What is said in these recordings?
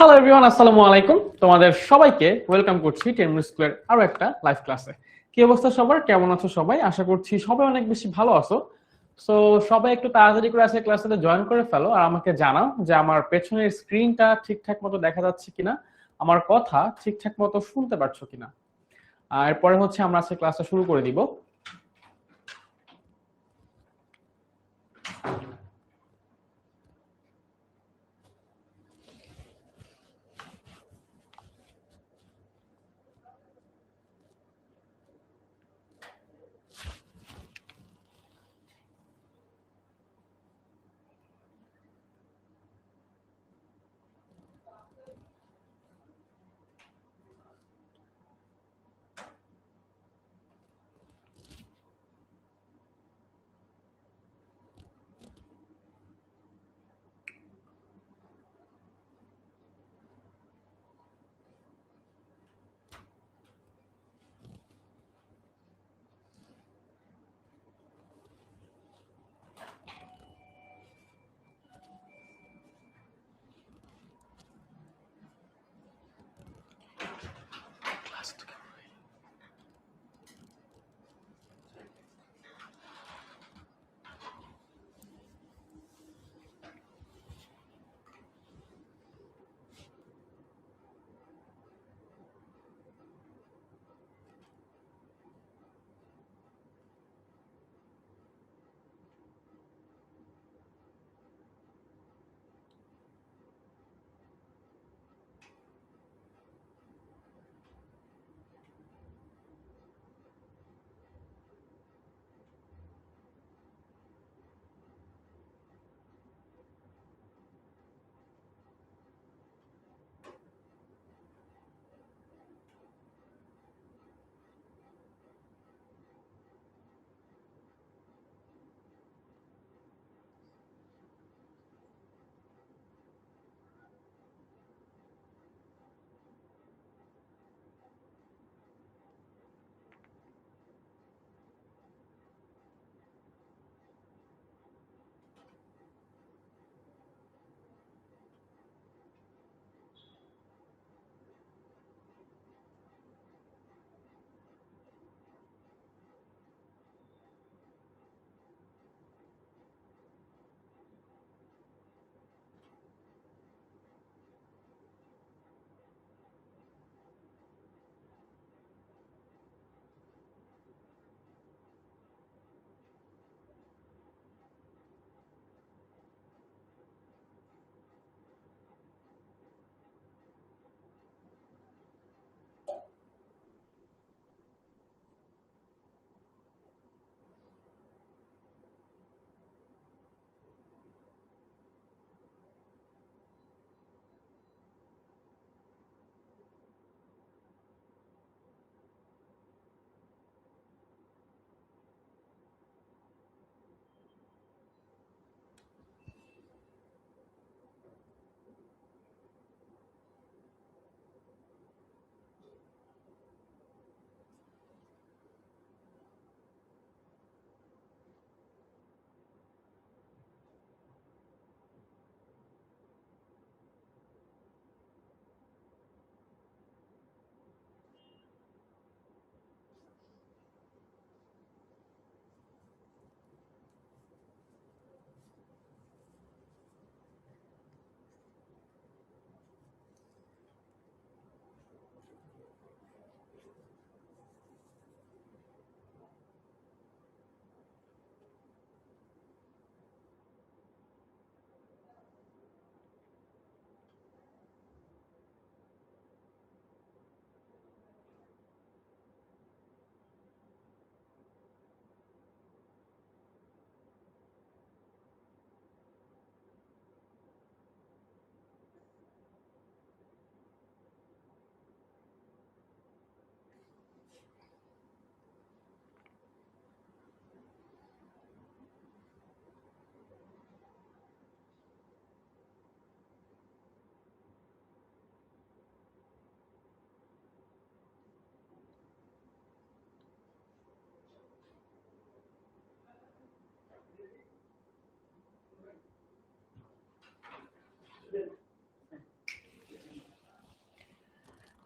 Hello everyone, আসসালামু আলাইকুম। তোমাদের সবাইকে ওয়েলকাম করছি 10 মিনিট স্কয়ার আরো একটা লাইভ ক্লাসে। কি অবস্থা সবার, কেমন আছো সবাই? আশা করছি সবাই অনেক বেশি ভালো আছো। সো সবাই একটু তাড়াতাড়ি করে আজকে ক্লাসে জয়েন করে ফেলো আর আমাকে জানাও যে আমার পেছনের স্ক্রিনটা ঠিকঠাক মতো দেখা যাচ্ছে কিনা, আমার কথা ঠিকঠাক মতো শুনতে পারছো কিনা। আর এরপরে হচ্ছে আমরা আজকে ক্লাসটা শুরু করে দিব।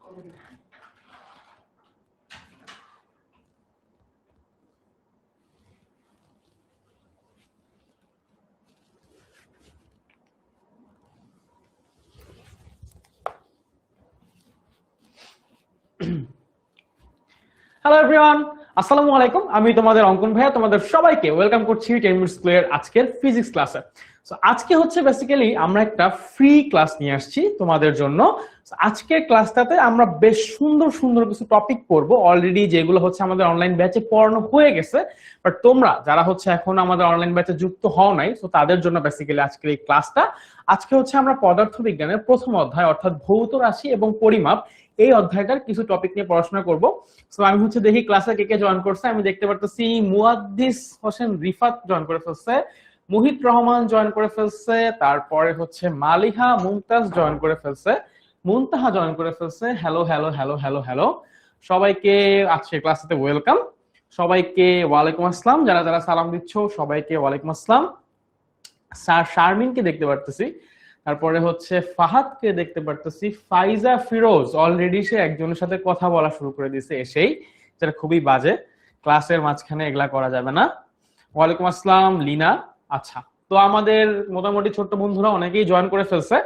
হ্যালো এভরিওয়ান, আসসালামু আলাইকুম। আমি তোমাদের অঙ্কন ভাইয়া, তোমাদের সবাইকে ওয়েলকাম করছি 10 মিনিট স্কুলের আজকের ফিজিক্স ক্লাসে। সো আজকে হচ্ছে বেসিক্যালি আমরা একটা ফ্রি ক্লাস নিয়ে আসছি তোমাদের জন্য। আজকের ক্লাসটাতে আমরা বেশ সুন্দর সুন্দর কিছু টপিক পড়বো অলরেডি, যেগুলো হচ্ছে আমাদের অনলাইন ব্যাচে পড়ানো হয়ে গেছে, বাট তোমরা যারা হচ্ছে এখন আমাদের অনলাইন ব্যাচে যুক্ত হও নাই, তো তাদের জন্য বেসিক্যালি আজকের এই ক্লাসটা। আজকে হচ্ছে আমরা পদার্থবিজ্ঞানের প্রথম অধ্যায় অর্থাৎ ভৌত রাশি এবং পরিমাপ, এই অধ্যায়টার কিছু টপিক নিয়ে পড়াশোনা করব। সো আমি হচ্ছে দেখি ক্লাসে কে কে জয়েন করছে। আমি দেখতে পারতেছি মুয়াদ্দিস হোসেন রিফাত জয়েন করে ফেলছে, মুহিত রহমান জয়েন করে ফেলছে, তারপরে হচ্ছে মালিহা মুমতাজ জয়েন করে ফেলছে, মুনতাহা জয়েন করে ফেলছে। Hello hello hello hello hello সবাইকে আজকের ক্লাসেতে ওয়েলকাম। সবাইকে ওয়ালাইকুম আসসালাম, যারা যারা সালাম দিচ্ছ সবাইকে ওয়ালাইকুম আসসালাম। স্যার শারমিনকে দেখতে পারতেছি, তারপরে হচ্ছে ফাহাদকে দেখতে পারতেছি, ফাইজা ফিরোজ অলরেডি সে একজনের সাথে কথা বলা শুরু করে দিয়েছে এসেই, যেটা খুবই বাজে, ক্লাসের মাঝখানে এগুলা করা যাবে না। ওয়ালাইকুম আসসালাম লিনা। আচ্ছা, তো আমাদের মোটামুটি ছোট্ট বন্ধুরা অনেকেই জয়েন করে ফেলছে,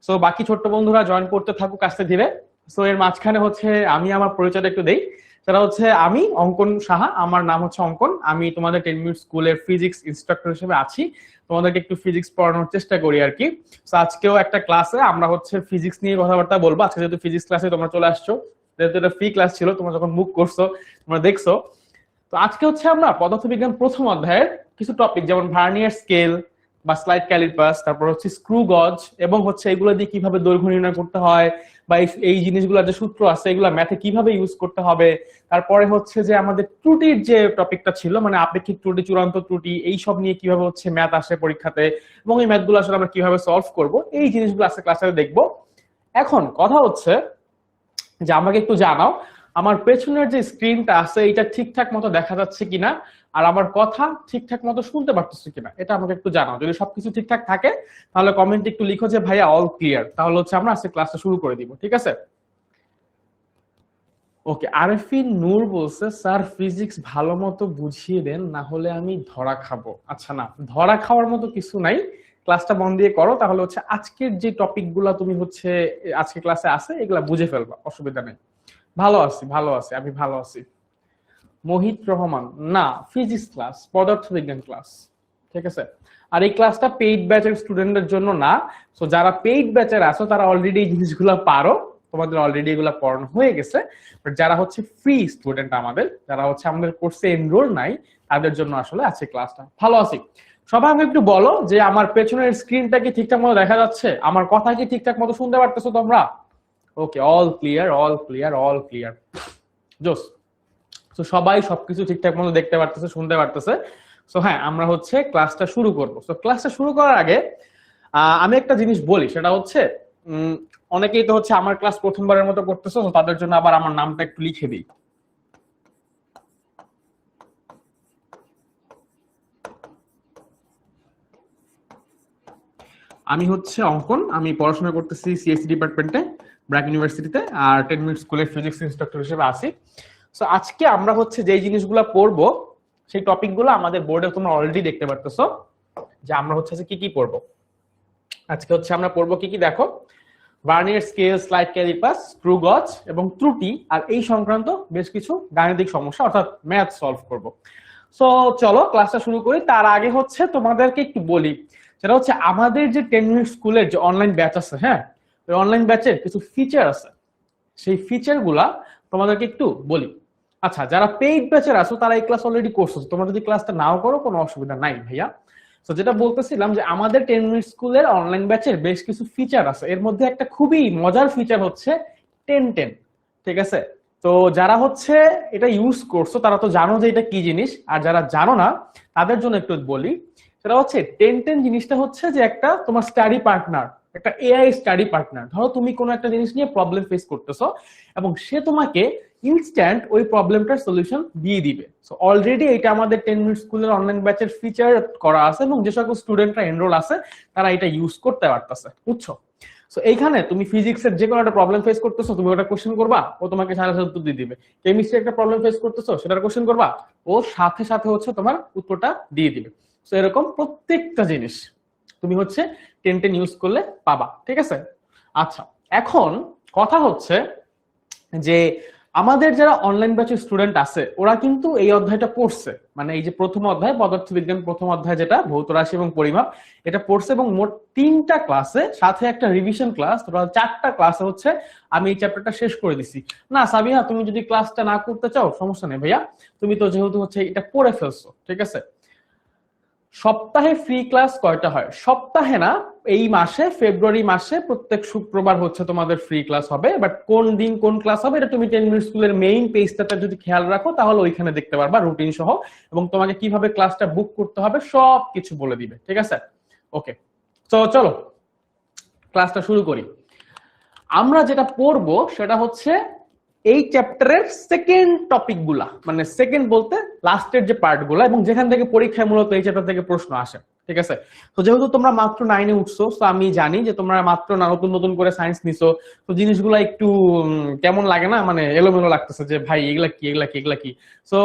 সো বাকি ছোট্ট বন্ধুরা জয়েন করতে থাকুক আস্তে ধীরে। সো এর মাঝখানে হচ্ছে আমি আমার পরিচয়টা একটু দেই, সেটা হচ্ছে আমি অঙ্কন সাহা, আমার নাম হচ্ছে অঙ্কন। আমি তোমাদের 10 মিনিট স্কুলের ফিজিক্স ইনস্ট্রাক্টর হিসেবে আছি, তোমাদেরকে একটু ফিজিক্স পড়ানোর চেষ্টা করি আর কি। তো আজকেও একটা ক্লাসে আমরা হচ্ছে ফিজিক্স নিয়ে কথাবার্তা বলবো। আজকে যেহেতু ফিজিক্স ক্লাসে তোমরা চলে আসছো, যেহেতু এটা ফ্রি ক্লাস ছিল, তোমরা যখন বুক করছো তোমরা দেখছো। তো আজকে হচ্ছে আমরা পদার্থবিজ্ঞান প্রথম অধ্যায়ের কিছু টপিক, যেমন ভার্নিয়ার স্কেল বা স্লাইড ক্যালিপাস, তারপর হচ্ছে স্ক্রু গজ, এবং হচ্ছে এগুলো দিয়ে কিভাবে দৈর্ঘ্য নির্ণয় করতে হয়, বা এই জিনিসগুলোর যে সূত্র আছে এগুলো ম্যাথে কিভাবে ইউজ করতে হবে। তারপরে হচ্ছে যে আমাদের ত্রুটির যে টপিকটা ছিল, মানে আপেক্ষিক ত্রুটি, চূড়ান্ত ত্রুটি, এই সব নিয়ে কিভাবে হচ্ছে ম্যাথ আসে পরীক্ষাতে, এবং এই ম্যাথগুলো আসলে আমরা কিভাবে সলভ করব, এই জিনিসগুলো আজকে ক্লাসে দেখবো। এখন কথা হচ্ছে যে আমাকে একটু জানাও আমার পেছনের যে স্ক্রিনটা আছে এটা ঠিকঠাক মতো দেখা যাচ্ছে কিনা, আর আমার কথা ঠিকঠাক মতো শুনতে পারতেছো কিনা, এটা আমাকে একটু জানাও। যদি সবকিছু ঠিকঠাক থাকে তাহলে কমেন্টে একটু লিখো যে ভাইয়া অল ক্লিয়ার, তাহলে হচ্ছে আমরা আজকে ক্লাসটা শুরু করে দিব, ঠিক আছে? ওকে, আরেফিন নূর বলছে স্যার ফিজিক্স ভালো মতো বুঝিয়ে দেন, না হলে আমি ধরা খাবো। আচ্ছা, না ধরা খাওয়ার মতো কিছু নাই, ক্লাসটা মন দিয়ে করো, তাহলে হচ্ছে আজকের যে টপিক গুলা তুমি হচ্ছে আজকে ক্লাসে আছে এগুলা বুঝে ফেলবা, অসুবিধা নেই। ভালো আছি, ভালো আছি, আমি ভালো আছি। মোহিত রহমান, না ফিজিক্স ক্লাস, পদার্থবিজ্ঞান ক্লাস, ঠিক আছে। আর এই ক্লাসটা পেইড ব্যাচের স্টুডেন্টদের জন্য না। সো যারা পেইড ব্যাচের আছো তারা অলরেডি এই জিনিসগুলো পারো, তোমাদের অলরেডি এগুলো পড়ানো হয়ে গেছে। বাট যারা হচ্ছে ফ্রি স্টুডেন্ট, আমাদের যারা হচ্ছে আমাদের কোর্সে এনরোল নাই, তাদের জন্য আসলে আছে ক্লাসটা। ভালো আছি সবাই। আমাকে একটু বলো যে আমার পেছনের স্ক্রিনটা কি ঠিকঠাক মতো দেখা যাচ্ছে, আমার কথা কি ঠিকঠাক মতো শুনতে পারতেছো তোমরা? Okay, all clear, all clear, all clear, জোস। তো সবাই সবকিছু ঠিকঠাক মতো দেখতে পারতেছে, শুনতে পারতেছে। সো হ্যাঁ, আমরা হচ্ছে ক্লাসটা শুরু করব। সো ক্লাসটা শুরু করার আগে আমি একটা জিনিস বলি, সেটা হচ্ছে অনেকেই তো হচ্ছে আমার ক্লাস প্রথমবারের মতো করতেছো, তো তাদের জন্য আবার আমার নামটা একটু লিখে দিই। আমি হচ্ছে অঙ্কন, আমি পড়াশোনা করতেছি সিএসসি ডিপার্টমেন্টে, ব্র্যাক ইউনিভার্সিটিতে, আর 10 মিনিট স্কুলের ফিজিক্স ইনস্ট্রাক্টর হিসেবে আছি। সো আজকে আমরা হচ্ছে যেই জিনিসগুলো পড়বো সেই টপিকগুলো আমাদের বোর্ডে তোমরা অলরেডি দেখতে পারতেছো যে আমরা হচ্ছে কি কি পড়বো। আজকে হচ্ছে আমরা পড়বো কি কি দেখো, vernier scale, slide callipers, screw গজ এবং ত্রুটি, আর এই সংক্রান্ত বেশ কিছু গাণিতিক সমস্যা অর্থাৎ ম্যাথ সলভ করব। সো চলো ক্লাসটা শুরু করি। তার আগে হচ্ছে তোমাদেরকে একটু বলি, সেটা হচ্ছে আমাদের যে 10 মিনিট স্কুলের যে অনলাইন ব্যাচ আছে, হ্যাঁ ওই অনলাইন ব্যাচের কিছু ফিচার আছে, সেই ফিচার গুলা তোমাদেরকে একটু বলি। আচ্ছা, যারা পেইড ব্যাচের আছো তারা এই ক্লাস অলরেডি করছো, তোমরা যদি ক্লাসটা নাও করো কোনো অসুবিধা নাই ভাইয়া। তো যেটা বলতেছিলাম যে আমাদের 10 মিনিট স্কুলের অনলাইন ব্যাচের বেশ কিছু ফিচার আছে, এর মধ্যে একটা খুবই মজার ফিচার হচ্ছে 10-10, ঠিক আছে? তো যারা হচ্ছে এটা ইউজ করছো তারা তো জানো যে এটা কি জিনিস, আর যারা জানো না তাদের জন্য একটু বলি। সেটা হচ্ছে 10-10 জিনিসটা হচ্ছে যে একটা তোমার স্টাডি পার্টনার, একটা এআই স্টাডি পার্টনার। ধরো তুমি কোনো একটা জিনিস নিয়ে প্রবলেম ফেস করতেছো এবং সে তোমাকে ইনস্ট্যান্ট ওই প্রবলেমটার সলিউশন দিয়ে দিবে। সো অলরেডি এটা আমাদের 10 মিনিট স্কুলের অনলাইন ব্যাচের ফিচার করা আছে, এবং যে সকল স্টুডেন্টরা এনরোল আছে তারা এটা ইউজ করতে পারতেছে, বুঝছো? সো এইখানে তুমি ফিজিক্সের যে কোনো একটা প্রবলেম ফেস করতেছো, তুমি ওটা কোশ্চেন করবা, ও তোমাকে সাথে সাথে উত্তর দিয়ে দিবে। কেমিস্ট্রি একটা প্রবলেম ফেস করতেছো, সেটার কোশ্চেন করবা, ও সাথে সাথে হচ্ছে তোমার উত্তরটা দিয়ে দিবে। সো এরকম প্রত্যেকটা জিনিস তুমি হচ্ছে 10 ইউজ করলে পাবা, ঠিক আছে? আচ্ছা, এখন কথা হচ্ছে যে আমাদের যারা অনলাইন ব্যাচের স্টুডেন্ট আছে ওরা কিন্তু এই অধ্যায়টা পড়ছে, মানে এই যে প্রথম অধ্যায় পদার্থবিজ্ঞান প্রথম অধ্যায় যেটা ভৌত রাশি এবং পরিমাপ, এটা পড়ছে, এবং মোট 3টা ক্লাসে সাথে একটা রিভিশন ক্লাস, টোটাল 4টা ক্লাসে হচ্ছে আমি এই চ্যাপ্টারটা শেষ করে দিছি। না সাবিহা, তুমি যদি ক্লাসটা না করতে চাও সমস্যা নেই ভাইয়া, তুমি তো যেহেতু হচ্ছে এটা পড়ে ফেলছো, ঠিক আছে? সপ্তাহে ফ্রি ক্লাস কয়টা হয়? সপ্তাহে না, এই মাসে ফেব্রুয়ারি মাসে প্রত্যেক শুক্রবার হচ্ছে তোমাদের ফ্রি ক্লাস হবে। বাট কোন দিন কোন ক্লাস হবে এটা তুমি 10 মিনিট স্কুলের মেইন পেজটাতে যদি খেয়াল রাখো তাহলে ওইখানে দেখতে পারবা রুটিন সহ, এবং তোমাকে কিভাবে ক্লাসটা বুক করতে হবে সব কিছু বলে দিবে, ঠিক আছে? ওকে, তো চলো ক্লাসটা শুরু করি। আমরা যেটা পড়বো সেটা হচ্ছে এই চ্যাপ্টারের সেকেন্ড টপিক গুলা, মানে সেকেন্ড বলতে লাস্টের যে পার্ট গুলা, এবং যেখান থেকে পরীক্ষায় মূলত এই চ্যাপ্টার থেকে প্রশ্ন আসে, ঠিক আছে? তো যেহেতু তোমরা মাত্র 9-এ উঠছো, তো আমি জানি যে তোমরা মাত্র নতুন নতুন করে সায়েন্স নিছো, তো জিনিসগুলা একটু কেমন লাগে না, মানে এলোমেলো লাগতেছে যে ভাই এগুলা কি এগুলা কি এগুলা কি। সো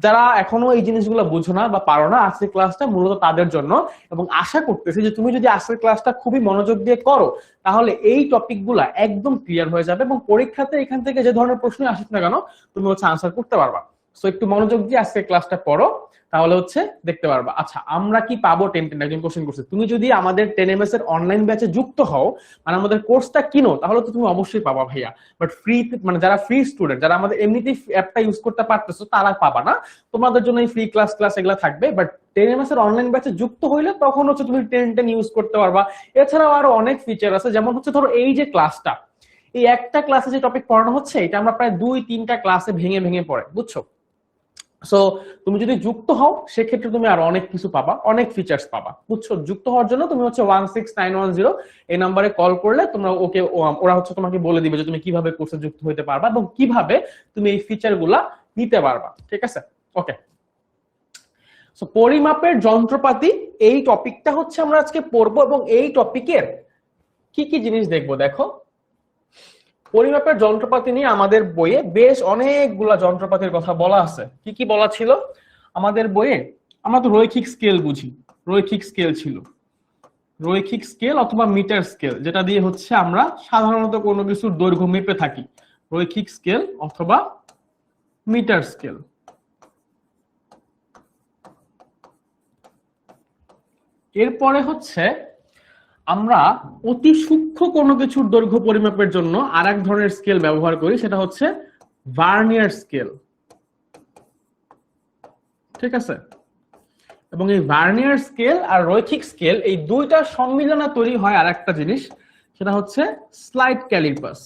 যারা এখনো এই জিনিসগুলো বুঝো না বা পারো না, আজকের ক্লাসটা মূলত তাদের জন্য, এবং আশা করতেছি যে তুমি যদি আজকের ক্লাসটা খুবই মনোযোগ দিয়ে করো তাহলে এই টপিকগুলা একদম ক্লিয়ার হয়ে যাবে, এবং পরীক্ষাতে এখান থেকে যে ধরনের প্রশ্ন আসুক না কেন তুমি হচ্ছে আনসার করতে পারবা। সো একটু মনোযোগ দিয়ে আজকে ক্লাসটা পড়ো, তাহলে হচ্ছে দেখতে পারবা। আচ্ছা, আমরা কি পাবো 10 একজন কোশ্চেন করছে, তুমি যদি আমাদের 10ms এর অনলাইন ব্যাচে যুক্ত হও, মানে আমাদের কোর্সটা কিনো, তাহলে তো তুমি অবশ্যই পাবা ভাইয়া। বাট ফ্রি, মানে যারা ফ্রি স্টুডেন্ট, যারা আমাদের এমনিতেই অ্যাপটা ইউজ করতে পারতেছো তারা পাবা না, তোমাদের জন্য এই ফ্রি ক্লাস এগুলা থাকবে। বাট 10ms এর অনলাইন ব্যাচে যুক্ত হইলে তখন হচ্ছে তুমি 10 ইউজ করতে পারবা। এছাড়াও আরো অনেক ফিচার আছে, যেমন হচ্ছে ধরো এই যে ক্লাসটা, এই একটা ক্লাসে যে টপিক পড়ানো হচ্ছে এটা আমরা প্রায় 2-3টা ক্লাসে ভেঙে ভেঙে পড়ে, বুঝছো? সো তুমি যদি যুক্ত হও সেক্ষেত্রে তুমি আর অনেক কিছু পাবা, অনেক ফিচার্স পাবা, বুঝছো? যুক্ত হওয়ার জন্য তুমি হচ্ছে 16910 এই নাম্বারে কল করলে তোমরা ওরা হচ্ছে তোমাকে বলে দিবে যে তুমি কিভাবে কোর্সে যুক্ত হতে পারবা এবং কিভাবে তুমি এই ফিচার গুলা নিতে পারবা, ঠিক আছে? ওকে, সো পরিমাপের যন্ত্রপাতি এই টপিকটা হচ্ছে আমরা আজকে পড়বো, এবং এই টপিকের কি কি জিনিস দেখবো দেখো। পরিমাপের যন্ত্রপাতি নিয়ে আমাদের বইয়ে বেশ অনেকগুলা যন্ত্রপাতির কথা বলা আছে। কি কি বলা ছিল আমাদের বইয়ে? আমরা তো রৈখিক স্কেল বুঝি, রৈখিক স্কেল ছিল, রৈখিক স্কেল অথবা মিটার স্কেল, যেটা দিয়ে হচ্ছে আমরা সাধারণত কোনো কিছুর দৈর্ঘ্য মেপে থাকি, রৈখিক স্কেল অথবা মিটার স্কেল। এরপরে হচ্ছে আমরা অতি সূক্ষ্ম কোনো কিছুর দৈর্ঘ্য পরিমাপের জন্য আরেক ধরনের স্কেল ব্যবহার করি, সেটা হচ্ছে ভার্নিয়ার স্কেল, ঠিক আছে? এবং এই ভার্নিয়ার স্কেল আর রৈখিক স্কেল এই দুইটা সম্মিলনে তৈরি হয় আরেকটা জিনিস, সেটা হচ্ছে স্লাইড ক্যালিপাস।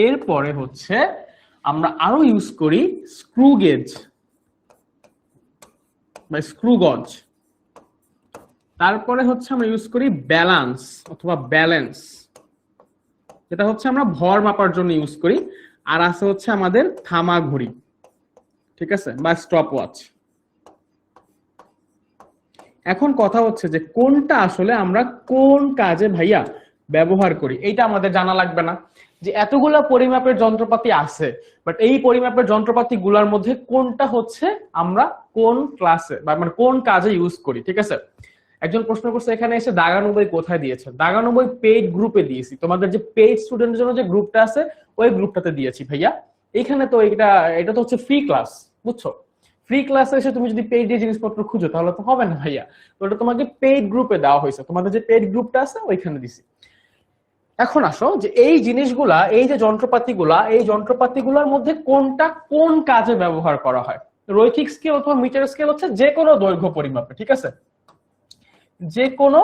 এরপরে হচ্ছে আমরা আরো ইউজ করি স্ক্রু গেজ বা স্ক্রু গজ। তারপরে হচ্ছে আমরা ইউজ করি ব্যালান্স অথবা ব্যালেন্স, যেটা হচ্ছে আমরা ভর মাপার জন্য ইউজ করি। আর আছে হচ্ছে আমাদের থামা ঘড়ি, ঠিক আছে, বা স্টপ ওয়াচ। এখন কথা হচ্ছে যে কোনটা আসলে আমরা কোন কাজে ভাইয়া ব্যবহার করি, এইটা আমাদের জানা লাগবে না। যে এতগুলা পরিমাপের যন্ত্রপাতি আছে, বাট এই পরিমাপের যন্ত্রপাতি গুলার মধ্যে কোনটা হচ্ছে আমরা কোন ক্লাসে বা মানে কোন কাজে ইউজ করি, ঠিক আছে? একজন প্রশ্ন করছে এখানে এসে দাগানুবই কোথায় দিয়েছে? দাগানুবই পেইড গ্রুপে দিয়েছি, তোমাদের যে পেইড স্টুডেন্টের জন্য যে গ্রুপটা আছে ওই গ্রুপটাতে দিয়েছি ভাইয়া। এখানে তো এটা তো হচ্ছে ফ্রি ক্লাস, বুঝছো? ফ্রি ক্লাসে এসে তুমি যদি পেইড জিনিসপত্র খুঁজো তাহলে তো হবে না ভাইয়া, তো এটা তোমাকে পেইড গ্রুপে দেওয়া হয়েছে, তোমাদের যে পেইড গ্রুপটা আছে ওইখানে দিছি। এখন আসো যে এই জিনিসগুলা, এই যে যন্ত্রপাতিগুলা, এই যন্ত্রপাতিগুলোর মধ্যে কোনটা কোন কাজে ব্যবহার করা হয়? রৈখিক স্কেল অথবা মিটার স্কেল হচ্ছে যে কোনো দৈর্ঘ্য পরিমাপে, ঠিক আছে? যে কোনো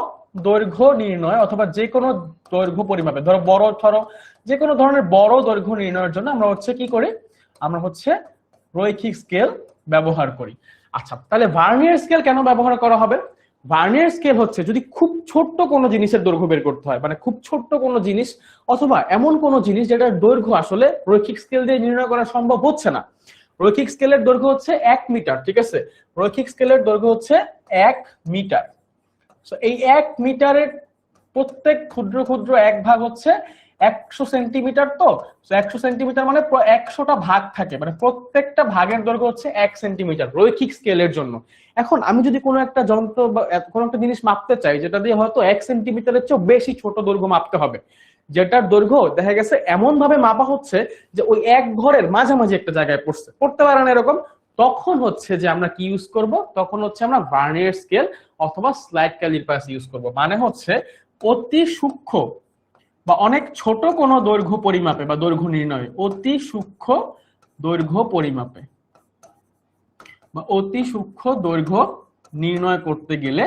দৈর্ঘ্য নির্ণয় অথবা যে কোনো দৈর্ঘ্য পরিমাপে, ধরো যে কোনো ধরনের বড় দৈর্ঘ্য নির্ণয়ের জন্য আমরা হচ্ছে কি করি? আমরা হচ্ছে রৈখিক স্কেল ব্যবহার করি। আচ্ছা, তাহলে ভার্নিয়ার স্কেল কেন ব্যবহার করা হবে? ভার্নিয়ার স্কেল হচ্ছে যদি খুব ছোট্ট কোনো জিনিসের দৈর্ঘ্য বের করতে হয়, মানে খুব ছোট্ট কোনো জিনিস অথবা এমন কোনো জিনিস যেটার দৈর্ঘ্য আসলে রৈখিক স্কেল দিয়ে নির্ণয় করা সম্ভব হচ্ছে না, রৈখিক স্কেলের দৈর্ঘ্য হচ্ছে 1 মিটার, ঠিক আছে? রৈখিক স্কেলের দৈর্ঘ্য হচ্ছে 1 মিটার। সো এই 1 মিটারের প্রত্যেক ক্ষুদ্র ক্ষুদ্র এক ভাগ হচ্ছে 100 সেন্টিমিটার। তো 100 সেন্টিমিটার মানে 100টা ভাগ থাকে, মানে প্রত্যেকটা ভাগের দৈর্ঘ্য হচ্ছে 1 সেন্টিমিটার রৈখিক স্কেলের জন্য। এখন আমি যদি কোনো একটা যন্ত্র বা কোনো একটা জিনিস মাপতে চাই যেটা দিয়ে হয়তো 1 সেন্টিমিটারের চেয়ে বেশি ছোট দৈর্ঘ্য মাপতে হবে, যেটার দৈর্ঘ্য দেখা গেছে এমন ভাবে মাপা হচ্ছে যে ওই এক ঘরের মাঝামাঝি একটা জায়গায় পড়তে পারে না এরকম, তখন হচ্ছে যে আমরা কি ইউজ করব, তখন হচ্ছে আমরা ভার্নিয়ার স্কেল অথবা স্লাইড ক্যালিপার্স ইউজ করব। মানে হচ্ছে অতি সূক্ষ্ম বা অনেক ছোট কোনো দৈর্ঘ্য পরিমাপে বা দৈর্ঘ্য নির্ণয়ে, অতি সূক্ষ্ম দৈর্ঘ্য পরিমাপে বা অতি সূক্ষ্ম দৈর্ঘ্য নির্ণয় করতে গেলে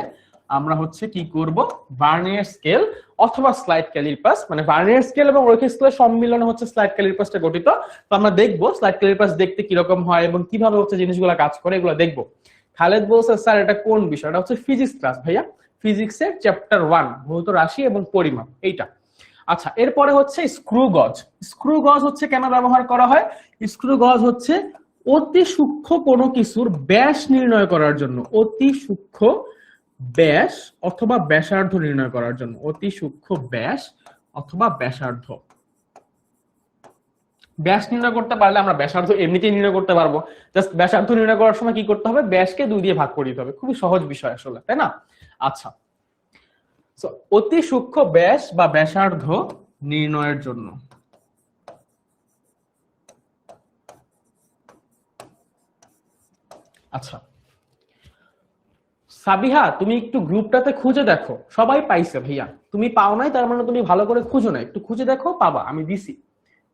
আমরা হচ্ছে কি করব, ভার্নিয়ার স্কেল অথবা স্লাইড ক্যালিপার্স, মানে ভার্নিয়ার স্কেল এবং রৈখিক স্কেলের সম্মিলনে হচ্ছে স্লাইড ক্যালিপার্সটা গঠিত। তো আমরা দেখবো স্লাইড ক্যালিপার্স দেখতে কিরকম হয় এবং কিভাবে হচ্ছে জিনিসগুলো কাজ করে, এগুলো দেখবো। খালেদ বলছে স্যার এটা কোন বিষয়? এটা হচ্ছে ফিজিক্স ক্লাস ভাইয়া, ফিজিক্সের চ্যাপ্টার 1 ভৌত রাশি এবং পরিমাপ, এইটা। আচ্ছা, এরপরে হচ্ছে স্ক্রু গজ। স্ক্রু গজ হচ্ছে কেন ব্যবহার করা হয়? স্ক্রু গজ হচ্ছে অতি সূক্ষ্ম কোনো কিছুর ব্যাস নির্ণয় করার জন্য, অতি সূক্ষ্ম ব্যাস অথবা ব্যাসার্ধ নির্ণয় করার জন্য, অতি সূক্ষ্ম ব্যাস অথবা ব্যাসার্ধ। ব্যাস নির্ণয় করতে পারলে আমরা ব্যাসার্ধ এমনিতেই নির্ণয় করতে পারবো। জাস্ট ব্যাসার্ধ নির্ণয় করার সময় কি করতে হবে, ব্যাসকে 2 দিয়ে ভাগ করে দিতে হবে। খুবই সহজ বিষয় আসলে, তাই না? আচ্ছা, অতি সূক্ষ্ম ব্যাস বা ব্যাসার্ধ নির্ণয়ের জন্য আচ্ছা সাবিহা, তুমি একটু গ্রুপটাতে খুঁজে দেখো, সবাই পাইছে ভাইয়া। তুমি পাও নাই তার মানে তুমি ভালো করে খুঁজো না, একটু খুঁজে দেখো, পাবা। আমি দিছি,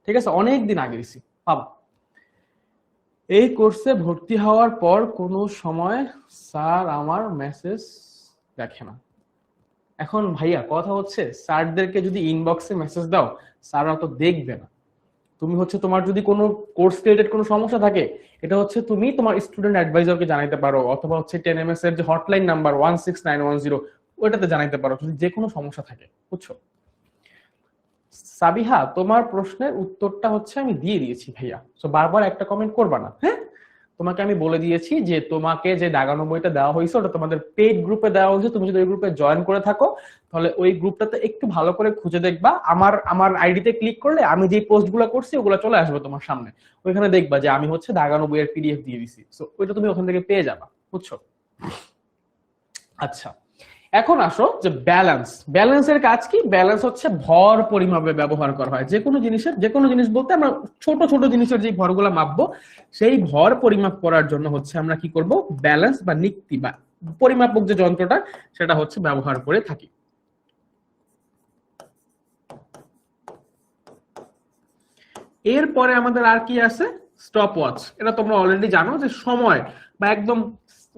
ঠিক আছে, অনেক দিন আগে দিছি, পাবা। এই কোর্সে ভর্তি হওয়ার পর কোনো সময় স্যার আমার মেসেজ দেখে না। এখন ভাইয়া কথা হচ্ছে স্যারদেরকে যদি ইনবক্সে মেসেজ দাও, স্যাররা তো দেখবে না। তুমি হচ্ছে তোমার যদি কোনো কোর্স রিলেটেড কোনো সমস্যা থাকে, এটা হচ্ছে তুমি তোমার স্টুডেন্ট অ্যাডভাইজারকে জানাতে পারো, অথবা হচ্ছে 10ms এর যে হটলাইন নাম্বার 16910 ওইটাতে জানাতে পারো যদি যে কোনো সমস্যা থাকে, বুঝছো? সাবিহা, তোমার প্রশ্নের উত্তরটা হচ্ছে আমি দিয়ে দিয়েছি ভাইয়া, তো বারবার একটা কমেন্ট করবা না, হ্যাঁ? তোমাকে আমি বলে দিয়েছি যে তোমাকে যে দাগানো বইটা দেওয়া হয়েছে ওটা তোমাদের পেইড গ্রুপে দেওয়া হয়েছে। তুমি যদি ওই গ্রুপে জয়েন করে থাকো তাহলে ওই গ্রুপটাতে একটু ভালো করে খুঁজে দেখবা। আমার আইডিতে ক্লিক করলে আমি যে পোস্টগুলো করছি ওগুলো চলে আসবে তোমার সামনে। ওইখানে দেখবা যে আমি হচ্ছে দাগানো বইয়ের পিডিএফ দিয়ে দিছি, সো ওইটা তুমি ওখান থেকে পেয়ে যাবা, বুঝছো? আচ্ছা, এখন আসো যে ব্যালেন্স। ব্যালেন্সের কাজ কি? ব্যালেন্স হচ্ছে ভর পরিমাপে ব্যবহার করা হয়। যে কোনো জিনিস বলতে আমরা ছোট ছোট জিনিসের যে ভরগুলো মাপবো সেই ভর পরিমাপ করার জন্য হচ্ছে আমরা কি করব, ব্যালেন্স বা নিক্তি বা পরিমাপক যে যন্ত্রটা সেটা হচ্ছে ব্যবহার করে থাকি। এরপরে আমাদের আর কি আছে, স্টপ ওয়াচ। এটা তোমরা অলরেডি জানো যে সময় বা একদম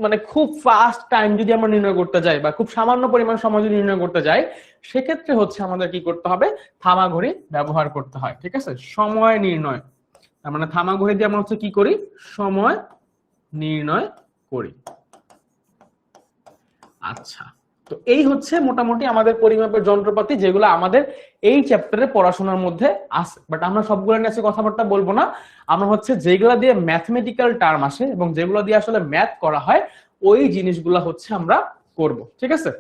মানে খুব ফাস্ট টাইম যদি আমরা নির্ণয় করতে যাই বা খুব সামান্য পরিমাণ সময় যদি নির্ণয় করতে যাই, সেক্ষেত্রে হচ্ছে আমাদের কি করতে হবে, থামা ঘড়ি ব্যবহার করতে হয়, ঠিক আছে? সময় নির্ণয়, তার মানে থামা ঘড়ি দিয়ে আমরা হচ্ছে কি করি, সময় নির্ণয় করি। আচ্ছা, তো এই হচ্ছে মোটামুটি আমাদের পরিমাপের যন্ত্রপাতি যেগুলো আমাদের এই চ্যাপ্টারে পড়াশোনার মধ্যে আছে। বাট আমরা সবগুলো নিয়ে কথাবার্তা বলবো না, আমরা হচ্ছে যেগুলো দিয়ে ম্যাথমেটিক্যাল টার্ম আসে এবং যেগুলো দিয়ে আসলে ম্যাথ করা হয় ওই জিনিসগুলো হচ্ছে আমরা করব, ঠিক আছে?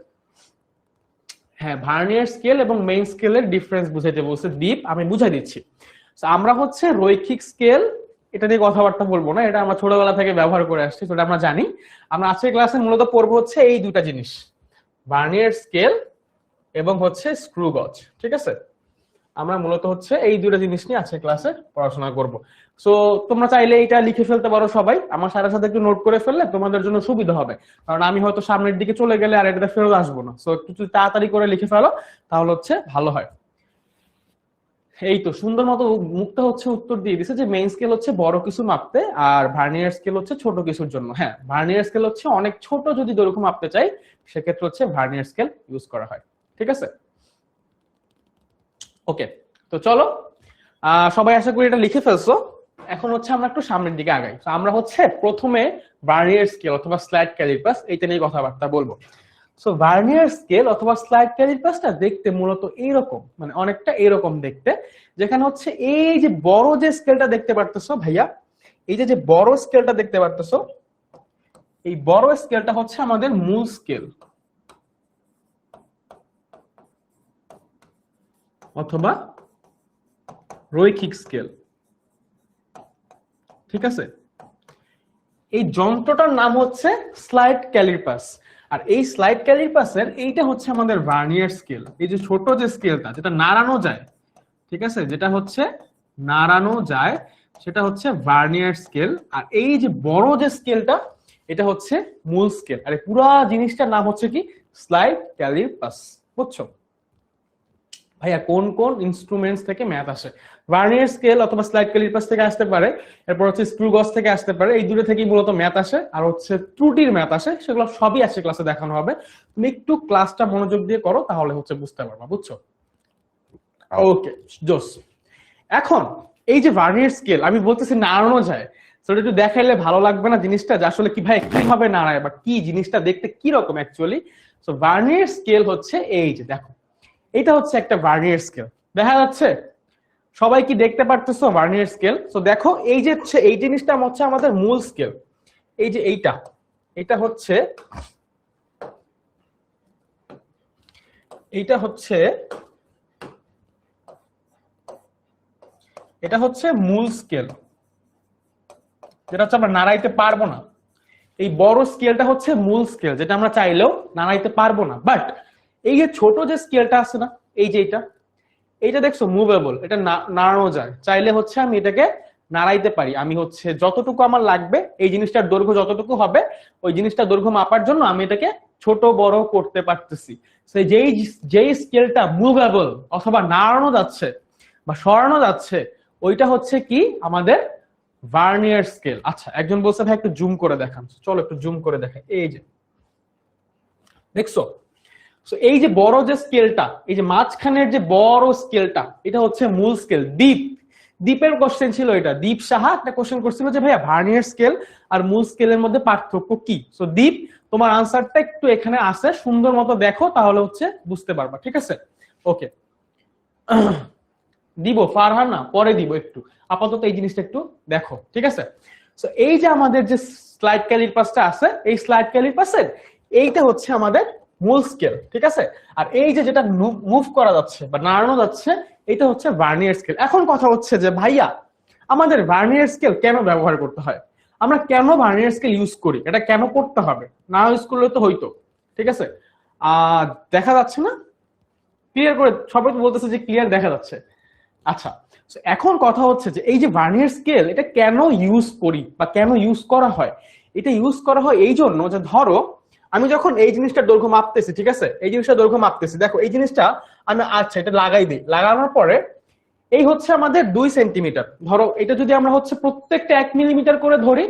হ্যাঁ, ভার্নিয়ার স্কেল এবং মেইন স্কেলের ডিফারেন্স বুঝাইতে বলছে দীপ, আমি বুঝাই দিচ্ছি। আমরা হচ্ছে রৈখিক স্কেল এটা নিয়ে কথাবার্তা বলবো না, এটা আমরা ছোটবেলা থেকে ব্যবহার করে আসছি, সেটা আমরা জানি। আমরা আজকের ক্লাসে মূলত পড়বো হচ্ছে এই দুটা জিনিস, ভার্নিয়ার স্কেল এবং হচ্ছে স্ক্রু গজ, ঠিক আছে? আমরা মূলত হচ্ছে এই দুটো জিনিস নিয়ে আজকে ক্লাসে পড়াশোনা করব। সো তোমরা চাইলে এটা লিখে ফেলতে পারো সবাই, আমার সাথে সাথে একটু নোট করে ফেললে তোমাদের জন্য সুবিধা হবে, কারণ আমি হয়তো সামনের দিকে চলে গেলে আর এটাতে ফেরত আসবো না। সো একটু তাড়াতাড়ি করে লিখে ফেলো, তাহলে হচ্ছে ভালো হয়। এই তো সুন্দর মতো মুখটা হচ্ছে উত্তর দিয়ে দিছে যে মেইন স্কেল হচ্ছে বড় কিছু মাপতে আর ভার্নিয়ার স্কেল হচ্ছে ছোট কিছুর জন্য। হ্যাঁ, ভার্নিয়ার স্কেল হচ্ছে অনেক ছোট যদি দৈর্ঘ্য মাপতে চাই সেক্ষেত্রে হচ্ছে ভার্নিয়ার স্কেল ইউজ করা হয়, ঠিক আছে? ওকে, তো চলো সবাই আশা করি এটা লিখে ফেলছো। এখন হচ্ছে আমরা একটু সামনের দিকে আগাই। আমরা হচ্ছে প্রথমে ভার্নিয়ার স্কেল অথবা স্লাইড ক্যালিপার্স এইটা নিয়ে কথাবার্তা বলবো। সো ভার্নিয়ার স্কেল অথবা স্লাইড ক্যালিপার্সটা দেখতে মূলত এইরকম, মানে অনেকটা এরকম দেখতে, যেখানে হচ্ছে এই যে বড় যে স্কেলটা দেখতে পারতেছো ভাইয়া, এই যে বড় স্কেলটা দেখতে পারতেছো, এই বড় স্কেলটা হচ্ছে আমাদের মূল স্কেল অথবা রৈখিক স্কেল। ঠিক আছে, এই যন্ত্রটার নাম হচ্ছে স্লাইড ক্যালিপাস। আর এই স্লাইড ক্যালিপাসের এইটা হচ্ছে আমাদের ভার্নিয়ার স্কেল। এই যে ছোট যে স্কেলটা যেটা নাড়ানো যায়, ঠিক আছে, যেটা হচ্ছে নাড়ানো যায়, সেটা হচ্ছে ভার্নিয়ার স্কেল। আর এই যে বড় যে স্কেলটা, এটা হচ্ছে মূল স্কেল। আর পুরো জিনিসটার নাম হচ্ছে কি স্লাইড ক্যালিপাস। বুঝছো ভাইয়া? কোন কোন ইনস্ট্রুমেন্টস থেকে ম্যাথ আসে? ভার্নিয়ার স্কেল অথবা স্লাইড ক্যালিপাস থেকে আসতে পারে, এরপর হচ্ছে স্ক্রু গজ থেকে আসতে পারে। এই দুটো থেকেই মূলত ম্যাথ আসে। আর হচ্ছে ত্রুটির ম্যাথ আসে, সেগুলো সবই আসে ক্লাসে দেখানো হবে। তুমি একটু ক্লাসটা মনোযোগ দিয়ে করো, তাহলে হচ্ছে বুঝতে পারবা। বুঝছো? ওকে, জোস। এখন এই যে ভার্নিয়ার স্কেল আমি বলতেছি নাড়ানো যায়, সেটা একটু দেখাইলে ভালো লাগবে না জিনিসটা, যে আসলে কি ভাই কিভাবে নাড়ায় বা কি জিনিসটা দেখতে কি রকম অ্যাকচুয়ালি। সো ভার্নিয়ার স্কেল হচ্ছে এই যে দেখো, এটা হচ্ছে একটা ভার্নিয়ার স্কেল, দেখা যাচ্ছে? সবাই কি দেখতে পারতেছো ভার্নিয়ার স্কেল? তো দেখো এই যে এই জিনিসটা হচ্ছে আমাদের মূল স্কেল। এই যে এইটা হচ্ছে এটা হচ্ছে মূল স্কেল, যেটা হচ্ছে আমরা নাড়াইতে পারবো না। এই বড় স্কেলটা হচ্ছে মূল স্কেল, যেটা আমরা চাইলেও নাড়াইতে পারবো না। বাট এই যে ছোট যে স্কেলটা আছে না, এই যে এইটা দেখছো মুভেবল, এটা নাড়ানো যায়। চাইলে হচ্ছে আমি এটাকে নাড়াইতে পারি। আমি হচ্ছে যতটুকু আমার লাগবে, এই জিনিসটার দৈর্ঘ্য যতটুকু হবে, ওই জিনিসটার দৈর্ঘ্য মাপার জন্য আমি এটাকে ছোট বড় করতে পারতেছি। সেই যেই স্কেলটা মুভেবল অথবা নাড়ানো যাচ্ছে বা সরানো যাচ্ছে, ওইটা হচ্ছে কি আমাদের ভার্নিয়ার স্কেল। আচ্ছা, একজন বলছে ভাই একটু জুম করে দেখান, চলো একটু জুম করে দেখাই। এই যে দেখছো, সো এই যে বড় যে স্কেলটা, এই যে মাঝখানের যে বড় স্কেলটা, এটা হচ্ছে মূল স্কেল। দ্বীপের কোশ্চেন ছিল এটা, দীপ সাহা একটা কোশ্চেন করছিল যে ভাইয়া ভার্নিয়ার স্কেল আর মূল স্কেলের মধ্যে পার্থক্য কি। সো দীপ, তোমার আনসারটা একটু এখানে আছে, সুন্দর মতো দেখো, তাহলে হচ্ছে বুঝতে পারবা। ঠিক আছে, ওকে। দিব ফারহান না, পরে দিব, একটু আপাতত এই জিনিসটা একটু দেখো। ঠিক আছে, সো এই যে আমাদের যে স্লাইড ক্যালিপাসটা আছে, এই স্লাইড ক্যালিপাসের এইটা হচ্ছে আমাদের মূল স্কেল। ঠিক আছে, আর এই যে যেটা মুভ করা যাচ্ছে বা নাড়ানো যাচ্ছে, এটা হচ্ছে ভার্নিয়ার স্কেল। এখন কথা হচ্ছে যে ভাইয়া আমাদের ভার্নিয়ার স্কেল কেন ব্যবহার করতে হয়? আমরা কেন ভার্নিয়ার স্কেল ইউজ করি? এটা কেন করতে হবে? না ইউজ করলে তো হইতো। ঠিক আছে, দেখা যাচ্ছে না? ক্লিয়ার করে সবাই তো বলতেছে যে ক্লিয়ার দেখা যাচ্ছে। আচ্ছা, এখন কথা হচ্ছে যে এই যে ভার্নিয়ার স্কেল, এটা কেন ইউজ করি বা কেন ইউজ করা হয়? এটা ইউজ করা হয় এই জন্য যে ধরো আমি যখন এই জিনিসটার দৈর্ঘ্য মাপতেছি, ঠিক আছে, এই জিনিসটার দৈর্ঘ্য মাপতেছি, দেখো এই জিনিসটা আমি, আচ্ছা এটা লাগাই দিই, লাগানোর পরে এই হচ্ছে আমাদের 2 সেন্টিমিটার। ধরো এটা যদি আমরা হচ্ছে প্রত্যেকটা 1 মিলিমিটার করে ধরি,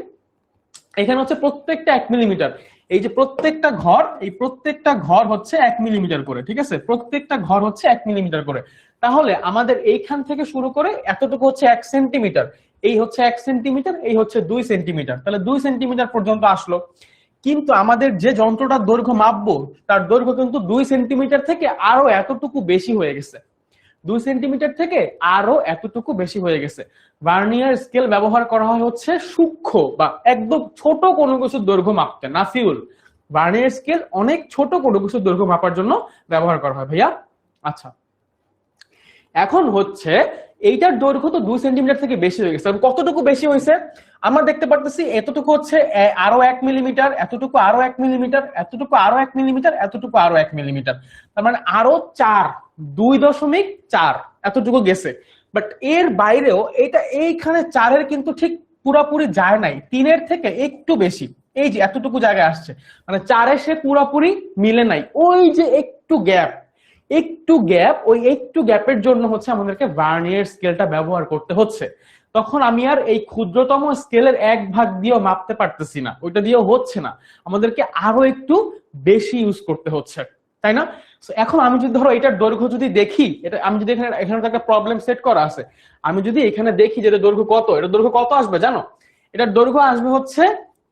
এখানে হচ্ছে প্রত্যেকটা 1 মিলিমিটার। এই যে প্রত্যেকটা ঘর, এই প্রত্যেকটা ঘর হচ্ছে 1 মিলিমিটার করে। ঠিক আছে, প্রত্যেকটা ঘর হচ্ছে 1 মিলিমিটার করে। তাহলে আমাদের এইখান থেকে শুরু করে এতটুকু হচ্ছে 1 সেন্টিমিটার, এই হচ্ছে 1 সেন্টিমিটার, এই হচ্ছে 2 সেন্টিমিটার, তাহলে 2 সেন্টিমিটার পর্যন্ত আসলো। কিন্তু আমাদের যে যন্ত্রটার দৈর্ঘ্য মাপবো, তার দৈর্ঘ্য কিন্তু 2 সেন্টিমিটার থেকে আরো এতটুকু বেশি হয়ে গেছে। 2 সেন্টিমিটার থেকে আরো এতটুকু বেশি হয়ে গেছে। ভার্নিয়ার স্কেল ব্যবহার করা হয় হচ্ছে সূক্ষ্ম বা একদম ছোট কোনো কিছুর দৈর্ঘ্য মাপতে, নাফিউল। ভার্নিয়ার স্কেল অনেক ছোট কোনো কিছুর দৈর্ঘ্য মাপার জন্য ব্যবহার করা হয় ভাইয়া। আচ্ছা, এখন হচ্ছে এইটার দৈর্ঘ্য তো 2 সেন্টিমিটার থেকে বেশি হয়ে গেছে। কতটুকু বেশি হয়েছে? আমরা দেখতে পারতেছি এতটুকু হচ্ছে আরো 1 মিলিমিটার, এতটুকু আরো 1 মিলিমিটার, এতটুকু আরো 1 মিলিমিটার, এতটুকু আরো 1 মিলিমিটার, তার মানে আরো 2.4 এতটুকু গেছে। বাট এর বাইরেও এটা এইখানে 4-এর কিন্তু ঠিক পুরোপুরি যায় নাই, 3-এর থেকে একটু বেশি। এই যে এতটুকু জায়গায় আসছে, মানে 4-এ সে পুরোপুরি মিলে নাই, ওই যে একটু গ্যাপ, ওই একটু গ্যাপের জন্য হচ্ছে আমাদেরকে ভার্নিয়ার স্কেলটা ব্যবহার করতে হচ্ছে। তখন আমি আর এই ক্ষুদ্রতম স্কেলের 1/ভাগ দিয়েও মাপতে পারতেছি না, ওইটা দিয়েও হচ্ছে না, আমাদেরকে আরো একটু বেশি ইউজ করতে হচ্ছে, তাই না? এখন আমি যদি ধরো এটার দৈর্ঘ্য যদি দেখি, এটা আমি যদি এখানে তো একটা প্রবলেম সেট করা আছে, আমি যদি এখানে দেখি যে এটার দৈর্ঘ্য কত, এটার দৈর্ঘ্য কত আসবে জানো? এটার দৈর্ঘ্য আসবে হচ্ছে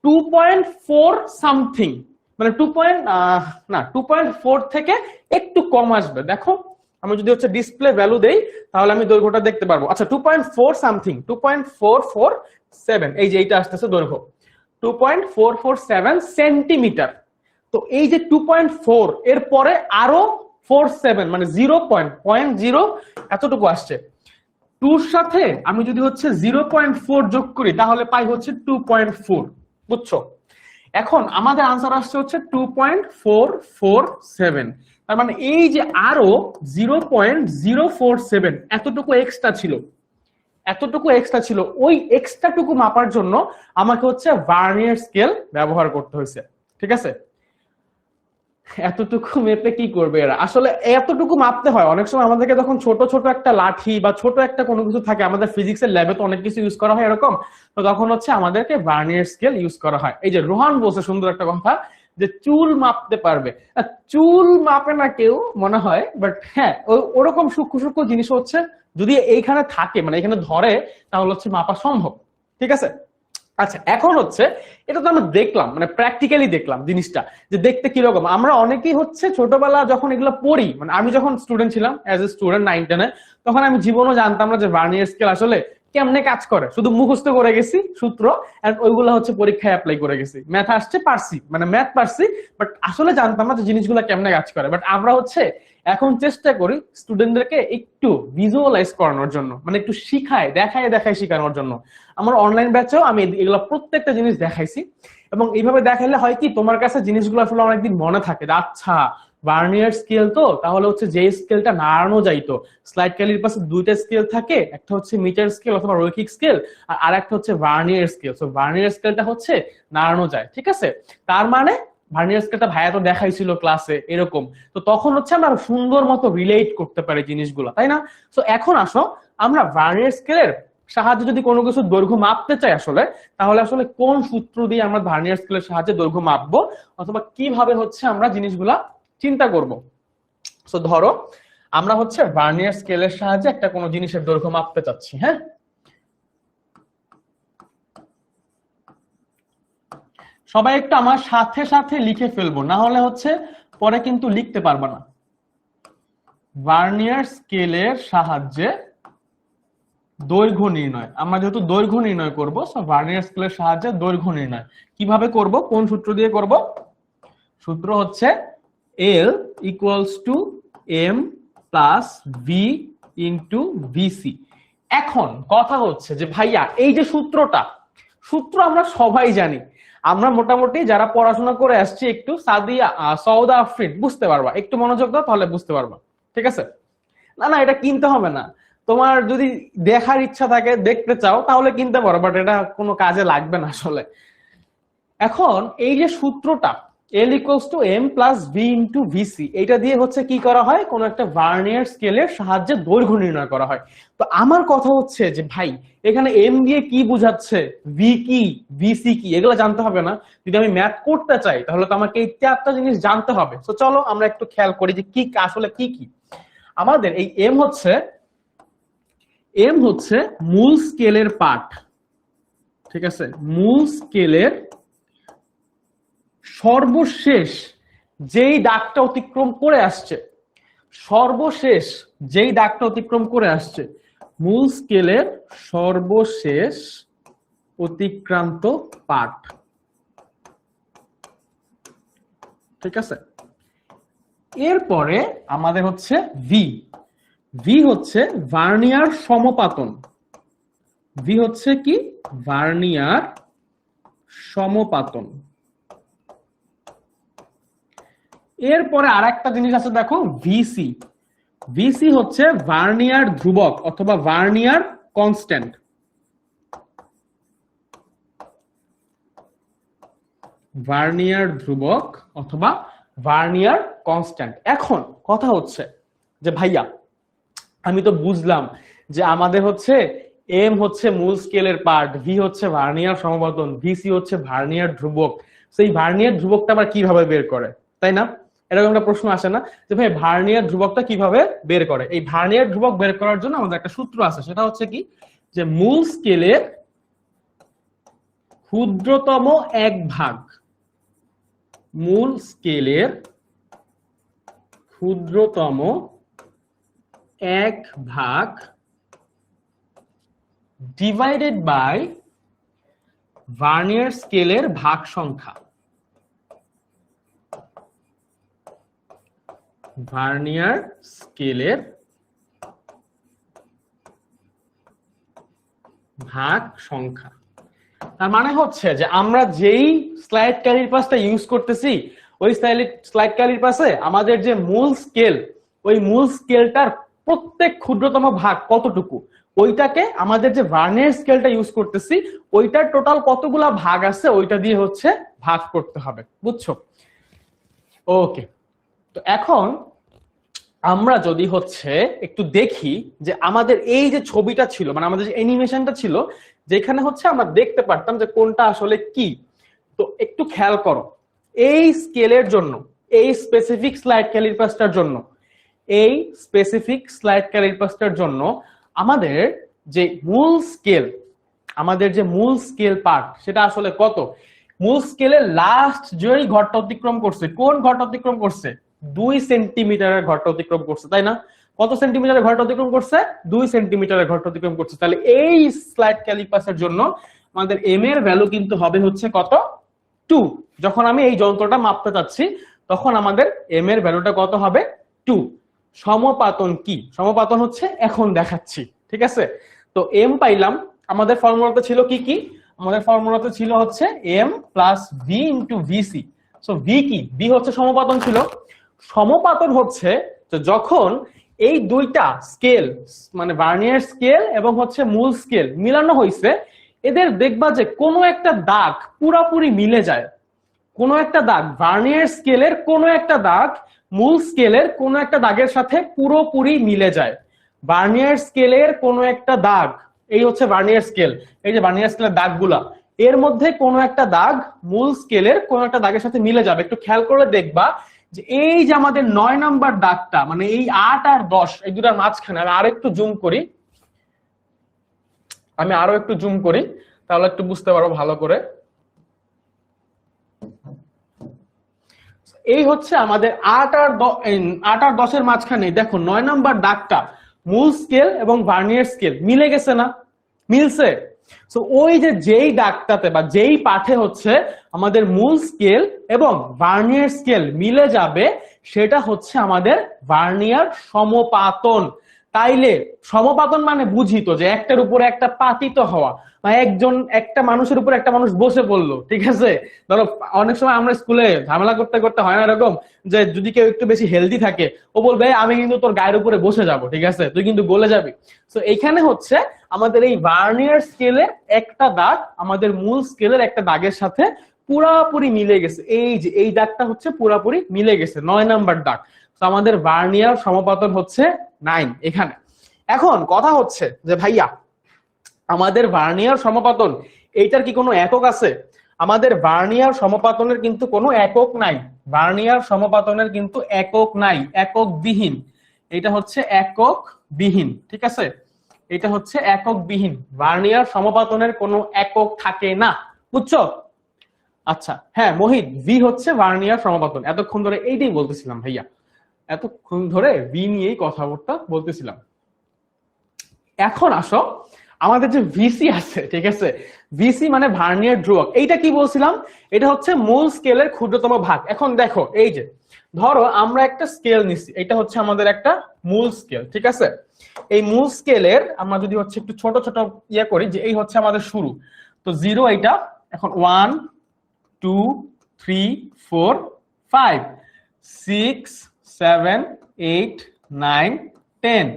2.4 সামথিং, মানে 2.4 থেকে একটু কম আসবে। দেখো আমি যদি হচ্ছে ডিসপ্লে ভ্যালু দেই তাহলে আমি দৈর্ঘ্যটা দেখতে পারবো। আচ্ছা 2.4 সামথিং, 2.447, এই যে এইটা আসতেছে দৈর্ঘ্য 2.447 সেন্টিমিটার। তো এই যে 2.4 এর পরে আরো 47 মানে 0.0 এতটুকু আসছে। 2 এর সাথে আমি যদি হচ্ছে 0.4 যোগ করি তাহলে পাই হচ্ছে 2.4, বুঝছো? এখন আমাদের আনসার আসছে হচ্ছে 2.447। তার মানে এই যে আরো 0.047 এতটুকু এক্সট্রা ছিল, এতটুকু এক্সট্রা ছিল, ওই এক্সট্রাটুকু মাপার জন্য আমাকে হচ্ছে ভার্নিয়ার স্কেল ব্যবহার করতে হয়েছে। ঠিক আছে, এতটুকু মেপে কি করবে এরা? আসলে এতটুকু মাপতে হয় অনেক সময় আমাদেরকে, যখন ছোট ছোট একটা লাঠি বা ছোট একটা কোনো কিছু থাকে, আমাদের ফিজিক্সের ল্যাবে তো অনেক কিছু ইউজ করা হয় এরকম, তো তখন হচ্ছে আমাদেরকে ভার্নিয়ার স্কেল ইউজ করা হয়। এই যে রোহান বলছে সুন্দর একটা কথা যে চুল মাপতে পারবে, চুল মাপে না কেউ মনে হয়, বাট হ্যাঁ ওরকম সূক্ষ্ম সূক্ষ্ম জিনিস হচ্ছে যদি এইখানে থাকে, মানে এখানে ধরে, তাহলে হচ্ছে মাপা সম্ভব। ঠিক আছে, আচ্ছা এখন হচ্ছে এটা তো আমরা দেখলাম, মানে প্র্যাকটিক্যালি দেখলাম জিনিসটা যে দেখতে কিরকম। আমরা অনেকেই হচ্ছে ছোটবেলা যখন এগুলো পড়ি, মানে আমি যখন স্টুডেন্ট ছিলাম অ্যাজ এ স্টুডেন্ট 9-10-এ, তখন আমি জীবনও জানতাম না যে ভার্নিয়ার স্কেল আসলে কেমনে কাজ করে, শুধু মুখস্থ করে গেছি সূত্র, আর ওইগুলো হচ্ছে পরীক্ষায় অ্যাপ্লাই করে গেছি, ম্যাথ আসছে পারছি, মানে ম্যাথ পারছি, বাট আসলে জানতাম না যে জিনিসগুলো কেমনে কাজ করে। বাট আমরা হচ্ছে এখন চেষ্টা করি স্টুডেন্টদেরকে একটু ভিজুয়ালাইজ করানোর জন্য, মানে একটু শিখায় দেখায় দেখায় শেখানোর জন্য। আমার অনলাইন ব্যাচেও আমি এগুলো প্রত্যেকটা জিনিস দেখাইছি, এবং এইভাবে দেখাইলে হয় কি তোমার কাছে জিনিসগুলো আসলে অনেকদিন মনে থাকে। আচ্ছা ভার্নিয়ার স্কেল, তো তাহলে হচ্ছে যে স্কেলটা নাড়ানো যাইতো, স্লাইড ক্যালির পাশে দুইটা স্কেল থাকে, একটা হচ্ছে মিটার স্কেল অথবা রৈখিক স্কেল, আর আরেকটা হচ্ছে ভার্নিয়ার স্কেল। সো ভার্নিয়ার স্কেলটা হচ্ছে নাড়ানো যায়। ঠিক আছে, তার মানে ভার্নিয়ার স্কেলটা ভাইয়া তো দেখাইছিল ক্লাসে এরকম, তো তখন হচ্ছে আমরা সুন্দর মতো রিলেট করতে পারি জিনিসগুলো, তাই না? সো এখন আসো আমরা ভার্নিয়ার স্কেলের সাহায্যে যদি কোনো কিছু দৈর্ঘ্য মাপতে চাই আসলে, তাহলে আসলে কোন সূত্র দিয়ে আমরা ভার্নিয়ার স্কেলের সাহায্যে দৈর্ঘ্য মাপবো, অথবা কিভাবে হচ্ছে আমরা জিনিসগুলা চিন্তা করব। সো ধরো আমরা হচ্ছে ভার্নিয়ার স্কেলের সাহায্যে একটা কোনো জিনিসের দৈর্ঘ্য মাপতে চাচ্ছি। হ্যাঁ, সবাই একটু আমার সাথে সাথে লিখে ফেলবো, না হলে হচ্ছে পরে কিন্তু লিখতে পারবে না। ভার্নিয়ার স্কেলের সাহায্যে দৈর্ঘ্য নির্ণয়, আমরা যেহেতু দৈর্ঘ্য নির্ণয় করব, সো ভার্নিয়ার স্কেলের সাহায্যে দৈর্ঘ্য নির্ণয় কিভাবে করব, কোন সূত্র দিয়ে করব? সূত্র হচ্ছে L equals to M plus V into VC. এখন কথা হচ্ছে যে ভাইয়া এই যে সূত্র আমরা সবাই জানি, আমরা মোটামুটি যারা পড়াশোনা করে আসছি, একটু সাদিয়া সৌদা আফরিন বুঝতে পারবা, একটু মনোযোগ দাও তাহলে বুঝতে পারবা। ঠিক আছে, না না এটা কিনতে হবে না, তোমার যদি দেখার ইচ্ছা থাকে, দেখতে চাও, তাহলে কিনতে পারো, বাট এটা কোনো কাজে লাগবে না আসলে। এখন এই যে সূত্রটা L equals to M plus V into VC, এটা দিয়ে হচ্ছে কি করা হয়, কোন একটা ভার্নিয়ার স্কেলের সাহায্যে দৈর্ঘ্য নির্ণয় করা হয়। তো আমার কথা হচ্ছে যে ভাই এখানে M দিয়ে কি বোঝাচ্ছে, ভি কি, ভিসি কি, এগুলো জানতে হবে না? যদি আমি ম্যাথ করতে চাই তাহলে তো আমাকে এই চারটা জিনিস জানতে হবে। তো চলো আমরা একটু খেয়াল করি যে কি আসলে কি কি আমাদের এই M হচ্ছে মূল স্কেলের পার্ট। ঠিক আছে, মূল স্কেলের সর্বশেষ যেই দাগটা অতিক্রম করে আসছে, সর্বশেষ যেই দাগটা অতিক্রম করে আসছে, মূল স্কেলের সর্বশেষ অতিক্রান্ত পার্ট। ঠিক আছে, এরপরে আমাদের হচ্ছে ভি হচ্ছে ভার্নিয়ার সমপাতন। ভি হচ্ছে কি, ভার্নিয়ার সমপাতন। এরপরে আরেকটা জিনিস আছে দেখো, ভিসি হচ্ছে ভার্নিয়ার ধ্রুবক অথবা ভার্নিয়ার কনস্ট্যান্ট। ভার্নিয়ার ধ্রুবক অথবা ভার্নিয়ার কনস্ট্যান্ট। এখন কথা হচ্ছে যে ভাইয়া আমি তো বুঝলাম যে আমাদের হচ্ছে এম হচ্ছে মূল স্কেলের পার্ট, ভি হচ্ছে ভার্নিয়ার সমপাতন, ভিসি হচ্ছে ভার্নিয়ার ধ্রুবক। সেই ভার্নিয়ার ধ্রুবকটা আবার কিভাবে বের করে, তাই না? এরকম একটা প্রশ্ন আসে না যে ভাই ভার্নিয়ার ধ্রুবকটা কিভাবে বের করে? এই ভার্নিয়ার ধ্রুবক বের করার জন্য আমাদের একটা সূত্র আছে, সেটা হচ্ছে কি, যে মূল স্কেলের ক্ষুদ্রতম এক ভাগ, মূল স্কেলের ক্ষুদ্রতম 1 ভাগ ডিভাইডেড বাই ভার্নিয়ার স্কেলের ভাগ সংখ্যা। ভার্নিয়ার স্কেলের ভাগ সংখ্যা। তার মানে হচ্ছে যে আমরা যেই স্লাইড ক্যালিপাসটা ইউজ করতেছি ওই স্লাইড ক্যালিপাসে আমাদের যে মূল স্কেল, ওই মূল স্কেলটার প্রত্যেক ক্ষুদ্রতম ভাগ কতটুকু, ওইটাকে আমাদের যে ভার্নিয়ার স্কেলটা ইউজ করতেছি ওইটার টোটাল কতগুলা ভাগ আছে ওইটা দিয়ে হচ্ছে ভাগ করতে হবে, বুঝছো? ওকে, তো এখন আমরা যদি হচ্ছে একটু দেখি যে আমাদের এই যে ছবিটা ছিল, মানে আমাদের যে অ্যানিমেশনটা ছিল, যেখানে হচ্ছে আমরা দেখতে পারতাম যে কোনটা আসলে কি। তো একটু খেয়াল করো, এই স্কেলের জন্য, এই স্পেসিফিক স্লাইড ক্যালিপাসটার জন্য, এই স্পেসিফিক স্লাইড ক্যালিপাসটার জন্য আমাদের যে মূল স্কেল, আমাদের যে মূল স্কেল পার্ট সেটা আসলে কত? মূল স্কেলের লাস্ট যেই ঘরটা অতিক্রম করছে, কোন ঘরটা অতিক্রম করছে? 2 সেন্টিমিটারের ঘরটা অতিক্রম করছে, তাই না? কত সেন্টিমিটারের ঘরটা অতিক্রম করছে? 2 সেন্টিমিটারের ঘরটা অতিক্রম করছে। তাহলে এই স্লাইড ক্যালিপাসের জন্য আমাদের এম এর ভ্যালু কিন্তু হবে হচ্ছে কত? 2। যখন আমি এই যন্ত্রটা মাপতে চাচ্ছি তখন আমাদের এম এর ভ্যালুটা কত হবে? 2। সমপাতন কি? সমপাতন হচ্ছে এখন দেখাচ্ছি, ঠিক আছে? তো এম পাইলাম, আমাদের ফর্মুলাতে ছিল কি কি? আমাদের ফর্মুলাতে ছিল হচ্ছে M plus V into VC. So V কি? ভি হচ্ছে সমপাতন ছিল। সমপাতন হচ্ছে যে যখন এই দুইটা স্কেল, মানে ভার্নিয়ার স্কেল এবং হচ্ছে মূল স্কেল মিলানো হয়েছে, এদের দেখবা যে কোনো একটা দাগ পুরাপুরি মিলে যায়। কোনো একটা দাগ, ভার্নিয়ার স্কেলের কোনো একটা দাগ মূল স্কেলের কোনো একটা দাগের সাথে পুরোপুরি মিলে যায়। ভার্নিয়ার স্কেলের কোনো একটা দাগ, এই হচ্ছে ভার্নিয়ার স্কেল, এই যে ভার্নিয়ার স্কেলের দাগগুলা, এর মধ্যে কোনো একটা দাগ মূল স্কেলের কোনো একটা দাগের সাথে মিলে যাবে। একটু খেয়াল করে দেখবা যে এই যে আমাদের 9 নাম্বার দাগটা, মানে এই 8 আর 10 এই দুটার মাঝখানে, আমি আরো একটু জুম করি, তাহলে একটু বুঝতে পারবো ভালো করে। এই হচ্ছে আমাদের 8 আর 10 এর মাঝখানে দেখো 9 নাম্বার দাগটা মূল স্কেল এবং ভার্নিয়ার স্কেল মিলে গেছে না? মিলছে। সো ওই যে যেই দাগটাতে বা যেই পাঠে হচ্ছে আমাদের মূল স্কেল এবং ভার্নিয়ার স্কেল মিলে যাবে, সেটা হচ্ছে আমাদের ভার্নিয়ার সমপাতন। তাইলে সমপাতন মানে বুঝি তো যে একটার উপরে একটা পাতিত হওয়া, বা একটা মানুষের উপর একটা মানুষ বসে পড়লো, ঠিক আছে? ধরো অনেক সময় আমরা স্কুলে ঝামেলা করতে করতে হয় না এরকম যে যদি কেউ একটু বেশি হেলদি থাকে ও বলবে আমি কিন্তু তোর গায়ের উপরে বসে যাব, ঠিক আছে, তুই কিন্তু গলে যাবি। তো এইখানে হচ্ছে আমাদের এই ভার্নিয়ার স্কেলের একটা দাগ আমাদের মূল স্কেলের একটা দাগের সাথে পুরাপুরি মিলে গেছে। এই যে এই দাগটা হচ্ছে পুরাপুরি মিলে গেছে, 9 নাম্বার দাগ। তো আমাদের ভার্নিয়ার সমপাতন হচ্ছে 9 এখানে। এখন কথা হচ্ছে যে ভাইয়া আমাদের ভার্নিয়ার সমপাতন এইটার কি কোনো একক আছে? আমাদের ভার্নিয়ার সমপাতনের কিন্তু কোনো একক নাই। ভার্নিয়ার সমপাতনের কিন্তু একক নাই, একক বিহীন। এটা হচ্ছে একক বিহীন, ঠিক আছে? এটা হচ্ছে একক বিহীন। ভার্নিয়ার সমপাতনের কোনো একক থাকে না, বুঝছো? আচ্ছা, হ্যাঁ মোহিত, ভি হচ্ছে ভার্নিয়ার সমপাতন। এতক্ষণ ধরে এইটাই বলতেছিলাম ভাইয়া, এতক্ষণ ধরে ভি নিয়েই কথাবার্তা বলতেছিলাম। এখন আসো আমাদের যে ভিসি আছে, ঠিক আছে, ভিসি মানে ভার্নিয়ার ধ্রুবক। এইটা কি বলছিলাম? এটা হচ্ছে মূল স্কেলের ক্ষুদ্রতম ভাগ। এখন দেখো এই যে ধরো আমরা একটা স্কেল নিছি, এটা হচ্ছে আমাদের একটা মূল স্কেল, ঠিক আছে? এই মূল স্কেলের আমরা যদি হচ্ছে একটু ছোট ছোট ইয়ে করি, যে এই হচ্ছে আমাদের শুরু, তো 0 এটা, এখন 1 2 3 4 5 6 7 8 9 10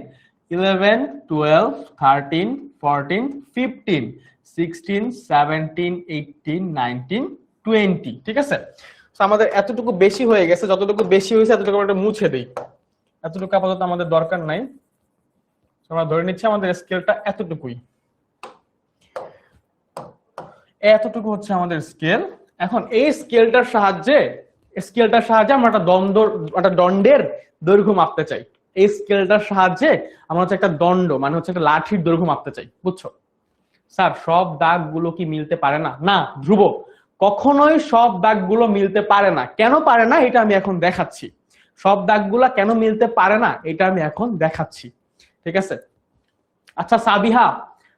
11 12 13 14 15 16 17 18 19 20, ঠিক আছে? তো আমাদের এতটুকু বেশি হয়ে গেছে, যতটুকু বেশি হয়েছে এতটুকু আমরা মুছে দেই, এতটুকু আপাতত আমাদের দরকার নাই। আমরা ধরে নিচ্ছি আমাদের স্কেলটা এতটুকুই, এতটুকু হচ্ছে আমাদের স্কেল। এখন এই স্কেলটার সাহায্যে আমরা একটা দণ্ডের দৈর্ঘ্য মাপতে চাই। এই স্কেলটার সাহায্যে আমরা হচ্ছে একটা দণ্ড, মানে হচ্ছে একটা লাঠির দৈর্ঘ্য মাপতে চাই, বুঝছো? স্যার সব দাগগুলো কি মিলতে পারে না? না ধ্রুব, কখনোই সব দাগগুলো মিলতে পারে না। কেন পারে না এটা আমি এখন দেখাচ্ছি। সব দাগগুলা কেন মিলতে পারে না এটা আমি এখন দেখাচ্ছি। ঠিক আছে? আচ্ছা সাবিহা,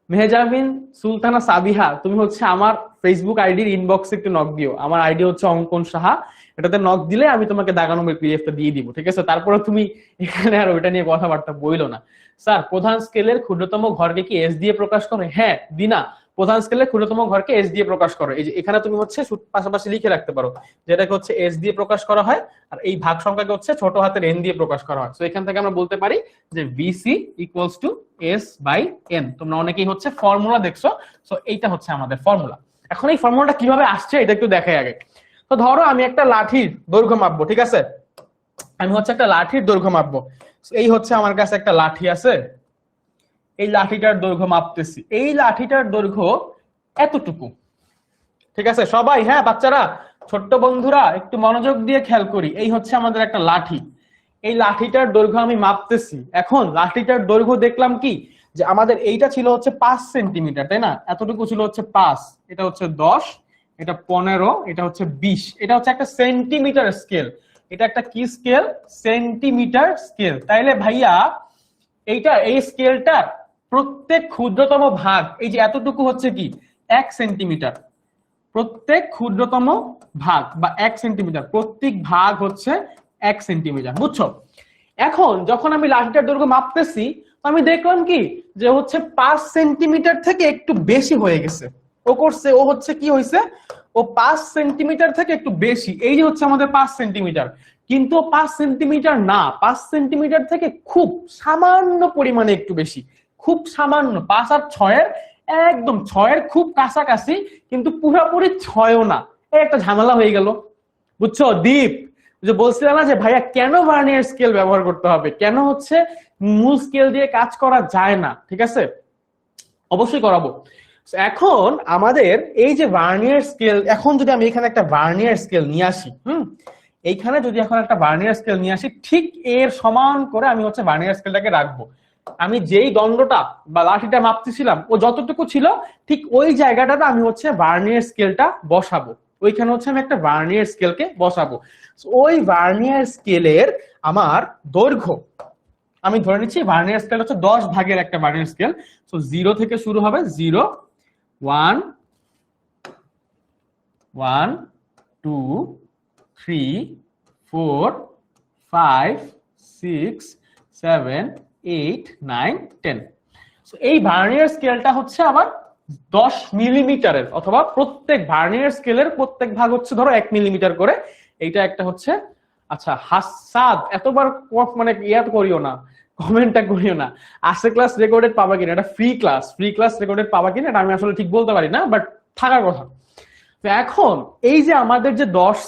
মেহজাবিন সুলতানা সাবিহা, তুমি হচ্ছে আমার ফেসবুক আইডির ইনবক্সে একটু নক দিও। আমার আইডি হচ্ছে অঙ্কন সাহা, এটাতে নক দিলে আমি তোমাকে দাগানো পিডিএফটা দিয়ে দিব, ঠিক আছে? তারপরে তুমি এখানে আর ওইটা নিয়ে কথাবার্তা বইলো না। স্যার প্রধান স্কেলের ক্ষুদ্রতম ঘরকে কি এস দিয়ে প্রকাশ করে? হ্যাঁ দিনা, প্রধান স্কেলের ক্ষুদ্রতম ঘরকে এস দিয়ে প্রকাশ করে। এই যে এখানে তুমি হচ্ছে পাশাপাশি লিখে রাখতে পারো, যেটাকে হচ্ছে এস দিয়ে প্রকাশ করা হয়, আর এই ভাগ সংখ্যাকে হচ্ছে ছোট হাতের এন দিয়ে প্রকাশ করা হয়। তো এখান থেকে আমরা বলতে পারি যে VC equals to S by N. তোমরা অনেকেই হচ্ছে ফর্মুলা দেখছো, সো এইটা হচ্ছে আমাদের ফর্মুলা। এখন এই ফর্মুলাটা কিভাবে আসছে এটা একটু দেখাই আগে। তো ধরো আমি একটা লাঠির দৈর্ঘ্য মাপবো, ঠিক আছে? আমি হচ্ছে একটা লাঠির দৈর্ঘ্য মাপবো। এই হচ্ছে আমার কাছে একটা লাঠি আছে, এই লাঠিটার দৈর্ঘ্য মাপতেছি। এই লাঠিটার দৈর্ঘ্য এতটুকু, ঠিক আছে সবাই? হ্যাঁ বাচ্চারা, ছোট্ট বন্ধুরা একটু মনোযোগ দিয়ে খেয়াল করি। এই হচ্ছে আমাদের একটা লাঠি, এই লাঠিটার দৈর্ঘ্য আমি মাপতেছি। এখন লাঠিটার দৈর্ঘ্য দেখলাম কি, যে আমাদের এইটা ছিল হচ্ছে 5 সেন্টিমিটার, তাই না? এতটুকু ছিল হচ্ছে 5, এটা হচ্ছে 10, এটা 15, এটা হচ্ছে 20, এটা হচ্ছে একটা সেন্টিমিটার স্কেল। এটা একটা কি স্কেল? Centimetre scale. তাইলে ভাইয়া এইটা, এই স্কেলটার প্রত্যেক ক্ষুদ্রতম ভাগ, এই যে এতটুকু হচ্ছে কি 1 সেন্টিমিটার। প্রত্যেক ক্ষুদ্রতম ভাগ বা 1 সেন্টিমিটার, প্রত্যেক ভাগ হচ্ছে 1 সেন্টিমিটার, বুঝছো? এখন যখন আমি লাঠিটার দৈর্ঘ্য মাপতেছি, আমি দেখলাম কি যে হচ্ছে 5 সেন্টিমিটার থেকে একটু বেশি হয়ে গেছে। ও হচ্ছে কি হয়েছে, ও 5 সেন্টিমিটার থেকে একটু বেশি। এই যে হচ্ছে আমাদের 5 সেন্টিমিটার, কিন্তু 5 সেন্টিমিটার না, 5 সেন্টিমিটার থেকে খুব সামান্য পরিমাণে একটু বেশি, খুব সামান্য। 5 আর 6 একদম 6 খুব কাছাকাছি, কিন্তু পুরোপুরি 6ও না। একটা ঝামেলা হয়ে গেল, বুঝছো দীপ? যে বলছিলাম না যে ভাইয়া কেন ভার্নিয়ার স্কেল ব্যবহার করতে হবে, কেন হচ্ছে মূল স্কেল দিয়ে কাজ করা যায় না, ঠিক আছে? অবশ্যই করাবো। এখন আমাদের এই যে ভার্নিয়ার স্কেল, এখন যদি আমি এখানে একটা ভার্নিয়ার স্কেল নিয়ে আসি, এইখানে যদি এখন একটা ভার্নিয়ার স্কেল নিয়ে আসি, ঠিক এর সমান করে আমি হচ্ছে ভার্নিয়ার স্কেলটাকে রাখবো। আমি যেই দণ্ডটা বা লাঠিটা মাপতেছিলাম ও যতটুকু ছিল, ঠিক ওই জায়গাটাতে আমি হচ্ছে ভার্নিয়ার স্কেলটা বসাবো। ওইখানে হচ্ছে আমি একটা ভার্নিয়ার স্কেলকে বসাবো। ওই ভার্নিয়ার স্কেলের আমার দৈর্ঘ্য, আমি ধরে নিচ্ছি ভার্নিয়ার স্কেল হচ্ছে 10 ভাগের একটা ভার্নিয়ার স্কেল। সো 0 থেকে শুরু হবে, 0 1 1 2 3 4 5 6 7 8 9 10। এই ভার্নিয়ার স্কেলটা হচ্ছে আবার 10 মিলিমিটারের, অথবা প্রত্যেক ভার্নিয়ার স্কেলের প্রত্যেক ভাগ হচ্ছে ধরো 1 মিলিমিটার করে। এইটা একটা হচ্ছে, আচ্ছা হাসাদ এতবার মানে ইয়ার করিও না, কমেন্টটা করিও না। আজকে ক্লাস রেকর্ডেড পাবা কিনা, এটা ফ্রি ক্লাস রেকর্ডেড পাবা কিনা এটা আমি আসলে ঠিক বলতে পারি না, বাট থাকার কথা। তো এখন এই যে আমাদের যে 10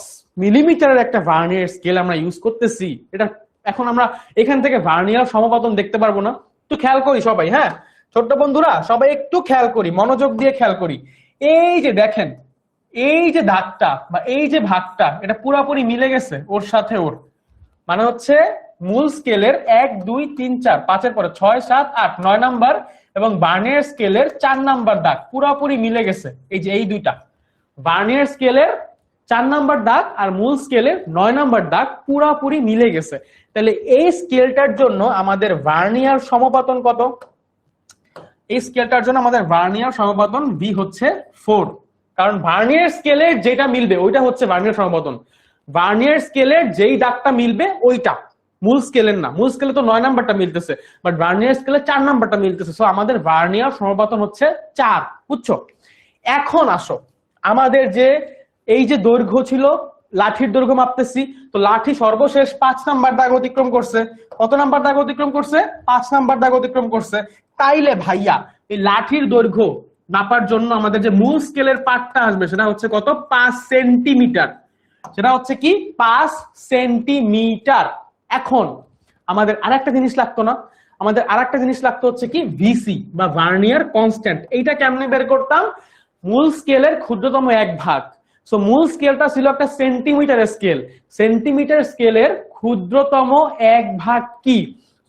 মিলিমিটারের একটা ভার্নিয়ার স্কেল আমরা ইউজ করতেছি, এটা এখন আমরা এখান থেকে ভার্নিয়ার সমপাতন দেখতে পারবো না? একটু খেয়াল করি সবাই, হ্যাঁ ছোট্ট বন্ধুরা সবাই একটু খেয়াল করি, মনোযোগ দিয়ে খেয়াল করি। এই যে দেখেন, এই যে দাগটা বা এই যে ভাগটা, এটা পুরোপুরি মিলে গেছে ওর সাথে ওর, মানে হচ্ছে মূল স্কেলের 1 2 3 4 5 এর পরে 6 7 8 9 নাম্বার এবং ভার্নিয়ার স্কেলের 4 নাম্বার দাগ পুরোপুরি মিলে গেছে। এই যে এই দুইটা ভার্নিয়ার স্কেলের 4 নাম্বার দাগ আর মূল স্কেলের 9 নাম্বার দাগ পুরোপুরি মিলে গেছে। তাহলে এই স্কেলটার জন্য আমাদের ভার্নিয়ার সমপাতন কত? এই স্কেলটার জন্য আমাদের ভার্নিয়ার সমপাতন ভি হচ্ছে 4, কারণ ভার্নিয়ার স্কেলের যেটা মিলবে ওইটা হচ্ছে ভার্নিয়ার সমপাতন। ভার্নিয়ার স্কেলের যেই দাগটা মিলবে ওইটা, মূল স্কেলের না। মূল স্কেলে তো 9 নাম্বারটা মিলতেছে, বাট ভার্নিয়ার স্কেলে 4 নাম্বারটা মিলতেছে। সো আমাদের ভার্নিয়ার সমপাতন হচ্ছে 4, বুঝছো? এখন আসো, আমাদের যে এই যে দৈর্ঘ্য ছিল, লাঠির দৈর্ঘ্য মাপতেছি, তো লাঠি সর্বশেষ 5 নাম্বার দাগ অতিক্রম করছে। কত নাম্বার দাগ অতিক্রম করছে? 5 নাম্বার দাগ অতিক্রম করছে। তাইলে ভাইয়া এই লাঠির দৈর্ঘ্য মাপার জন্য আমাদের যে মূল স্কেলের পার্টটা আসবে সেটা হচ্ছে কত? 5 সেন্টিমিটার। সেটা হচ্ছে কি 5 সেন্টিমিটার। এখন আমাদের আরেকটা জিনিস লাগতো না, আমাদের আরেকটা জিনিস লাগতো হচ্ছে কি ভিসি বা ভার্নিয়ার কনস্ট্যান্ট। এইটা কেমনে বের করতাম? মূল স্কেলের ক্ষুদ্রতম এক ভাগ। সো মূল স্কেলটা ছিল একটা সেন্টিমিটার স্কেল, সেন্টিমিটার স্কেলের ক্ষুদ্রতম এক ভাগ কি?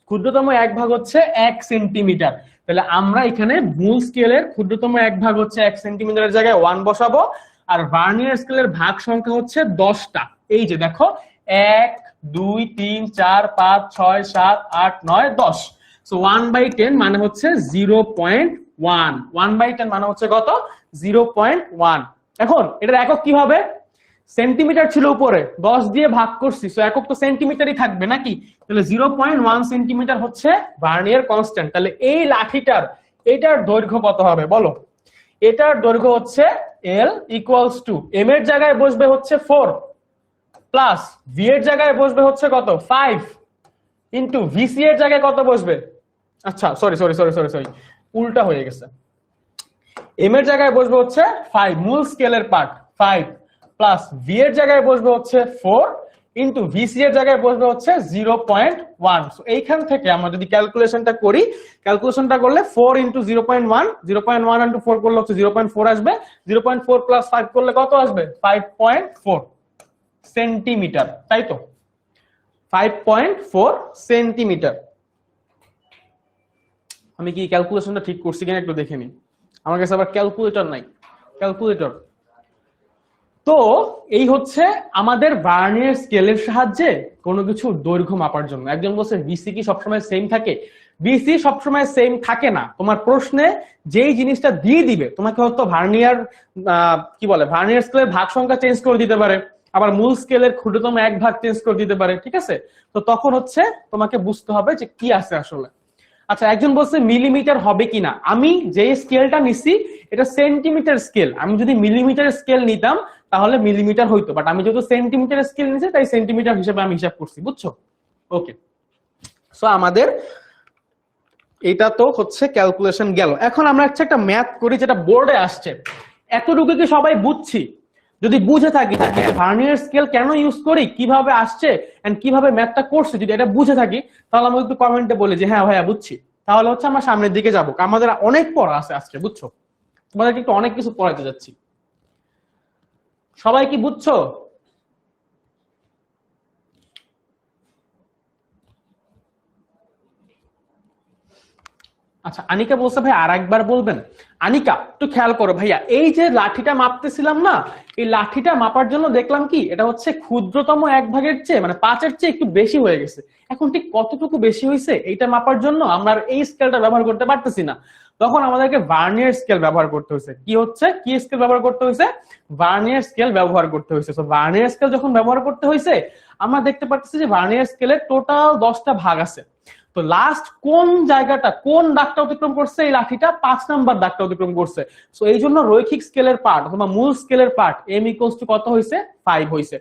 ক্ষুদ্রতম এক ভাগ হচ্ছে 1 সেন্টিমিটার। তাহলে আমরা এখানে মূল স্কেলের ক্ষুদ্রতম এক ভাগ হচ্ছে 1 সেন্টিমিটারের জায়গায় 1 বসাবো, আর ভার্নিয়ার স্কেলের ভাগ সংখ্যা হচ্ছে 10টা। এই যে দেখো 1 2 3 4 5 6 7 8 9 10। সো 1/10 মানে হচ্ছে 0.1, 1/10 মানে হচ্ছে কত 0.1। এখন এটার একক কি হবে, সেন্টিমিটার ছিল উপরে 10 দিয়ে ভাগ করছি, সো একক তো সেন্টিমিটারই থাকবে নাকি, তাহলে 0.1 সেন্টিমিটার হচ্ছে ভার্নিয়ার কনস্ট্যান্ট। তাহলে এই লাঠিটার এটার দৈর্ঘ্য কত হবে বলো, এটার দৈর্ঘ্য হচ্ছে L ইকুয়ালস টু এম এর জায়গায় বসবে হচ্ছে 4 প্লাস ভি এর জায়গায় বসবে হচ্ছে কত 5 ইন্টু ভিসি এর জায়গায় কত বসবে, আচ্ছা sorry sorry sorry sorry sorry উল্টা হয়ে গেছে, এম এর জায়গায় বসবে হচ্ছে 5 মূল স্কেলের পার্ট 5 প্লাস ভি এর জায়গায় বসবে হচ্ছে 4 ইন্টু ভিসি এর জায়গায় বসবে হচ্ছে 0.1। সো এইখান থেকে আমরা যদি ক্যালকুলেশনটা করি, ক্যালকুলেশনটা করলে 4 ইন্টু 0.1, 0.1 ইন্টু 4 করলে হচ্ছে 0.4 আসবে, 0.4 প্লাস 5 করলে কত আসবে 5.4 সেন্টিমিটার, তাই তো 5.4 সেন্টিমিটার। আমি কি ক্যালকুলেশনটা ঠিক করছি কিনা একটু দেখে নিই, আমার কাছে আবার ক্যালকুলেটর নাই, ক্যালকুলেটর। তো এই হচ্ছে আমাদের ভার্নিয়ার স্কেলের সাহায্যে কোনো কিছু দৈর্ঘ্য মাপার জন্য। একজন বলছে বিসি কি সবসময় সেম থাকে, বিসি সবসময় সেম থাকে না। তোমার প্রশ্নে যেই জিনিসটা দিয়ে দিবে তোমাকে হয়তো ভার্নিয়ার কি বলে ভার্নিয়ার স্কেলের ভাগ সংখ্যা চেঞ্জ করে দিতে পারে, আবার মূল স্কেলের ক্ষুদ্রতম এক ভাগ চেঞ্জ করে দিতে পারে, ঠিক আছে। তো তখন হচ্ছে তোমাকে বুঝতে হবে যে কি আছে আসলে। আচ্ছা একজন বলছে মিলিমিটার হবে কিনা, আমি যে স্কেলটা নিছি এটা সেন্টিমিটার স্কেল, আমি যদি মিলিমিটার স্কেল নিতাম তাহলে মিলিমিটার হইতো, বাট আমি যেহেতু সেন্টিমিটার স্কেল নিছি তাই সেন্টিমিটার হিসেবে আমি হিসাব করছি, বুঝছো। ওকে, সো আমাদের এটা তো হচ্ছে ক্যালকুলেশন গেল। এখন আমরা একটা ম্যাথ করি যেটা বোর্ডে আসছে, এতটুকু কি সবাই বুঝছি? যদি বুঝে থাকি ভার্নিয়ার স্কেল কেন ইউজ করি, কিভাবে আসছে এন্ড কিভাবে ম্যাথটা করছে, যদি এটা বুঝে থাকি তাহলে আমাকে একটু কমেন্টে বলে যে হ্যাঁ ভাইয়া বুঝছি, তাহলে হচ্ছে আমরা সামনের দিকে যাবো। আমাদের অনেক পড়া আছে আজকে, বুঝছো, তোমাদেরকে একটু অনেক কিছু পড়াইতে যাচ্ছি। সবাই কি বুঝছো? আচ্ছা আনিকা বলছে ভাই আর একবার বলবেন। আনিকা একটু খেয়াল করো ভাইয়া, এই যে লাঠিটা মাপতেছিলাম না, এই লাঠিটা মাপার জন্য দেখলাম কি এটা হচ্ছে ক্ষুদ্রতম এক ভাগের চেয়ে মানে 5-এর চেয়ে একটু বেশি হয়ে গেছে। এখন ঠিক কতটুকু বেশি হয়েছে এইটা মাপার জন্য আমরা এই স্কেলটা ব্যবহার করতে পারতেছি না, তখন আমাদেরকে ভার্নিয়ার স্কেল ব্যবহার করতে হয়েছে। কি হচ্ছে, কি স্কেল ব্যবহার করতে হয়েছে, ভার্নিয়ার স্কেল ব্যবহার করতে হয়েছে। তো ভার্নিয়ার স্কেল যখন ব্যবহার করতে হয়েছে আমরা দেখতে পাচ্ছি যে ভার্নিয়ার স্কেলের টোটাল 10টা ভাগ আছে। তো লাস্ট কোন জায়গাটা কোন দাগটা অতিক্রম করছে, এই লাঠিটা 5 নাম্বার দাগটা অতিক্রম করছে। সো এই জন্য রৈখিক স্কেলের পার্ট অথবা মূল স্কেলের পার্ট m ইকুয়ালস টু কত হয়েছে 5 হয়েছে।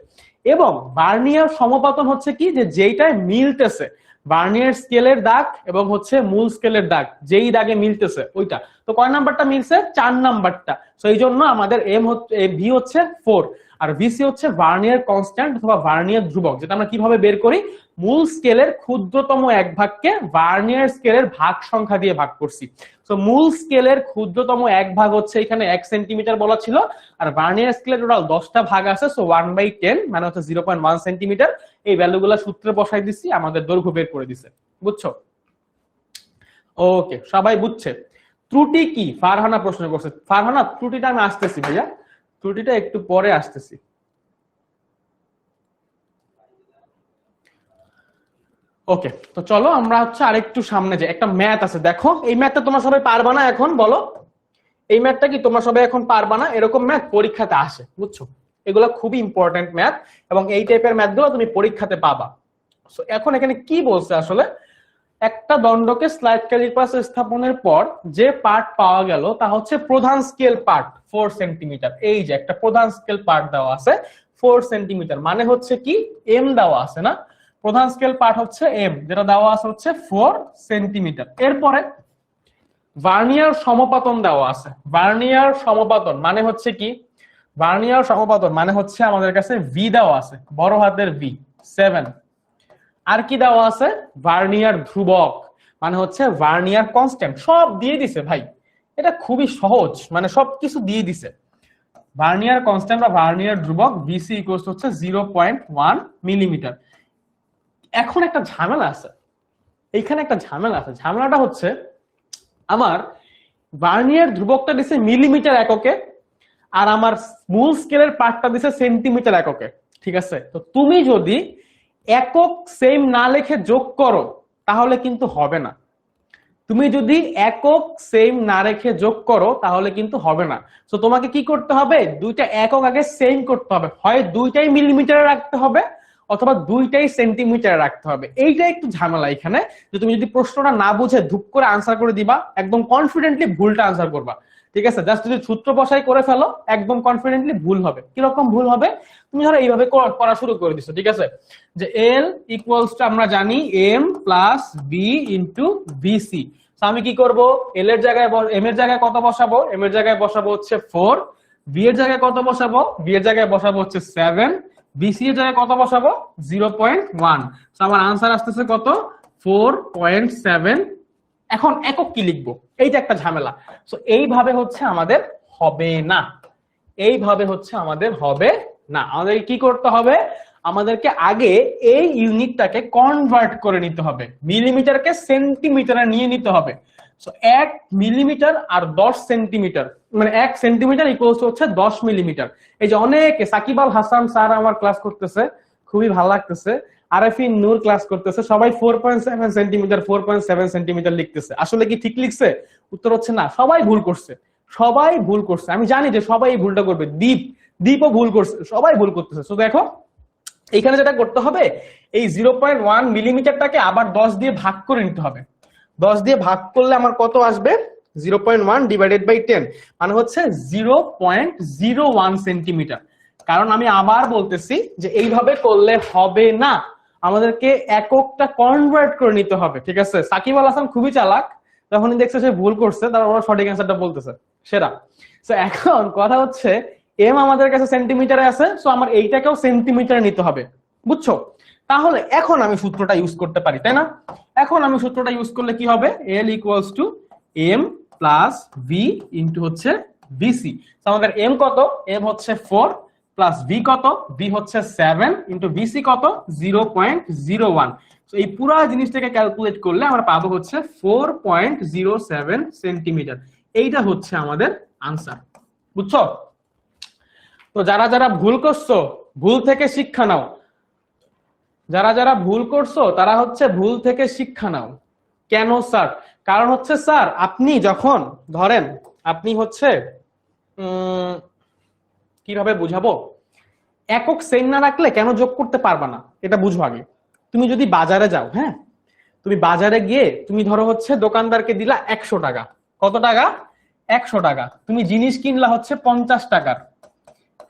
এবং ভার্নিয়ার সমপাতন হচ্ছে কি, যে যেইটায় মিলতেছে ভার্নিয়ার স্কেলের দাগ এবং হচ্ছে মূল স্কেলের দাগ, যেই দাগে মিলতেছে ওইটা। তো কয় নাম্বারটা মিলছে, 4 নাম্বারটা। সো এই জন্য আমাদের এম হচ্ছে ভি হচ্ছে 4 আর ভিসি হচ্ছে ভার্নিয়ার কনস্ট্যান্ট অথবা ভার্নিয়ার ধ্রুবক, যেটা আমরা কিভাবে বের করি, মূল স্কেলের ক্ষুদ্রতম এক ভাগকে ভার্নিয়ার স্কেলের ভাগ সংখ্যা দিয়ে ভাগ করছি। তো মূল স্কেলের ক্ষুদ্রতম এক ভাগ হচ্ছে এখানে 1 সেন্টিমিটার বলা ছিল, আর ভার্নিয়ার স্কেলের টোটাল 10টা ভাগ আছে, সো 1/10 মানে হচ্ছে 0.1 সেন্টিমিটার। এই ভ্যালুগুলো সূত্রে বসাই দিছি, আমাদের দৈর্ঘ্য বের করে দিছে, বুঝছো। ওকে সবাই বুঝছে। ত্রুটি কি, ফারহানা প্রশ্ন করছে। ফারহানা ত্রুটিটা আমি আসতেছি ভাইয়া, ত্রুটিটা একটু পরে আসতেছি। ওকে তো চলো আমরা হচ্ছে আরেকটু সামনে যাই। একটা ম্যাথ আছে, দেখো এই ম্যাথটা তোমরা সবাই পারবা না এখন, বলো এই ম্যাথটা কি তোমরা সবাই এখন পারবা না? এরকম ম্যাথ পরীক্ষাতে আসে, বুঝছো, এগুলো খুবই ইম্পর্টেন্ট ম্যাথ এবং এই টাইপের ম্যাথগুলো তুমি পরীক্ষাতে পাবা। সো এখন এখানে কি বলছে আসলে, একটা দণ্ডকে স্লাইড ক্যালিপাসে স্থাপনের পর যে পার্ট পাওয়া গেল তা হচ্ছে প্রধান স্কেল পার্ট 4 সেন্টিমিটার। এই যে একটা প্রধান স্কেল পার্ট দেওয়া আছে 4 সেন্টিমিটার, মানে হচ্ছে কি এম দেওয়া আছে না, প্রধান স্কেল পার্ট হচ্ছে এম, যেটা দেওয়া আছে হচ্ছে 4 সেন্টিমিটার। এরপরে ভার্নিয়ার সমপাতন দেওয়া আছে, ভার্নিয়ার সমপাতন মানে হচ্ছে কি, ভার্নিয়ার সমপাতন মানে হচ্ছে আমাদের কাছে ভি দেওয়া আছে, বড় হাতের ভি 7। আর কি দেওয়া আছে, ভার্নিয়ার ধ্রুবক মানে হচ্ছে ভার্নিয়ার কনস্ট্যান্ট, সব দিয়ে দিছে ভাই, এটা খুবই সহজ, মানে সবকিছু দিয়ে দিছে। ভার্নিয়ার কনস্ট্যান্ট বা ভার্নিয়ার ধ্রুবক ভিসি ইকুয়ালস হচ্ছে 0.1 মিলিমিটার। এখন একটা ঝামেলা আছে, এইখানে একটা ঝামেলা আছে, ঝামেলাটা হচ্ছে আমার ভার্নিয়ার ধ্রুবকটা দিছে মিলিমিটার এককে আর আমার মূল স্কেলের পার্টটা দিছে সেন্টিমিটার এককে, ঠিক আছে। তো তুমি যদি একক সেম না লিখে যোগ করো তাহলে কিন্তু হবে না, তুমি যদি একক সেম না রেখে যোগ করো তাহলে কিন্তু হবে না। তো তোমাকে কি করতে হবে, দুইটা একক আগে সেম করতে হবে, হয় দুইটাই মিলিমিটারে রাখতে হবে অথবা দুইটাই সেন্টিমিটারে রাখতে হবে। এইটা একটু ঝামেলা এখানে, যে তুমি যদি প্রশ্নটা না বুঝে ধুপ করে আনসার করে দিবা, একদম কনফিডেন্টলি ভুলটা আনসার করবা, ঠিক আছে? জাস্ট যদি সূত্র বসাই করে ফেলো, একদম কনফিডেন্টলি ভুল হবে। কিরকম ভুল হবে, তুমি ধরো এইভাবে করা শুরু করে দিছো, ঠিক আছে, যে এল ইকুয়ালস টু আমরা জানি M plus B into BC. আমি কি করব, এল এর জায়গায় এম এর জায়গায় কত বসাবো, এম এর জায়গায় বসাবো হচ্ছে 4, বি এর জায়গায় কত বসাবো, বি এর জায়গায় বসাবো হচ্ছে 7, বিসি এর জায়গায় কত বসাবো 0.1। তো আমার আনসার আসতেছে কত 4.7। এখন একক কি লিখবো, এইটা একটা ঝামেলা। সো এইভাবে হচ্ছে আমাদের হবে না, এইভাবে হচ্ছে আমাদের হবে না। আমাদের কি করতে হবে, আমাদেরকে আগে এই ইউনিটটাকে কনভার্ট করে নিতে হবে, মিলিমিটারকে সেন্টিমিটারে নিয়ে নিতে হবে। সো 1 মিলিমিটার আর 10 সেন্টিমিটার, মানে 1 সেন্টিমিটার ইকুয়ালস হচ্ছে 10 মিলিমিটার। এই যে অনেকে, সাকিব আল হাসান স্যার আমার ক্লাস করতেছে, খুবই ভালো লাগতেছে, আরাফিন নূর ক্লাস করতেছে, সবাই 4.7 সেন্টিমিটার 4.7 সেন্টিমিটার লিখতেছে। আসলে কি ঠিক লিখছে? উত্তর হচ্ছে না, সবাই ভুল করছে, সবাই ভুল করছে। আমি জানি যে সবাই এই ভুলটা করবে, দীপও ভুল করছে, সবাই ভুল করতেছে। তো দেখো এখানে যেটা করতে হবে, এই 0.1 মিলিমিটারটাকে আবার 10 দিয়ে ভাগ করে নিতে হবে। 10 দিয়ে ভাগ করলে আমার কত আসবে, 0.1 ডিভাইডেড বাই 10, মানে হচ্ছে 0.01 সেন্টিমিটার। কারণ আমি আবার বলতেছি যে এইভাবে করলে হবে না, আমাদেরকে এককটা কনভার্ট করে নিতে হবে, ঠিক আছে? সাকিব আল হাসান খুবই চালাক, যখনই দেখছে সে ভুল করছে তার ওরা সঠিক অ্যান্সারটা বলতেছে, সেরা। তো এখন কথা হচ্ছে এম আমাদের কাছে সেন্টিমিটারে আছে, সো আমার এইটাকেও সেন্টিমিটারে নিতে হবে, বুঝছো? তাহলে এখন আমি সূত্রটা ইউজ করতে পারি, তাই না? এখন আমি সূত্রটা ইউজ করলে কি হবে, L equals to M plus V into হচ্ছে বিসি। আমাদের এম কত, এম হচ্ছে 4, প্লাস ভি কত, ভি হচ্ছে 7, ইন্টু বিসি কত 0.01। তো এই পুরো জিনিসটাকে ক্যালকুলেট করলে আমরা পাবো হচ্ছে 4.07 সেন্টিমিটার। এইটা হচ্ছে আমাদের আনসার, বুঝছো? তো যারা যারা ভুল করছো, ভুল থেকে শিক্ষা নাও। যারা যারা ভুল করছো তারা হচ্ছে ভুল থেকে শিক্ষা নাও। কেন স্যার? কারণ হচ্ছে স্যার, আপনি যখন ধরেন আপনি হচ্ছে কিভাবে বুঝাবো, একক সেম না রাখলে কেন যোগ করতে পারবা না এটা বুঝো আগে। তুমি যদি বাজারে যাও, হ্যাঁ, তুমি বাজারে গিয়ে তুমি ধরো হচ্ছে দোকানদারকে দিলা 100 টাকা, কত টাকা 100 টাকা, তুমি জিনিস কিনলা হচ্ছে 50 টাকার।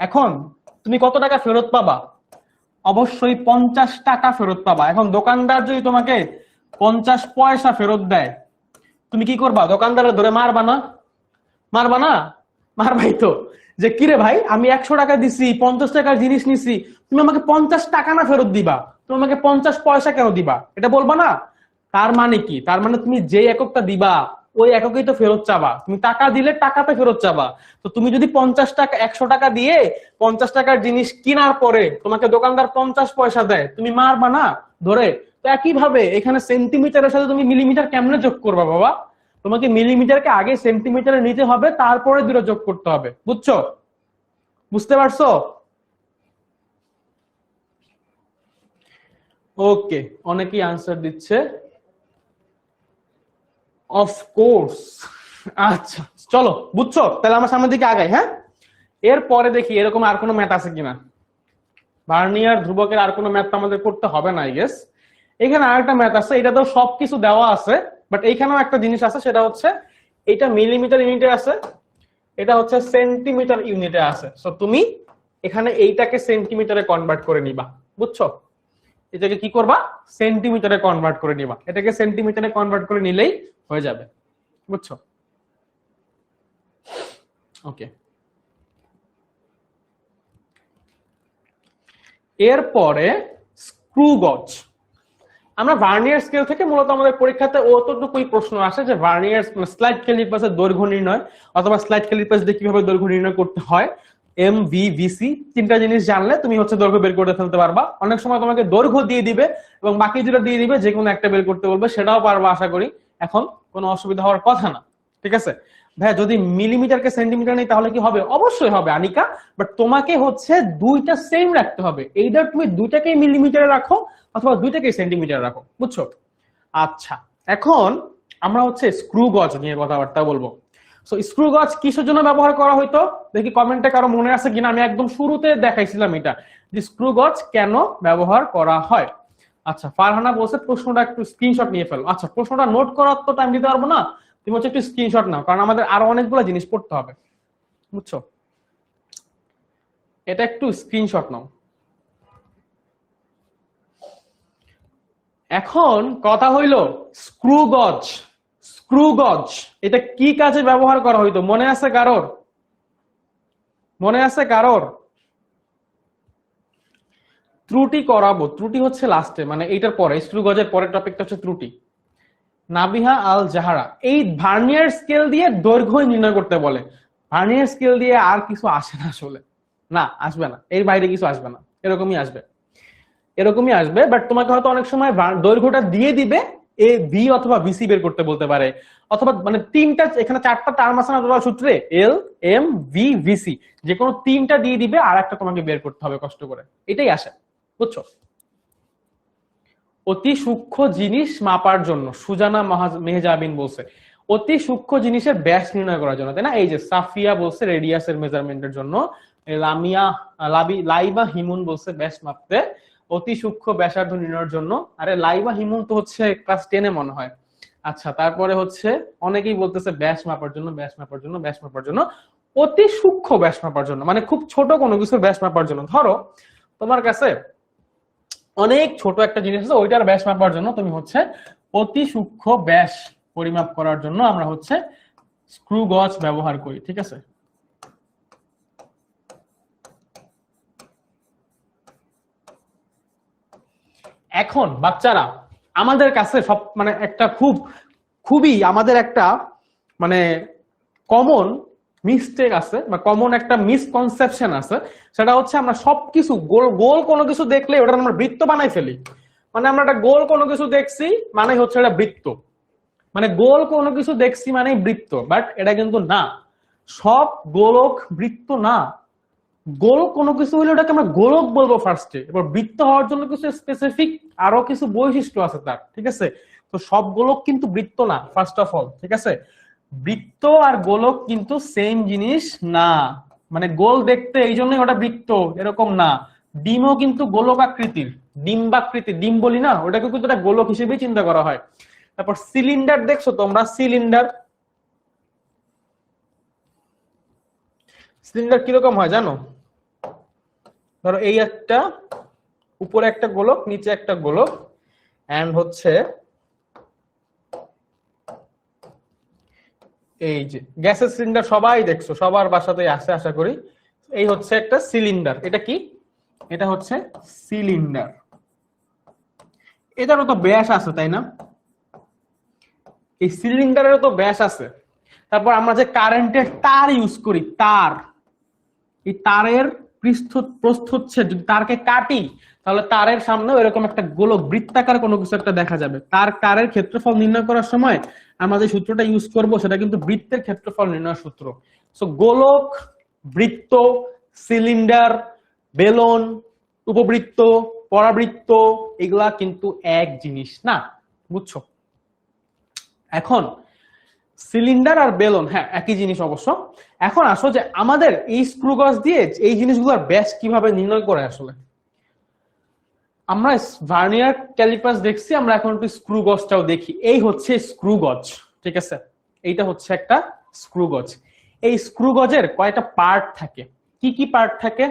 এখন তুমি কত টাকা ফেরত পাবা, অবশ্যই 50 টাকা ফেরত পাবা। এখন দোকানদার যদি তোমাকে 50 পয়সা ফেরত দেয়, তুমি কি করবা, দোকানদারের ধরে মারবা না? মারবা না? মারবাই তো, যে কিরে ভাই আমি 100 টাকা দিছি, 50 টাকার জিনিস নিছি, তুমি আমাকে 50 টাকা না ফেরত দিবা, তুমি আমাকে 50 পয়সা কেন দিবা, এটা বলবা না? তার মানে কি, তার মানে তুমি যে এককটা দিবা ওই এককেই তো ফেরত চাবা, তুমি টাকা দিলে টাকাতে ফেরত চাবা। তো তুমি যদি 50 টাকা 100 টাকা দিয়ে 50 টাকার জিনিস কেনার পরে তোমাকে দোকানদার 50 পয়সা দেয়, তুমি মারবা না ধরে? তো একইভাবে এখানে সেন্টিমিটারের সাথে তুমি মিলিমিটার কেমনে যোগ করবা বাবা? তোমাকে মিলিমিটারকে আগে সেন্টিমিটারে নিতে হবে, তারপরে দুটো যোগ করতে হবে, বুঝছো? বুঝতে পারছো? ওকে, অনেকেই আনসার দিচ্ছে অফকোর্স। আচ্ছা চলো, বুঝছো? তাহলে আমার সামনের দিকে আগাই, হ্যাঁ? এরপরে দেখি এরকম আর কোনো ম্যাথ আছে কিনা। ভার্নিয়ার ধ্রুবকের আর কোনো ম্যাথ আমাদের করতে হবে না, আই গেস। এখানে আরেকটা ম্যাথ আছে, এটা তো সবকিছু দেওয়া আছে, বাট এইখানেও একটা জিনিস আছে, সেটা হচ্ছে এটা মিলিমিটার ইউনিটে আছে, এটা হচ্ছে সেন্টিমিটার ইউনিটে আছে। সো তুমি এখানে এইটাকে সেন্টিমিটারে কনভার্ট করে নিবা, বুঝছো? এটাকে কি করবা, সেন্টিমিটারে কনভার্ট করে নিবা, এটাকে সেন্টিমিটারে কনভার্ট করে নিলেই হয়ে যাবে, বুঝছো? ওকে, এরপরে স্ক্রু গজ। আমরা ভার্নিয়ার স্কেল থেকে মূলত আমাদের পরীক্ষাতে অতটুকুই প্রশ্ন আসে যে ভার্নিয়ার স্লাইড ক্যালিপাসের দৈর্ঘ্য নির্ণয় অথবা স্লাইড ক্যালিপাস দিয়ে কিভাবে দৈর্ঘ্য নির্ণয় করতে হয়। এম ভি ভিসি তিনটা জিনিস জানলে তুমি হচ্ছে দৈর্ঘ্য বের করে ফেলতে পারবা। অনেক সময় তোমাকে দৈর্ঘ্য দিয়ে দিবে এবং বাকি দুটো দিয়ে দিবে, যে কোনো একটা বের করতে বলবে, সেটাও পারবা আশা করি। এখন কোনো অসুবিধা হওয়ার কথা না, ঠিক আছে ভাই? যদি মিলিমিটারকে সেন্টিমিটার নেই তাহলে কি হবে? অবশ্যই হবে আনিকা, বাট তোমাকে হচ্ছে দুইটা সেম রাখতে হবে। এইটা তুমি দুইটাকেই মিলিমিটারে রাখো অথবা দুইটাকেই সেন্টিমিটারে রাখো, বুঝছো? আচ্ছা, এখন আমরা হচ্ছে স্ক্রু গজ নিয়ে কথাবার্তা বলবো। সো স্ক্রু গজ কিসের জন্য ব্যবহার করা হইতো দেখি কমেন্টে কারো মনে আছে কিনা। আমি একদম শুরুতে দেখাইছিলাম এটা যে স্ক্রু গজ কেন ব্যবহার করা হয়। আচ্ছা, ফারহানা বলছে প্রশ্নটা একটু স্ক্রিনশট নিয়ে ফেলো। আচ্ছা, প্রশ্নটা নোট করার তো টাইম দিতে পারবো না, তুমি হচ্ছে একটু স্ক্রিনশট নাও, কারণ আমাদের আরো অনেকগুলো জিনিস পড়তে হবে, বুঝছো? এটা একটু স্ক্রিনশট নাও। এখন কথা হইল স্ক্রু গজ। স্ক্রু গজ এটা কি কাজে ব্যবহার করা হইতো মনে আছে কারোর? মনে আছে কারোর? ত্রুটি করাবো, ত্রুটি হচ্ছে লাস্টে, মানে এইটার পরে স্ক্রু গজের পরের টপিকটা হচ্ছে ত্রুটি। নাবিহা আল জাহারা এই ভার্নিয়ার স্কেল দিয়ে দৈর্ঘ্য নির্ণয় করতে বলে। ভার্নিয়ার স্কেল দিয়ে আর কিছু আসে না আসলে, না আসবে না, এর বাইরে কিছু আসবে না, এরকমই আসবে, এরকমই আসবে। বাট তোমাকে হয়তো অনেক সময় দৈর্ঘ্যটা দিয়ে দিবে, এ ভি অথবা ভিসি বের করতে বলতে পারে, অথবা মানে তিনটা, এখানে চারটা টার্ম আছে না তোমার সূত্রে, এল এম ভি ভিসি, যে কোনো তিনটা দিয়ে দিবে আর একটা তোমাকে বের করতে হবে কষ্ট করে, এটাই আসে, বুঝছো? অতি সূক্ষ্ম জিনিস মাপার জন্য, সুজানা মেহজাবিন বলছে অতি সূক্ষ্ম জিনিসের ব্যাস নির্ণয় করার জন্য, তাই না? এই যে সাফিয়া বলছে রেডিয়াসের মেজারমেন্টের জন্য, লামিয়া লাইবা হিমুন বলছে ব্যাস মাপতে, অতি সূক্ষ্ম ব্যাসার্ধ নির্ণয়ের জন্য। আরে লাইবা হিমুন তো হচ্ছে ক্লাস 10-এ মনে হয়। আচ্ছা, তারপরে হচ্ছে অনেকেই বলতেছে ব্যাস মাপার জন্য, ব্যাস মাপার জন্য, ব্যাস মাপার জন্য, অতি সূক্ষ্ম ব্যাস মাপার জন্য, মানে খুব ছোট কোনো কিছু ব্যাস মাপার জন্য। ধরো তোমার কাছে অনেক ছোট একটা জিনিস আছে, ওইটার ব্যাস মাপার জন্য তুমি হচ্ছে অতি সূক্ষ্ম ব্যাস পরিমাপ করার জন্য আমরা হচ্ছে স্ক্রু গজ ব্যবহার করি, ঠিক আছে? এখন বাচ্চারা আমাদের কাছে সব মানে একটা খুবই আমাদের একটা মানে কমন মিস্টেক আছে বা কমন একটা মিসকনসেপশন আছে, সেটা হচ্ছে আমরা সবকিছু গোল গোল কোনো কিছু দেখলে ওটা আমরা বৃত্ত বানাই ফেলি। মানে আমরা একটা গোল কোনো কিছু দেখছি মানে হচ্ছে এটা বৃত্ত, মানে গোল কোনো কিছু দেখছি মানে বৃত্ত, বাট এটা কিন্তু না, সব গোলক বৃত্ত না। গোল কোনো কিছু হলে ওটাকে আমরা গোলক বলবো ফার্স্টে, এবার বৃত্ত হওয়ার জন্য কিছু স্পেসিফিক আরো কিছু বৈশিষ্ট্য আছে তার, ঠিক আছে? তো সব গোলক কিন্তু বৃত্ত না ফার্স্ট অফ অল, ঠিক আছে? বৃত্ত আর গোলক কিন্তু সেম জিনিস না, মানে গোল দেখতে এই জন্যই ওটা বৃত্ত এরকম না। ডিমও কিন্তু গোলক আকৃতির, ডিম্বাকৃতি, ডিম বলি না, ওটাকে কিন্তু একটা গোলক হিসেবেই চিন্তা করা হয়। তারপর সিলিন্ডার দেখছো তোমরা? সিলিন্ডার, সিলিন্ডার কিরকম হয় জানো? ধরো এই একটা, উপরে একটা গোলক, নিচে একটা গোলক, এন্ড হচ্ছে এই যে গ্যাসের সিলিন্ডার সবাই দেখছো, সবার বাসাতেই আছে আশা করি। এই হচ্ছে একটা সিলিন্ডার, এটা কি? এটা হচ্ছে সিলিন্ডার। এটারও তো ব্যাস আছে তাই না? এই সিলিন্ডারেরও তো ব্যাস আছে। তারপর আমরা যে কারেন্টের তার ইউজ করি, তার, এই তারের প্রস্থ হচ্ছে, যদি তারকে কাটি তাহলে তারের সামনেও এরকম একটা গোলক বৃত্তাকার কোনো কিছু একটা দেখা যাবে। তারের ক্ষেত্রফল নির্ণয় করার সময় আমরা যে সূত্রটা ইউজ করব সেটা কিন্তু বৃত্তের ক্ষেত্রফল নির্ণয়ের সূত্র। সো গোলক, বৃত্ত, সিলিন্ডার, বেলন, উপবৃত্ত, পরাবৃত্ত এগুলা কিন্তু এক জিনিস না, বুঝছো? এখন সিলিন্ডার আর বেলন হ্যাঁ একই জিনিস অবশ্য। এখন আসো যে আমাদের এই স্ক্রু গজ দিয়ে এই জিনিসগুলোর ব্যাস কিভাবে নির্ণয় করে আসলে। আমরা ভার্নিয়ার ক্যালিপাস দেখছি, আমরা এখন একটু স্ক্রু গজটাও দেখি। এই হচ্ছে স্ক্রু গজ, ঠিক আছে? এইটা হচ্ছে একটা স্ক্রু গজ। এই স্ক্রু গজের কয়েকটা পার্ট থাকে। কি কি পার্ট থাকে?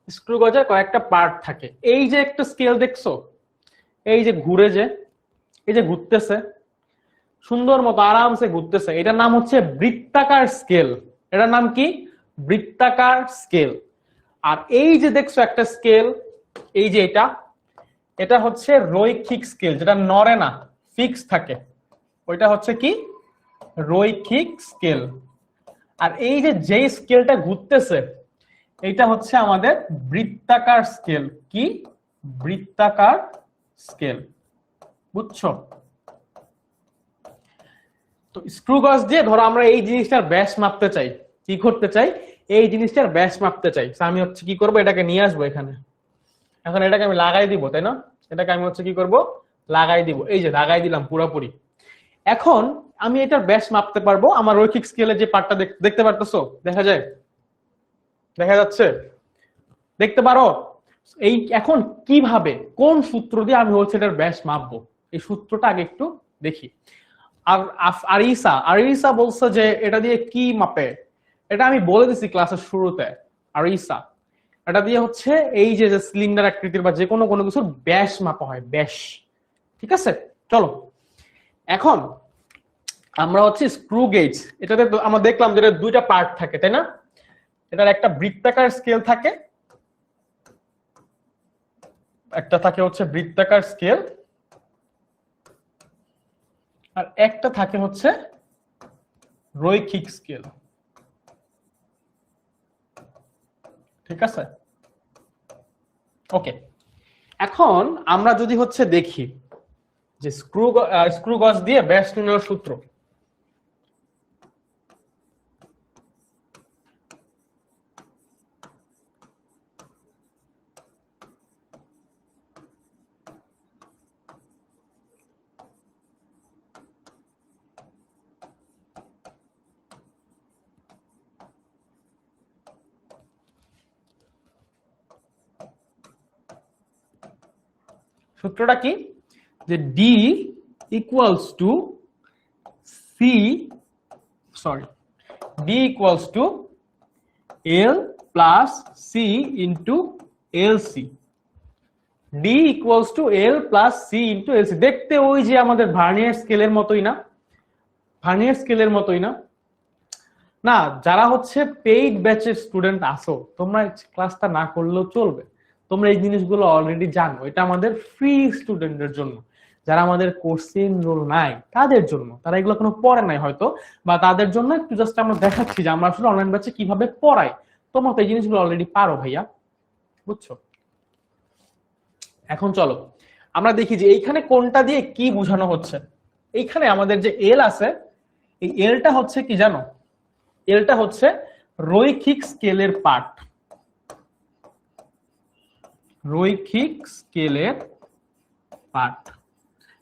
স্ক্রু গজের কয়েকটা পার্ট থাকে। এই যে একটা স্কেল দেখছো, এই যে ঘুরে, যে এই যে ঘুরতেছে সুন্দর মতো আরামসে ঘুরতেছে, এটার নাম হচ্ছে বৃত্তাকার স্কেল। এটার নাম কি? বৃত্তাকার স্কেল। আর এই যে দেখছো একটা স্কেল, এই যে এটা হচ্ছে রৈখিক স্কেল, যেটা নড়ে না, ফিক্স থাকে, ওইটা হচ্ছে কি? রৈখিক স্কেল। আর এই যে যেই স্কেলটা ঘুরতেছে এটা হচ্ছে আমাদের বৃত্তাকার স্কেল। কি? বৃত্তাকার স্কেল, বুঝছো? তো স্ক্রু গজ দিয়ে ধরো আমরা এই জিনিসটার ব্যাস মাপতে চাই, কি করতে চাই? এই জিনিসটার ব্যাস মাপতে চাই। আমি হচ্ছে কি করবো, এটাকে নিয়ে আসবো এখানে, এখন এটাকে আমি লাগাই দিব, তাই না? এটাকে আমি হচ্ছে কি করব, লাগাই দিব, এই যে লাগাই দিলাম পুরোপুরি। এখন আমি এটার ব্যাস মাপতে পারবো আমার রৈখিক স্কেলে যে পার্টটা দেখতে পারতেছো, দেখা যায়, দেখা যাচ্ছে, দেখতে পারো? এই এখন কিভাবে কোন সূত্র দিয়ে আমি হচ্ছে এটার ব্যাস মাপবো, এই সূত্রটা আগে একটু দেখি। আর আরিসা বলছে যে এটা দিয়ে কি মাপে, এটা আমি বলে দিছি ক্লাসের শুরুতে। আরিসা এটা দিয়ে হচ্ছে এই যে সিলিন্ডার আকৃতির বা যে কোনো কোনো কিছুর ব্যাস মাপা হয়, ব্যাস। ঠিক আছে, চলো এখন আমরা হচ্ছে স্ক্রু গেজ, এটাতে আমরা দেখলাম যে এটার দুইটা পার্ট থাকে, তাই না? এটার একটা বৃত্তাকার স্কেল থাকে, একটা থাকে হচ্ছে বৃত্তাকার স্কেল, আর একটা থাকে হচ্ছে রৈখিক স্কেল। ঠিক আছে, ওকে। এখন আমরা যদি হচ্ছে দেখি যে স্ক্রু গজ দিয়ে ব্যাস নির্ণয়ের সূত্র, সূত্রটা কি, যে D equals to C, sorry, D equals to L plus C into L C. D equals to L plus C into L C. দেখতে ওই যে আমাদের ভার্নিয়ার স্কেলের মতোই না? ভার্নিয়ার স্কেলের মতোই না? না, যারা হচ্ছে পেইড ব্যাচের স্টুডেন্ট আসো, তোমরা ক্লাসটা না করলেও চলবে, তোমরা এই জিনিসগুলো অলরেডি জানো। এটা আমাদের ফ্রি স্টুডেন্টদের জন্য, যারা আমাদের কোর্সে এনরোল নাই তাদের জন্য, তারা এগুলো কোনো পড়ে নাই হয়তো, বা তাদের জন্য একটু জাস্ট আমরা দেখাচ্ছি যে আমরা আসলে অনলাইন ব্যাচে কিভাবে পড়াই। তোমরা তো এই জিনিসগুলো অলরেডি পারো ভাইয়া, বুঝছো? এখন চলো আমরা দেখি যে এইখানে কোনটা দিয়ে কি বোঝানো হচ্ছে। এইখানে আমাদের যে এল আছে, এই এলটা হচ্ছে কি জানো? এলটা হচ্ছে রৈখিক স্কেলের পার্ট, রৈখিক স্কেলের পার্ট,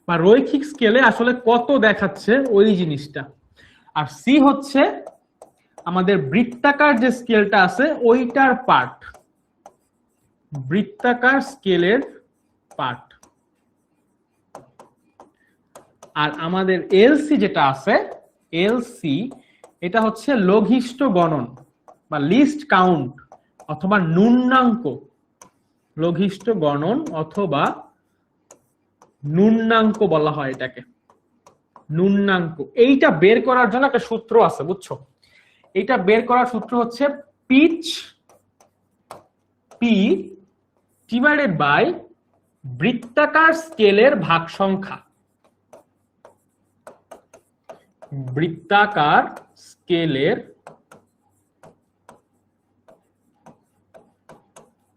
বা রৈখিক স্কেলে আসলে কত দেখাচ্ছে ওই জিনিসটা। আর সি হচ্ছে আমাদের বৃত্তাকার যে স্কেলটা আছে ওইটার পার্ট, বৃত্তাকার স্কেলের পার্ট। আর আমাদের এলসি যেটা আছে, এলসি এটা হচ্ছে লঘিষ্ঠ গণন বা লিস্ট কাউন্ট অথবা ন্যূনাঙ্ক, লঘিষ্ঠ গণন অথবা ন্যূনাঙ্ক বলা হয় এটাকে, ন্যূনাঙ্ক। এইটা বের করার জন্য একটা সূত্র আছে, বুঝছো? এইটা বের করার সূত্র হচ্ছে পিচ পি ডিভাইডেড বাই বৃত্তাকার স্কেলের ভাগ সংখ্যা, বৃত্তাকার স্কেলের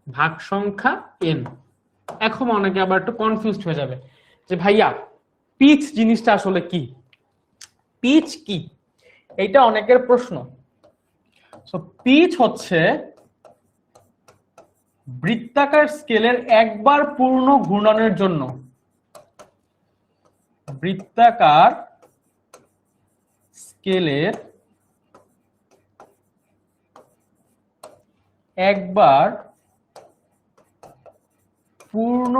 ভাগ সংখ্যা n। এখন অনেকে আবার একটু কনফিউজড হয়ে যাবে যে ভাইয়া পিচ জিনিসটা আসলে কি, পিচ কি, এটা অনেকের প্রশ্ন। সো পিচ হচ্ছে বৃত্তাকার স্কেলের একবার পূর্ণ ঘূর্ণনের জন্য, বৃত্তাকার স্কেলের একবার পূর্ণ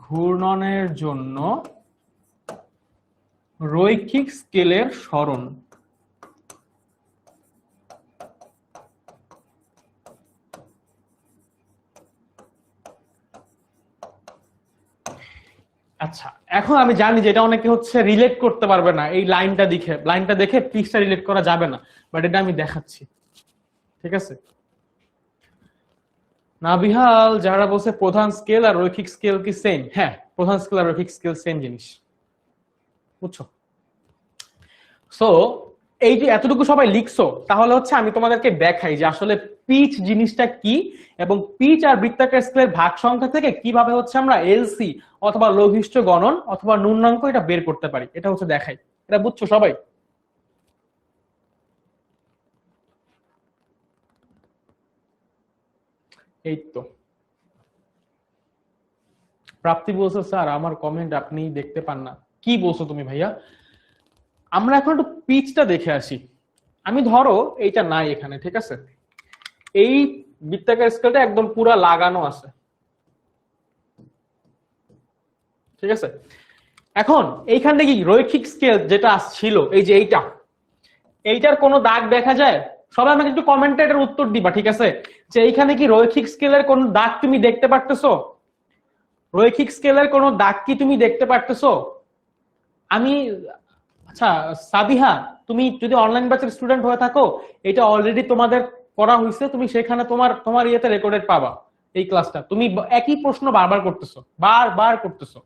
ঘূর্ণনের জন্য রৈখিক স্কেলের সরণ। আচ্ছা, এখন আমি জানি যে এটা অনেকে হচ্ছে রিলেট করতে পারবে না, এই লাইনটা দেখে পিচটা রিলেট করা যাবে না, বাট এটা আমি দেখাচ্ছি। ঠিক আছে, নাবিহাল যারা বলছে প্রধান স্কেল আর রৈখিক স্কেল কি সেম, হ্যাঁ প্রধান স্কেল আর রৈখিক স্কেল সেম জিনিস, বুঝছো? সো এই যে এতটুকু সবাই লিখছো, তাহলে হচ্ছে আমি তোমাদেরকে দেখাই যে আসলে পিচ জিনিসটা কি, এবং পিচ আর বৃত্তাকার স্কেলের ভাগ সংখ্যা থেকে কিভাবে হচ্ছে আমরা এলসি অথবা লঘিষ্ঠ গণন অথবা ন্যূনাঙ্ক এটা বের করতে পারি, এটা হচ্ছে দেখাই। এটা বুঝছো সবাই? এই তো প্রাপ্তি বলছে স্যার আমার কমেন্ট আপনি দেখতে পান না, কি বলছো তুমি ভাইয়া? আমরা এখন একটু পিচটা দেখে আসি। আমি ধরো এইটা নাই এখানে, ঠিক আছে, এই বৃত্তাকার স্কেলটা একদম পুরা লাগানো আছে, ঠিক আছে। এখন এইখানে কি রৈখিক স্কেল যেটা ছিল, এই যে এইটার কোনো দাগ দেখা যায়? সবাই আমাকে একটু কমেন্টে এটার উত্তর দিবা, ঠিক আছে, যে এইখানে কি রৈখিক স্কেলের কোন দাগ তুমি দেখতে পারতেছো? রৈখিক স্কেলের কোন দাগ কি তুমি দেখতে পারতেছো? আমি, আচ্ছা সাবিহা, তুমি যদি অনলাইন ব্যাচের স্টুডেন্ট হয়ে থাকো, এটা অলরেডি তোমাদের করা হয়েছে, তুমি সেখানে তোমার তোমার ইয়েতে রেকর্ডেড পাবা। এই ক্লাসটা তুমি একই প্রশ্ন বারবার করতেছো, বারবার করতেছো।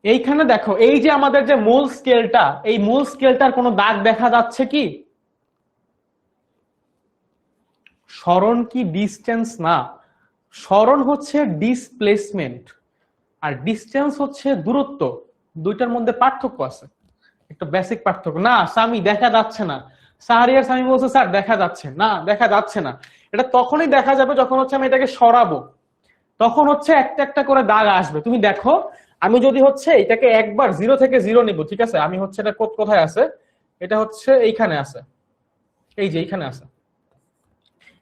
এইখানে দেখো, এই যে আমাদের যে মূল স্কেলটা, এই মূল স্কেলটার কোনো দাগ দেখা যাচ্ছে কি? সরণ কি ডিসটেন্স না, সরণ হচ্ছে ডিসপ্লেসমেন্ট, আর ডিসটেন্স হচ্ছে দূরত্ব। দুইটার মধ্যে পার্থক্য আছে, একটা বেসিক পার্থক্য। না সামি, দেখা যাচ্ছে না। সাহারিয়ার সামি বলছে স্যার দেখা যাচ্ছে না, দেখা যাচ্ছে না। এটা তখনই দেখা যাবে যখন হচ্ছে আমি এটাকে সরাবো, তখন হচ্ছে একটা একটা করে দাগ আসবে। তুমি দেখো, আমি যদি হচ্ছে এটাকে একবার 0 থেকে 0 নিব, ঠিক আছে, আমি হচ্ছে এটা কোথায় আছে, এটা হচ্ছে এইখানে আছে, এই যে এইখানে আছে,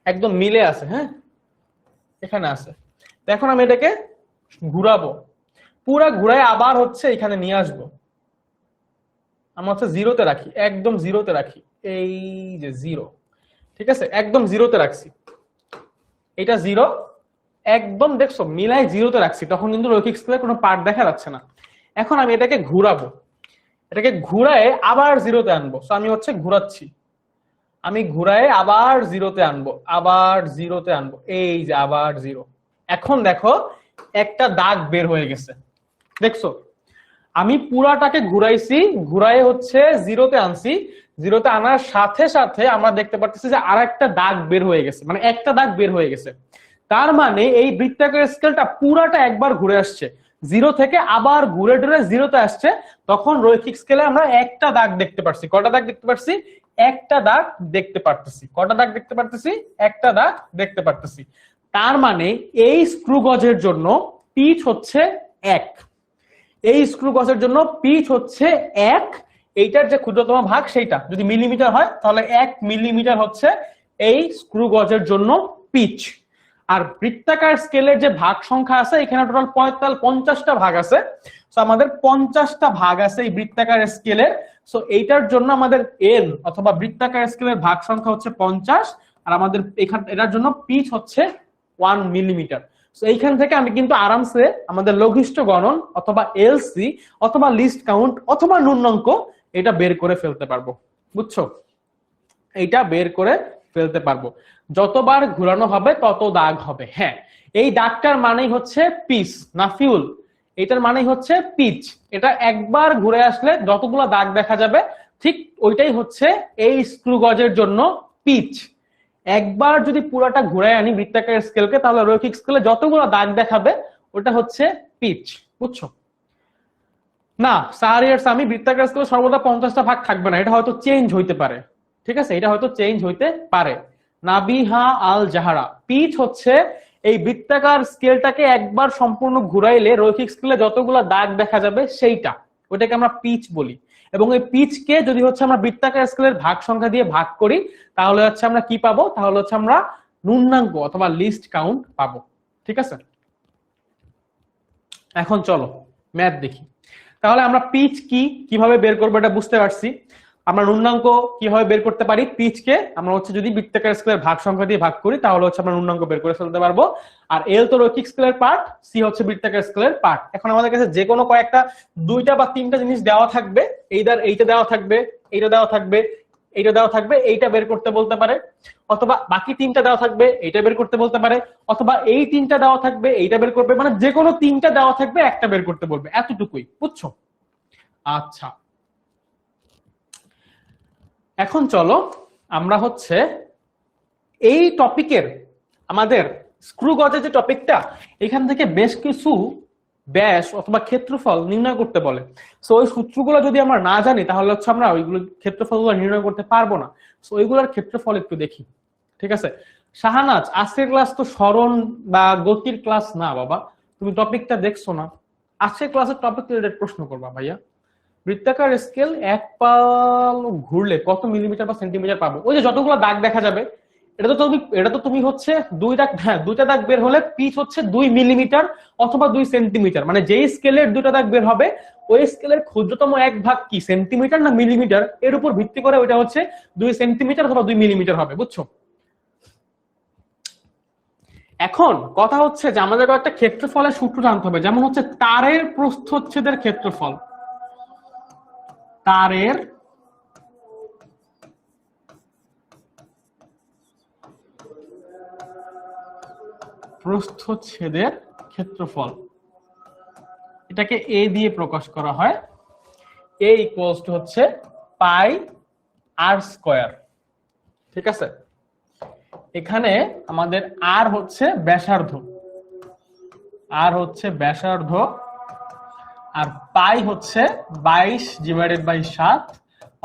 একদম মিলে আছে, হ্যাঁ এখানে আছে। এখন আমি এটাকে ঘুরাবো, পুরা ঘুরায় আবার হচ্ছে এখানে নিয়ে আসবো। আমরা হচ্ছে 0-তে রাখি, একদম 0-তে রাখি, এই যে 0, ঠিক আছে, একদম 0-তে রাখছি, এটা 0, একদম দেখছো মিলাই 0-তে রাখছি, তখন কিন্তু রৈখিক স্কেলের কোনো পার্ট দেখা যাচ্ছে না। এখন আমি এটাকে ঘুরাবো, এটাকে ঘুরায় আবার 0-তে আনবো। সো আমি হচ্ছে ঘুরাচ্ছি, আমি ঘুরায় আবার 0-তে আনবো, আবার 0-তে আনবো, এই যে আবার 0। এখন দেখো একটা দাগ বের হয়ে গেছে, দেখছো? আমি পুরাটাকে ঘুরাইছি, ঘুরাই হচ্ছে 0-তে আনছি, 0-তে আনার সাথে সাথে আমরা দেখতে পাচ্ছি যে আরেকটা দাগ বের হয়ে গেছে, মানে একটা দাগ বের হয়ে গেছে। তার মানে এই বৃত্তাকার স্কেলটা পুরাটা একবার ঘুরে আসছে, 0 থেকে আবার ঘুরে টুরে 0-তে আসছে। তখন রৈখিক স্কেলে আমরা একটা দাগ দেখতে পাচ্ছি। কটা দাগ দেখতে পাচ্ছি? একটা দাগ দেখতে পারতেছি। কটা দাগ দেখতে পারতেছি? একটা দাগ দেখতে পারতেছি। তার মানে এই স্ক্রু গজের জন্য পিচ হচ্ছে 1, এই স্ক্রু গজের জন্য পিচ হচ্ছে 1। এইটার যে ক্ষুদ্রতম ভাগ সেইটা যদি মিলিমিটার হয়, তাহলে 1 মিলিমিটার হচ্ছে এই স্ক্রু গজের জন্য পিচ। আর বৃত্তাকার স্কেলের যে ভাগ সংখ্যা আছে, এখানে টোটাল 50টা ভাগ আছে। সো আমাদের 50টা ভাগ আছে এই বৃত্তাকার স্কেলের। সো এইটার জন্য আমাদের এল অথবা বৃত্তাকার স্কেলের ভাগ সংখ্যা হচ্ছে 50, আর আমাদের এটার জন্য পিচ হচ্ছে 1 মিলিমিটার। সো এইখান থেকে আমি কিন্তু আরামসে আমাদের লঘিষ্ঠ গণন অথবা এলসি অথবা লিস্ট কাউন্ট অথবা ন্যূনাঙ্ক এটা বের করে ফেলতে পারবো, বুঝছো? এইটা বের করে ফেলতে পারবো। যতবার ঘোরানো হবে তত দাগ হবে। হ্যাঁ, এই দাগটার মানেই হচ্ছে পিচ, নাফিউল, এটার মানেই হচ্ছে পিচ। এটা একবার ঘুরে আসলে যতগুলো দাগ দেখা যাবে, ঠিক ওইটাই হচ্ছে এই স্ক্রু গজের জন্য পিচ। একবার যদি পুরাটা ঘুরে আনি বৃত্তাকার স্কেলকে, তাহলে রৈখিক স্কেলে যতগুলো দাগ দেখাবে ওটা হচ্ছে পিচ, বুঝছো? না সাহারিয়ার আমি বৃত্তাকার স্কেলে সর্বদা 50টা ভাগ থাকবে না, এটা হয়তো চেঞ্জ হইতে পারে, ঠিক আছে, এটা হয়তো চেঞ্জ হইতে পারে। নাবিহা আল জাহারা, পিচ হচ্ছে এই বৃত্তাকার স্কেলটাকে একবার সম্পূর্ণ ঘুরাইলে রৈখিক স্কেলে যতগুলো দাগ দেখা যাবে সেইটা, ওটাকে আমরা পিচ বলি। এবং এই পিচকে যদি হচ্ছে আমরা বৃত্তাকার স্কেলের ভাগ সংখ্যা দিয়ে ভাগ করি, তাহলে হচ্ছে আমরা কি পাবো? তাহলে হচ্ছে আমরা ন্যূনাঙ্ক অথবা লিস্ট কাউন্ট পাবো, ঠিক আছে। এখন চলো ম্যাথ দেখি। তাহলে আমরা পিচ কি কিভাবে বের করবো এটা বুঝতে পারছি। আমরা ন্যূনাঙ্ক কিভাবে বের করতে পারি? পিচকে আমরা হচ্ছে যদি বৃত্তাকার স্কেলের ভাগ সংখ্যা দিয়ে ভাগ করি, তাহলে হচ্ছে আমরা ন্যূনাঙ্ক বের করে ফেলতে পারবো। আর এল তো রৈখিক স্কেলের পার্ট, সি হচ্ছে বৃত্তাকার স্কেলের পার্ট। এখন আমাদের কাছে যে কোনো কয়েকটা 2টা বা 3টা জিনিস দেওয়া থাকবে, এইটা দেওয়া থাকবে, এইটা দেওয়া থাকবে, এইটা দেওয়া থাকবে, এইটা বের করতে বলতে পারে, অথবা বাকি 3টা দেওয়া থাকবে, এইটা বের করতে বলতে পারে, অথবা এই 3টা দেওয়া থাকবে, এইটা বের করবে, মানে যে কোনো 3টা দেওয়া থাকবে, একটা বের করতে বলবে, এতটুকুই, বুঝছো? আচ্ছা, এখন চলো আমরা হচ্ছে এই টপিকের আমাদের স্ক্রু গজের যে টপিকটা, এখান থেকে বেশ কিছু ব্যাস অথবা ক্ষেত্রফল নির্ণয় করতে বলে। সো ওই সূত্রগুলো যদি আমরা না জানি, তাহলে হচ্ছে আমরা ওইগুলো ক্ষেত্রফলগুলো নির্ণয় করতে পারবো না। সো ওইগুলোর ক্ষেত্রফল একটু দেখি, ঠিক আছে। শাহানাজ, আজকের ক্লাস তো সরণ বা গতির ক্লাস না বাবা, তুমি টপিকটা দেখছো না? আজকের ক্লাসের টপিক রিলেটেড প্রশ্ন করবা ভাইয়া, বৃত্তাকার স্কেল এক পাল ঘুরলে কত মিলিমিটার বা সেন্টিমিটার পাবো? ওই যে যতগুলো দাগ দেখা যাবে, এটা তো তুমি হচ্ছে দুইটা দাগ বের হলে পিচ হচ্ছে 2 মিলিমিটার অথবা 2 সেন্টিমিটার, মানে যেই স্কেলের দুটো দাগ বের হবে ওই স্কেলের ক্ষুদ্রতম এক ভাগ কি সেন্টিমিটার না মিলিমিটার, এর উপর ভিত্তি করে ওইটা হচ্ছে 2 সেন্টিমিটার অথবা 2 মিলিমিটার হবে, বুঝছো? এখন কথা হচ্ছে যে আমাদের একটা ক্ষেত্রফলের সূত্র জানতে হবে, যেমন হচ্ছে তারের প্রস্থচ্ছেদের ক্ষেত্রফল। তারের প্রস্থচ্ছেদের ক্ষেত্রফল, এটাকে এ দিয়ে প্রকাশ করা হয়। এ ইকুয়ালস টু হচ্ছে পাই আর স্কয়ার, ঠিক আছে? এখানে আমাদের আর হচ্ছে ব্যাসার্ধ, আর পাই হচ্ছে 22/7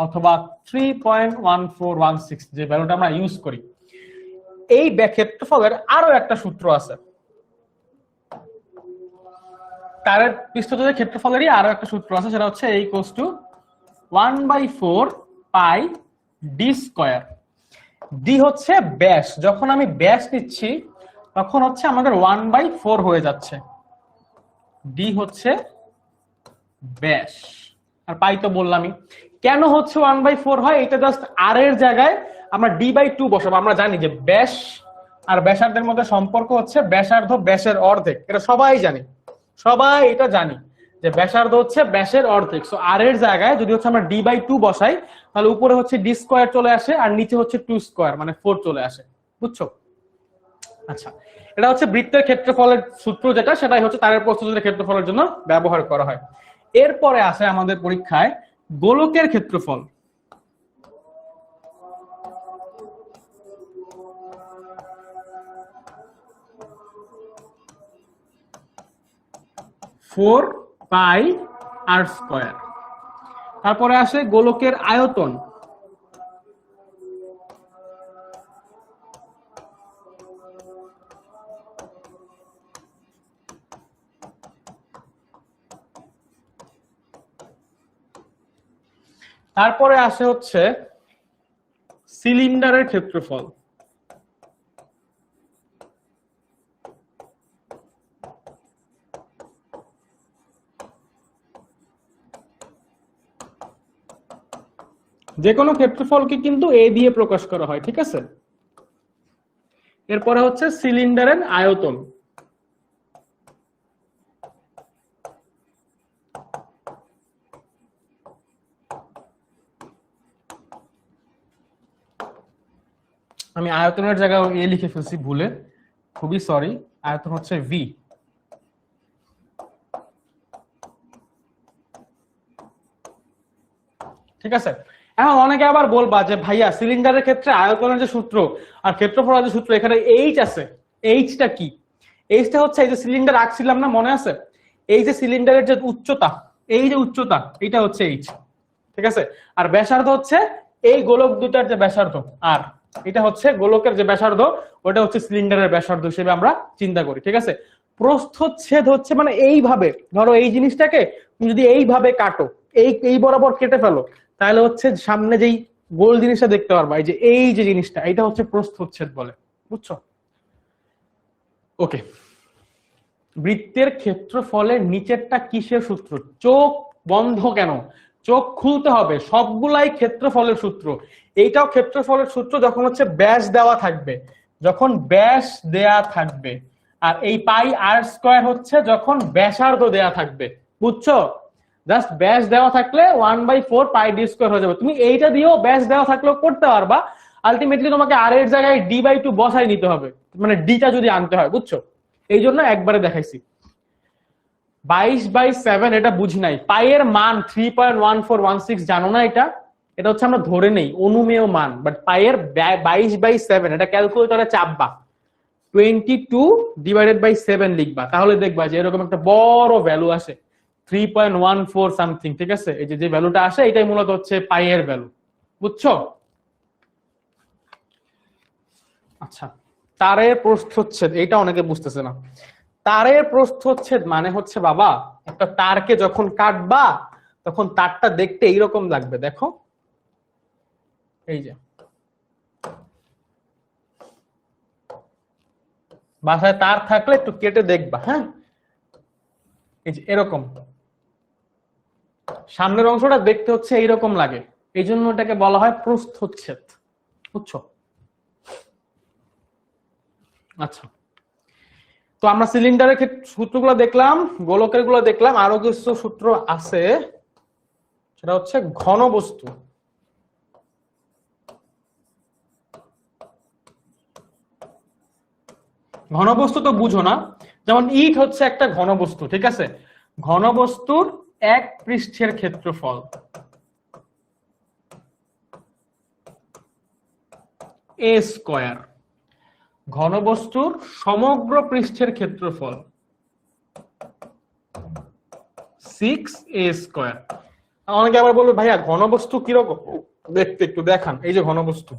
অথবা 3.1416, যে ভ্যালুটা আমরা ইউজ করি। এই ক্ষেত্রফলের আরো একটা সূত্র আছে, তারের পৃষ্ঠতলের ক্ষেত্রফলেরই আরো একটা সূত্র আছে, সেটা হচ্ছে a equals to 1/4 pi D square. D হচ্ছে ব্যাস, যখন আমি ব্যাস নিচ্ছি তখন হচ্ছে আমাদের 1/4 হয়ে যাচ্ছে। ডি হচ্ছে ব্যাস, আর পাই তো বললামই। কেন হচ্ছে 1/4 হয়, এটা জাস্ট আর এর জায়গায় আমরা d/2 বসাবো। আমরা জানি যে ব্যাস আর ব্যাসার্ধের মধ্যে সম্পর্ক হচ্ছে ব্যাসার্ধ ব্যাসের অর্ধেক, এটা সবাই জানি, সবাই এটা জানি যে ব্যাসার্ধ হচ্ছে ব্যাসের অর্ধেক। সো আর এর জায়গায় যদি হচ্ছে আমরা d/2 বসাই তাহলে উপরে হচ্ছে d স্কয়ার চলে আসে আর নিচে হচ্ছে 2 স্কয়ার মানে 4 চলে আসে, বুঝছো? আচ্ছা, এটা হচ্ছে বৃত্তের ক্ষেত্রফলের সূত্র, যেটা সেটাই হচ্ছে তারের প্রস্থচ্ছেদের ক্ষেত্রফলের জন্য ব্যবহার করা হয়। এরপরে আসে আমাদের পরীক্ষায় গোলকের ক্ষেত্রফল। ফোর পাই আর স্কয়ার। তারপরে আসে গোলকের আয়তন। তারপরে আসে হচ্ছে সিলিন্ডারের ক্ষেত্রফল। যে কোনো ক্ষেত্রফলকে কিন্তু এ দিয়ে প্রকাশ করা হয়, ঠিক আছে? এরপরে হচ্ছে সিলিন্ডারের আয়তন। আমি আয়তনের জায়গায় এ লিখে ফেলছি ভুলে, খুবই সরি। আয়তন হচ্ছে ভি। ঠিক আছে? এখন অনেকে আবার বলবা যে ভাইয়া সিলিন্ডারের ক্ষেত্রে আয়তনের যে সূত্র আর ক্ষেত্রফলের যে সূত্র, এখানে এইচ আছে, এইচটা কি? এইচটা হচ্ছে এই যে সিলিন্ডার আঁকছিলাম না, মনে আছে? এই যে সিলিন্ডারের যে উচ্চতা, এই যে উচ্চতা, এটা হচ্ছে এইচ, ঠিক আছে? আর ব্যাসার্ধ হচ্ছে এই গোলক দুটার যে ব্যাসার্ধ, আর এটা হচ্ছে গোলকের যে ব্যাসার্ধ, ওটা হচ্ছে সিলিন্ডারের ব্যাসার্ধ হিসেবে আমরা চিন্তা করি, ঠিক আছে? প্রস্থচ্ছেদ হচ্ছে মানে এইভাবে, ধরো এই জিনিসটাকে তুমি যদি এইভাবে কাটো, এই বরাবর কেটে ফেলো, তাহলে হচ্ছে সামনে যেই গোল জিনিসটা দেখতে পারবা, এই যে জিনিসটা, এটা হচ্ছে প্রস্থচ্ছেদ বলে, বুঝছো? ওকে, বৃত্তের ক্ষেত্রফলের নিচেরটা কিসের সূত্র? চোখ বন্ধ কেন? চোখ খুলতে হবে, সবগুলাই ক্ষেত্রফলের সূত্র। এইটাও ক্ষেত্রফলের সূত্র যখন হচ্ছে ব্যাস দেওয়া থাকবে, যখন ব্যাস দেয়া থাকবে। আর এই পাই আর স্কয়ার হচ্ছে যখন ব্যাসার্ধ দেয়া থাকবে, বুঝছো? জাস্ট ব্যাস দেওয়া থাকলে 1/4 পাই ডি স্কয়ার হয়ে যাবে। তুমি এইটা দিয়েও ব্যাস দেওয়া থাকলেও করতে পারবা, আলটিমেটলি তোমাকে আর এর জায়গায় d/2 বসাই নিতে হবে, মানে ডিটা যদি আনতে হয়, বুঝছো? এই জন্য একবারে দেখাইছি। 22/7 এটা বুঝি নাই। পাইয়ের মান 3.1416 জানো না? এটা হচ্ছে আমরা ধরে নেই অনুমেয় মান, বাট পাইয়ের 22/7 এটা ক্যালকুলেটরে চাপবা, 22/7 লিখবা, তাহলে দেখবা যে এরকম একটা বড় ভ্যালু আসে 3.14 সামথিং, ঠিক আছে? এই যে ভ্যালুটা আসে এটাই মূলত হচ্ছে পাইয়ের ভ্যালু, বুঝছো? আচ্ছা, তারের প্রস্থচ্ছেদ, এইটা অনেকে বুঝতেছে না। তারের প্রস্থচ্ছেদ মানে হচ্ছে বাবা একটা তারকে যখন কাটবা তখন তারটা দেখতে এইরকম লাগবে, দেখো এই যে, বাসায় তার থাকলে একটু কেটে দেখবা, হ্যাঁ এই যে এরকম সামনের অংশটা দেখতে হচ্ছে এইরকম লাগে, এই জন্য এটাকে বলা হয় প্রস্থচ্ছেদ, বুঝছো? আচ্ছা, তো আমরা সিলিন্ডারের সূত্রগুলো দেখলাম, গোলকের গুলো দেখলাম, আরো কিছু সূত্র আছে, সেটা হচ্ছে ঘনবস্তু। ঘনবস্তু তো বুঝো না, যেমন ইট হচ্ছে একটা ঘনবস্তু, ঠিক আছে? ঘনবস্তুর এক পৃষ্ঠের ক্ষেত্রফল এ স্কয়ার, ঘনবস্তুর সমগ্র পৃষ্ঠের ক্ষেত্রফল 6a স্কয়ার। অনেকে আবার বলবে ভাইয়া ঘনবস্তু কিরকম দেখতে, একটু দেখান। এই যে ঘনবস্তু,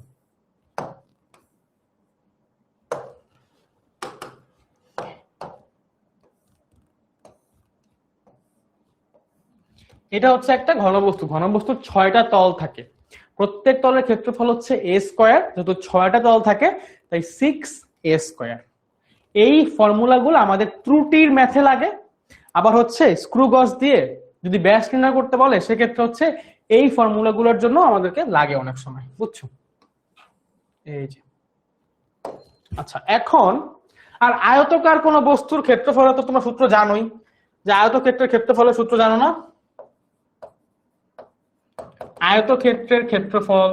এটা হচ্ছে একটা ঘনবস্তু। ঘনবস্তুর 6টা তল থাকে, প্রত্যেক তলের ক্ষেত্রফল হচ্ছে a স্কয়ার, যেহেতু 6টা তল থাকে তাই 6a স্কয়ার। এই ফর্মুলাগুলো আমাদের ত্রুটির ম্যাথে লাগে, আবার হচ্ছে স্ক্রু গজ দিয়ে যদি ব্যাস নির্ণয় করতে বলে সেক্ষেত্রে হচ্ছে এই ফর্মুলাগুলোর জন্য আমাদেরকে লাগে অনেক সময়, বুঝছো? এই যে আচ্ছা, এখন আর আয়তকার কোন বস্তুর ক্ষেত্রফল তো তোমরা সূত্র জানোই, যে আয়তক্ষেত্রের ক্ষেত্রফলের সূত্র জানো না? আয়তক্ষেত্রের ক্ষেত্রফল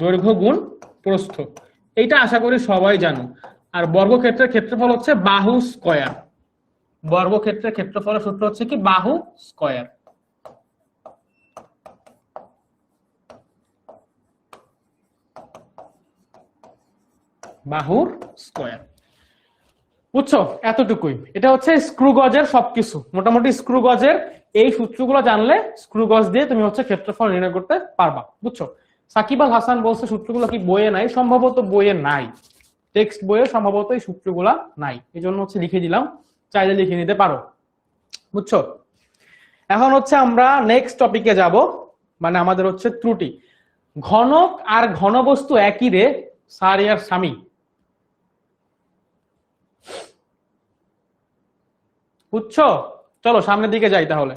দৈর্ঘ্য গুণ প্রস্থ, এইটা আশা করি সবাই জানো। আর বর্গক্ষেত্রের ক্ষেত্রফল হচ্ছে বাহু স্কয়ার। বর্গক্ষেত্রের ক্ষেত্রফলের সূত্র হচ্ছে কি বাহু স্কয়ার। বাহুর স্কয়ার, বুঝছো? এতটুকুই। এটা হচ্ছে স্ক্রু গজের সবকিছু, মোটামুটি স্ক্রু গজের এই সূত্রগুলো জানলে স্ক্রু গজ দিয়ে তুমি হচ্ছে ক্ষেত্রফল নির্ণয় করতে পারবা, বুঝছো? সাকিব আল হাসান বলছে সূত্রগুলো কি বইয়ে নাই? সম্ভবত বইয়ে নাই, টেক্সট বইয়ে সম্ভবত এই সূত্রগুলা নাই, এই জন্য হচ্ছে লিখে দিলাম, চাইলে লিখে নিতে পারো, বুঝছো? এখন হচ্ছে আমরা নেক্সট টপিকে যাব, মানে আমাদের হচ্ছে ত্রুটি। ঘনক আর ঘনবস্তু একই রে স্যার আর স্বামী, বুঝছো? চলো সামনের দিকে যাই তাহলে।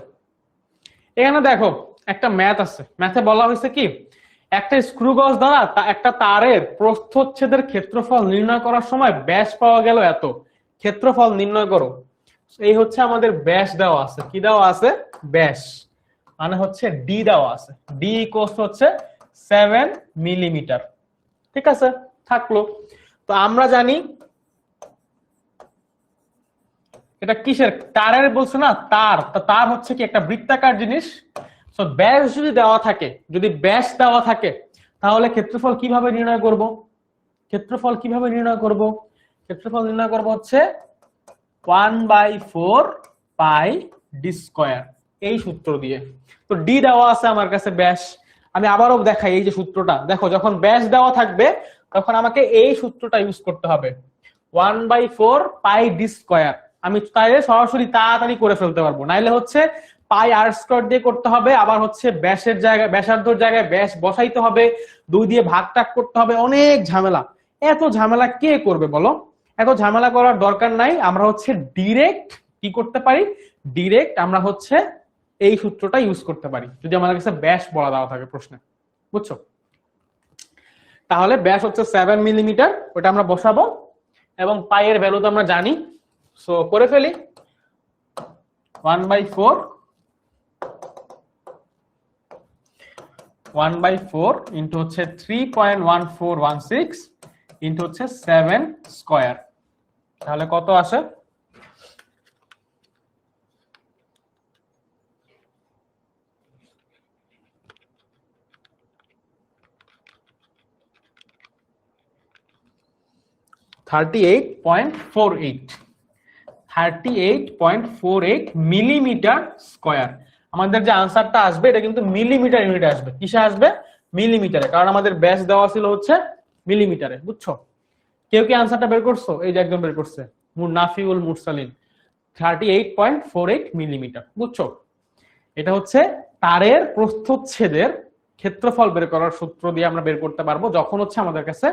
এখানে দেখো একটা ম্যাথ আছে, ম্যাথে বলা হয়েছে কি একটা স্ক্রু গজ দ্বারা একটা তারের প্রস্থচ্ছেদের ক্ষেত্রফল নির্ণয় করার সময় ব্যাস পাওয়া গেল এত, ক্ষেত্রফল নির্ণয় করো। এই হচ্ছে আমাদের ব্যাস দেওয়া আছে, কি দেওয়া আছে? ব্যাস, মানে হচ্ছে ডি দেওয়া আছে, ডি ইকুয়ালস হচ্ছে 7 মিলিমিটার, ঠিক আছে? থাকলো। তো আমরা জানি এটা কিসের, তারের বলছো না, তার, তার হচ্ছে কি একটা বৃত্তাকার জিনিস। সো ব্যাস যদি দেওয়া থাকে, যদি ব্যাস দেওয়া থাকে তাহলে ক্ষেত্রফল কিভাবে নির্ণয় করব? ক্ষেত্রফল কিভাবে নির্ণয় করব? ক্ষেত্রফল নির্ণয় করব হচ্ছে 1/4 পাই ডি স্কয়ার, এই সূত্র দিয়ে। তো ডি দেওয়া আছে আমার কাছে ব্যাস, আমি আবারও দেখাই এই যে সূত্রটা, দেখো যখন ব্যাস দেওয়া থাকবে তখন আমাকে এই সূত্রটা ইউজ করতে হবে, 1/4 পাই ডি স্কয়ার। আমি তাইলে সরাসরি তাড়াতাড়ি করে ফেলতে পারবো, নাইলে হচ্ছে পাই আর স্কয়ার দিয়ে করতে হবে, আবার হচ্ছে ব্যাসের জায়গায় ব্যাসার্ধর জায়গায় ব্যাস বসাইতে হবে, 2 দিয়ে ভাগ টাগ করতে হবে, অনেক ঝামেলা। এত ঝামেলা কে করবে বলো? এত ঝামেলা করার দরকার নাই, আমরা হচ্ছে ডিরেক্ট কি করতে পারি, ডিরেক্ট আমরা হচ্ছে এই সূত্রটা ইউজ করতে পারি যদি আমাদের কাছে ব্যাস বলা দেওয়া থাকে প্রশ্নে, বুঝছো? তাহলে ব্যাস হচ্ছে 7 মিলিমিটার, ওটা আমরা বসাবো, এবং পাই এর ভ্যালু তো আমরা জানি, সো করে ফেলি 1/4 ইন্টু হচ্ছে 3.1416 ইন্টু হচ্ছে 7 স্কয়ার, তাহলে কত আসে? $38.48 মিলিমিটার স্কয়ার। আমাদের যে আনসারটা আসবে এটা কিন্তু মিলিমিটার ইউনিটে আসবে, কিসে আসবে? মিলিমিটারে, কারণ আমাদের ব্যাস দেওয়া ছিল হচ্ছে মিলিমিটারে, বুঝছো? কেউ কি আনসারটা বের করছো? এই যে একদম বের করছে, নাফিউল মুরসালিন, 38.48 মিলিমিটার। বুঝছো? এটা হচ্ছে তারের প্রস্থচ্ছেদের ক্ষেত্রফল বের করার সূত্র দিয়ে আমরা বের করতে পারবো যখন হচ্ছে আমাদের কাছে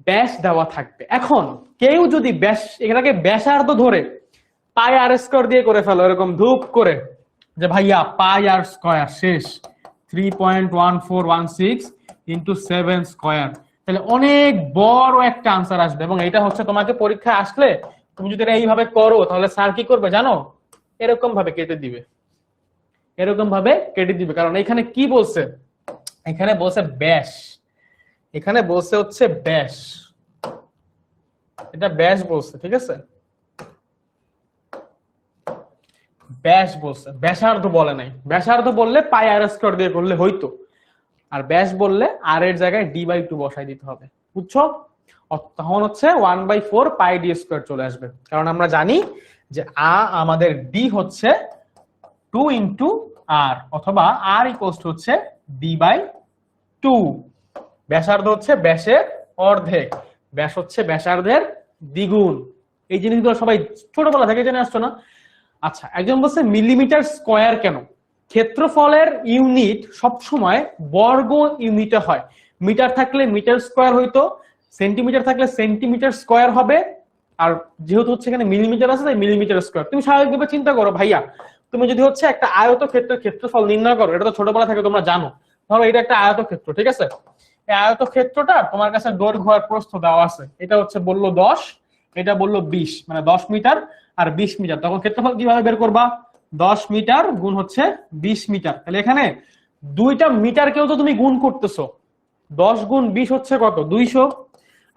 ব্যাস দেওয়া থাকবে। এখন কেউ যদি ব্যাস, এটাকে ব্যাসার্ধ ধরে পাই আর স্কয়ার দিয়ে করে ফেলো এরকম ধূপ করে, যে ভাইয়া পাই আর স্কয়ার শেষ 3.1416 ইন্টু 7 স্কয়ার, তাহলে অনেক বড় একটা আনসার আসবে। এবং এটা হচ্ছে তোমাকে পরীক্ষায় আসলে তুমি যদি এটা এইভাবে করো তাহলে স্যার কি করবে জানো? এরকম ভাবে কেটে দিবে, এরকম ভাবে কেটে দিবে। কারণ এখানে কি বলছে? এখানে বলছে ব্যাস, এখানে বলছে হচ্ছে ব্যাস, এটা ব্যাস বলছে, ঠিক আছে? ব্যাস বলছে, ব্যাসার্ধ বলে নাই। ব্যাসার্ধ বললে পাই আর স্কয়ার দিয়ে করলে হইতো, আর ব্যাস বললে আর এর জায়গায় d/2 বসাই দিতে হবে। বুঝছো? তখন হচ্ছে 1/4 পাই ডি স্কয়ার চলে আসবে। কারণ আমরা জানি যে আমাদের d হচ্ছে 2 ইন্টু আর, অথবা r ইকুয়ালস টু হচ্ছে d/2। ব্যাসার্ধ হচ্ছে ব্যাসের অর্ধেক, ব্যাস হচ্ছে ব্যাসার্ধের দ্বিগুণ। এই জিনিসগুলো সবাই ছোটবেলা থেকে জেনে আসছো না? আচ্ছা, একজন বলছে মিলিমিটার স্কয়ার কেন? ক্ষেত্রফলের ইউনিট সবসময় বর্গ ইউনিটে হয়। মিটার থাকলে মিটার স্কয়ার হইতো, সেন্টিমিটার থাকলে সেন্টিমিটার স্কয়ার হবে, আর যেহেতু হচ্ছে এখানে মিলিমিটার আছে তাই মিলিমিটার স্কয়ার। তুমি স্বাভাবিকভাবে চিন্তা করো ভাইয়া, তুমি যদি হচ্ছে একটা আয়তক্ষেত্রের ক্ষেত্রফল নির্ণয় করো, এটা তো ছোটবেলা থেকে তোমরা জানো। ধরো এটা একটা আয়তক্ষেত্র, ঠিক আছে? এই আয়তক্ষেত্রটা তোমার কাছে দৈর্ঘ্য আর প্রস্থ দেওয়া আছে, এটা হচ্ছে বললো 10, এটা বললো 20, মানে 10 মিটার আর 20 মিটার। তখন ক্ষেত্রফল কিভাবে বের করবা? 10 মিটার গুণ হচ্ছে 20 মিটার। তাহলে এখানে দুইটা মিটারকেও তো তুমি গুণ করতেছো, 10 গুণ 20 হচ্ছে কত? 200।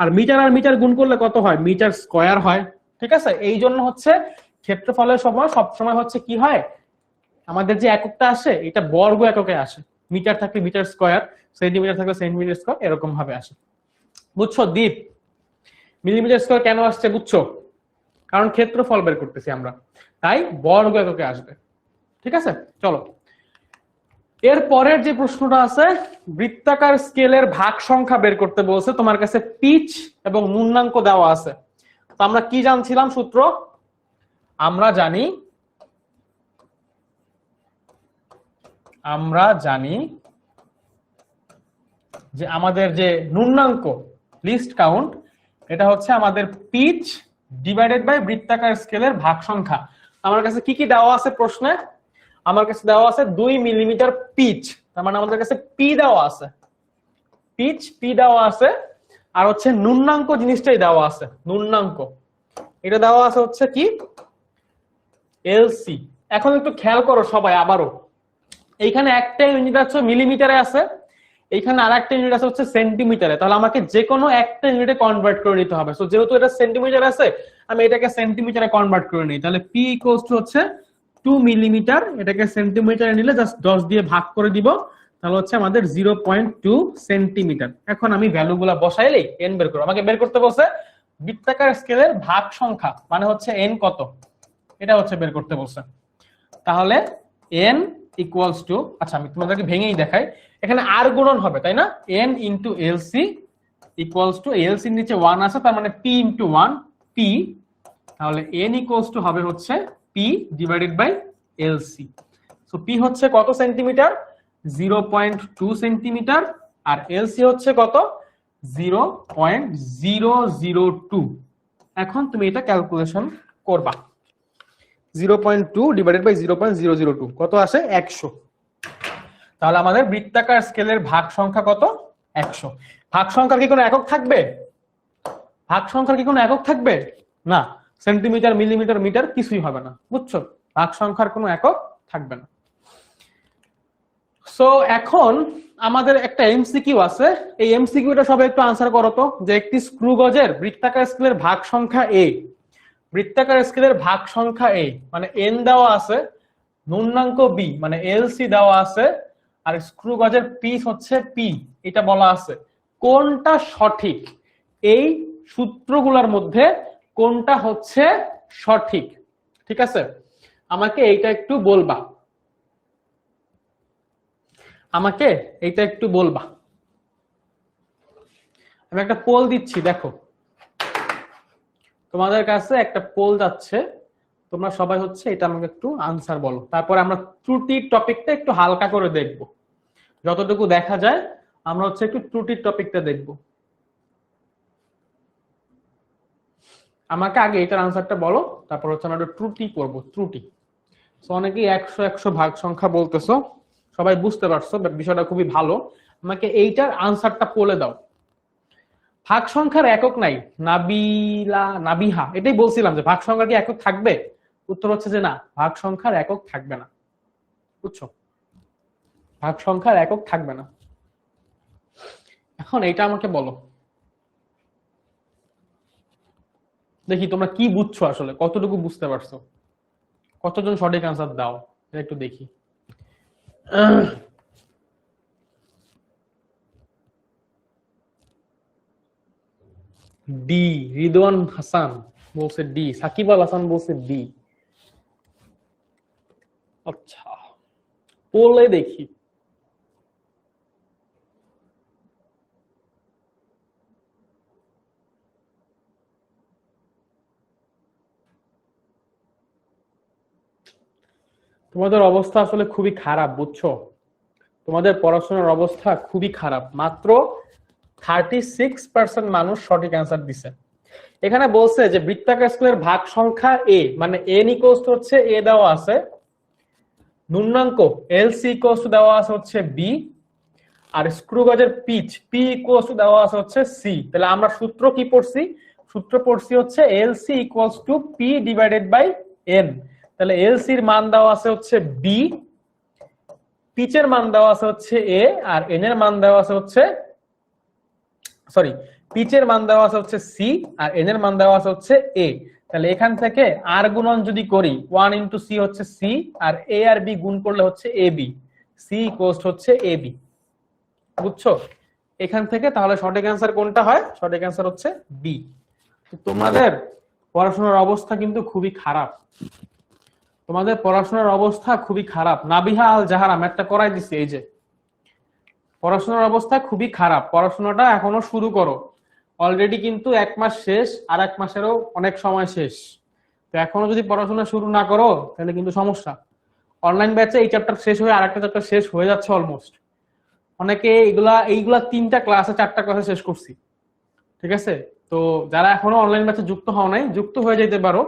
আর মিটার গুণ করলে কত হয়? মিটার স্কয়ার হয়, ঠিক আছে? এই জন্য হচ্ছে ক্ষেত্রফলের সময় সবসময় হচ্ছে কি হয়, আমাদের যে এককটা আসে এটা বর্গ এককে আসে। মিটার থাকলে মিটার স্কয়ার, সেন্টিমিটার থাকলে সেন্টিমিটার স্কয়ার, এরকম ভাবে আসে। বুঝছো দীপ? মিলিমিটার স্কয়ার কেন আসছে বুঝছো? কারণ ক্ষেত্রফল বের করতেছি আমরা, তাই বর্গ এককে আসবে। ঠিক আছে, চলো এর পরের যে প্রশ্নটা আছে, বৃত্তাকার স্কেলের ভাগ সংখ্যা বের করতে বলছে। তোমার কাছে পিচ এবং ন্যূনাঙ্ক দেওয়া আছে। তো আমরা কি জানছিলাম সূত্র? আমরা জানি যে আমাদের যে ন্যূনাঙ্ক লিস্ট কাউন্ট, এটা হচ্ছে আমাদের পিচ ডিভাইডেড বাই বৃত্তাকার স্কেলের ভাগ সংখ্যা। আমার কাছে কি কি দেওয়া আছে প্রশ্নে? আমার কাছে দেওয়া আছে 2 মিলিমিটার পিচ, তার মানে আমাদের কাছে পি দেওয়া আছে, পিচ পি দেওয়া আছে। আর হচ্ছে ন্যূনাঙ্ক জিনিসটাই দেওয়া আছে, ন্যূনাঙ্ক এটা দেওয়া আছে হচ্ছে কি? এলসি। এখন একটু খেয়াল করো সবাই আবারও, এইখানে একটা ইউনিট আছে মিলিমিটারে আছে, এইখানে আর একটা ইউনিট আছে হচ্ছে সেন্টিমিটারে। তাহলে আমাকে যে কোনো একটা ইউনিটে কনভার্ট করে নিতে হবে। সো যেহেতু এটা সেন্টিমিটার আছে, আমি এটাকে সেন্টিমিটারে কনভার্ট করে নিই। তাহলে পি ইকুয়ালস টু হচ্ছে 2 মিলিমিটার, এটাকে সেন্টিমিটারে নিলে জাস্ট 10 দিয়ে ভাগ করে দিব, তাহলে হচ্ছে আমাদের 0.2 সেন্টিমিটার। এখন আমি ভ্যালুগুলা বসাইলেই এন বের করব। আমাকে বের করতে বলছে বৃত্তাকার স্কেলের ভাগ সংখ্যা, মানে হচ্ছে এন কত, এটা হচ্ছে বের করতে বলছে। তাহলে এন ইকুয়ালস টু, আচ্ছা আমি তোমাদেরকে ভেঙেই দেখাই, এখানে আর গুণন হবে তাই না? N into LC equals to, LC এর নিচে 1 আছে, তার মানে পি ইন্টু 1 পি। তাহলে এন ইকুয়ালস টু হবে হচ্ছে P divided by LC. So P হচ্ছে কত সেন্টিমিটার? 0.2 সেন্টিমিটার, আর এলসি হচ্ছে কত? 0.002। এখন তুমি এটা ক্যালকুলেশন করবা, 0.2 ডিভাইডেড বাই 0.002 কত আসে? 100। তাহলে আমাদের বৃত্তাকার স্কেলের ভাগ সংখ্যা কত? 100। ভাগ সংখ্যার কি কোনো একক থাকবে? ভাগ সংখ্যার কি কোনো একক থাকবে না, সেন্টিমিটার মিলিমিটার মিটার কিছুই হবে না। বুঝছো? ভাগ সংখ্যার কোনো একক থাকবে না। সো এখন আমাদের একটা এমসিকিউ আছে, এই এমসিকিউটা সবাই একটু আনসার করো তো, যে একটি স্ক্রু গজের বৃত্তাকার স্কেলের ভাগ সংখ্যা এ, বৃত্তাকার স্কেলের ভাগ সংখ্যা এ মানে এন দেওয়া আছে, ন্যূনাঙ্ক বি মানে এলসি দেওয়া আছে, আর স্ক্রু গজের পিচ হচ্ছে পি, এটা বলা আছে। কোনটা সঠিক? এই সূত্রগুলোর মধ্যে কোনটা হচ্ছে সঠিক? ঠিক আছে, আমাকে এইটা একটু বলবা, আমাকে এইটা একটু বলবা। আমি একটা পোল দিচ্ছি, দেখো তোমাদের কাছে একটা পোল যাচ্ছে, তোমরা সবাই হচ্ছে এটা আমাকে একটু আনসার বলো, তারপরে আমরা ত্রুটির টপিকটা একটু হালকা করে দেখব, যতটুকু দেখা যায় আমরা হচ্ছে একটু ত্রুটির টপিকটা দেখব। আমাকে আগে এটার আনসারটা বলো, তারপর হচ্ছে আমরা একটু ত্রুটি করব। ত্রুটি, তো অনেকেই 100 ভাগ সংখ্যা বলতেছো, সবাই বুঝতে পারছো, বিষয়টা খুবই ভালো। আমাকে এইটার আনসারটা বলে দাও। ভাগ সংখ্যার একক নাই, নাবিলা নাবিহা এটাই বলছিলাম যে ভাগ সংখ্যা কি একক থাকবে, উত্তর হচ্ছে যে না, ভাগ সংখ্যার একক থাকবে না। বুঝছো, ভাগ সংখ্যার একক থাকবে না। এখন এইটা আমাকে বলো, দেখি তোমরা কি বুঝছো, আসলে কতটুকু বুঝতে পারছো, কতজন সঠিক আনসার দাও এটা একটু দেখি। ডি, রিদওয়ান হাসান বলছে ডি, সাকিব আল হাসান বলছে ডি। আচ্ছা, বলে দেখি। তোমাদের অবস্থা আসলে খুবই খারাপ, বুঝছো, তোমাদের পড়াশোনার অবস্থা খুবই খারাপ। মাত্র 36% মানুষ সঠিক অ্যান্সার দিছে। এখানে বলছে যে বৃত্তাকার স্কেলের ভাগ সংখ্যা এ, মানে এন ইকুয়ালস টু হচ্ছে এ দেওয়া আছে, ন্যূনাঙ্ক এলসি ইকুয়ালস টু দেওয়া আছে হচ্ছে বি, আর স্ক্রু গজের পিচ পি ইকুয়ালস টু দেওয়া আছে হচ্ছে সি। তাহলে আমরা সূত্র কি পড়ছি, সূত্র পড়ছি হচ্ছে LC equals to P divided by N. তাহলে এলসি এর মান দেওয়া আছে হচ্ছে বি, পিচের মান দেওয়া আছে হচ্ছে এ, আর এন এর মান দেওয়া আছে হচ্ছে, সরি, পিচের মান দেওয়া আছে হচ্ছে সি, আর এন এর মান দেওয়া আছে হচ্ছে এ। তাহলে এখান থেকে আর গুণন যদি করি, 1 ইন্টু সি হচ্ছে সি, আর এ আর বি গুণ করলে হচ্ছে এ বি, সি ইকুয়ালস হচ্ছে এ বি। বুঝছো, এখান থেকে তাহলে সঠিক অ্যান্সার কোনটা হয়, সঠিক অ্যান্সার হচ্ছে বি। তোমাদের পড়াশোনার অবস্থা কিন্তু খুবই খারাপ, তোমাদের পড়াশোনার অবস্থা খুবই খারাপ। নাবিহা আল জাহারা ম্যাথটা করাই দিছি, এই যে পড়াশোনার অবস্থা খুবই খারাপ, পড়াশোনাটা এখনো শুরু করো। অলরেডি কিন্তু 1 মাস শেষ, আর 1 মাসেরও অনেক সময় শেষ, তো এখনো যদি পড়াশোনা শুরু না করো তাহলে কিন্তু সমস্যা। অনলাইন ব্যাচে এই চ্যাপ্টার শেষ হয়ে আরেকটা চ্যাপ্টার শেষ হয়ে যাচ্ছে অলমোস্ট। অনেকে এইগুলা 3টা ক্লাসে 4টা ক্লাসে শেষ করছি, ঠিক আছে। তো যারা এখনো অনলাইন ব্যাচে যুক্ত হও নাই, যুক্ত হয়ে যেতে পারো।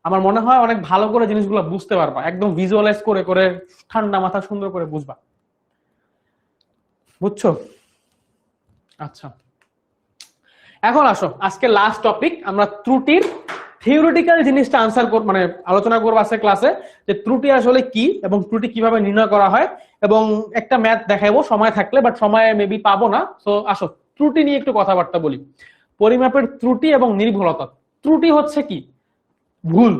আমার মনে হয় অনেক ভালো করে জিনিসগুলো বুঝতে পারবা, একদম ভিজুয়ালাইজ করে করে ঠান্ডা মাথা সুন্দর করে বুঝবা। বুঝছো, আচ্ছা এখন আসো আজকে লাস্ট টপিক, আমরা ত্রুটির থিওরিটিক্যাল জিনিসটা আনসার মানে আলোচনা করবো আজকে ক্লাসে, যে ত্রুটি আসলে কি এবং ত্রুটি কিভাবে নির্ণয় করা হয়, এবং একটা ম্যাথ দেখাবো সময় থাকলে, বাট সময় মেবি পাবো না। সো আসো ত্রুটি নিয়ে একটু কথাবার্তা বলি। পরিমাপের ত্রুটি এবং নির্ভুলতা। ত্রুটি হচ্ছে কি, ভুল।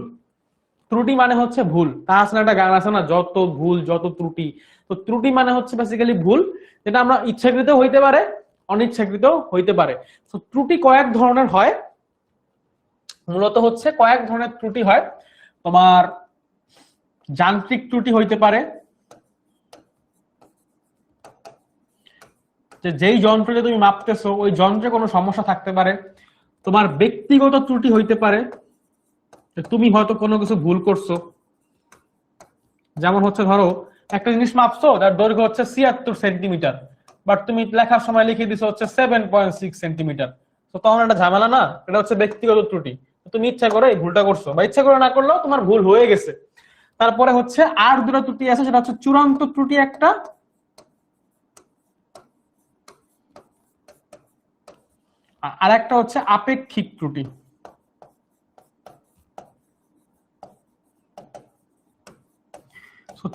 ত্রুটি মানে হচ্ছে ভুল। তাহলে একটা গান আছে না, যত ভুল যত ত্রুটি। তো ত্রুটি মানে হচ্ছে বেসিক্যালি ভুল, যেটা আমরা ইচ্ছাকৃত হইতে পারে, অনিচ্ছাকৃত হইতে পারে। তো ত্রুটি কয়েক ধরনের হয়, মূলত হচ্ছে কয়েক ধরনের ত্রুটি হয়। তোমার যান্ত্রিক ত্রুটি হইতে পারে, যে যেই যন্ত্রে তুমি মাপতেছো ওই যন্ত্রে কোনো সমস্যা থাকতে পারে। তোমার ব্যক্তিগত ত্রুটি হইতে পারে, তুমি হয়তো কোনো কিছু ভুল করছো, যেমন হচ্ছে ধরো একটা জিনিস মাপছো যার দৈর্ঘ্য হচ্ছে 76 সেন্টিমিটার, বাট তুমি লেখার সময় লিখে দিছো হচ্ছে 7.6 সেন্টিমিটার। তো তখন একটা ঝামেলা না, এটা হচ্ছে ব্যক্তিগত ত্রুটি। তুমি ইচ্ছা করে এই ভুলটা করছো, বা ইচ্ছা করে না করলেও তোমার ভুল হয়ে গেছে। তারপরে হচ্ছে আর দুটো ত্রুটি আছে, সেটা হচ্ছে চূড়ান্ত ত্রুটি একটা, আর একটা হচ্ছে আপেক্ষিক ত্রুটি।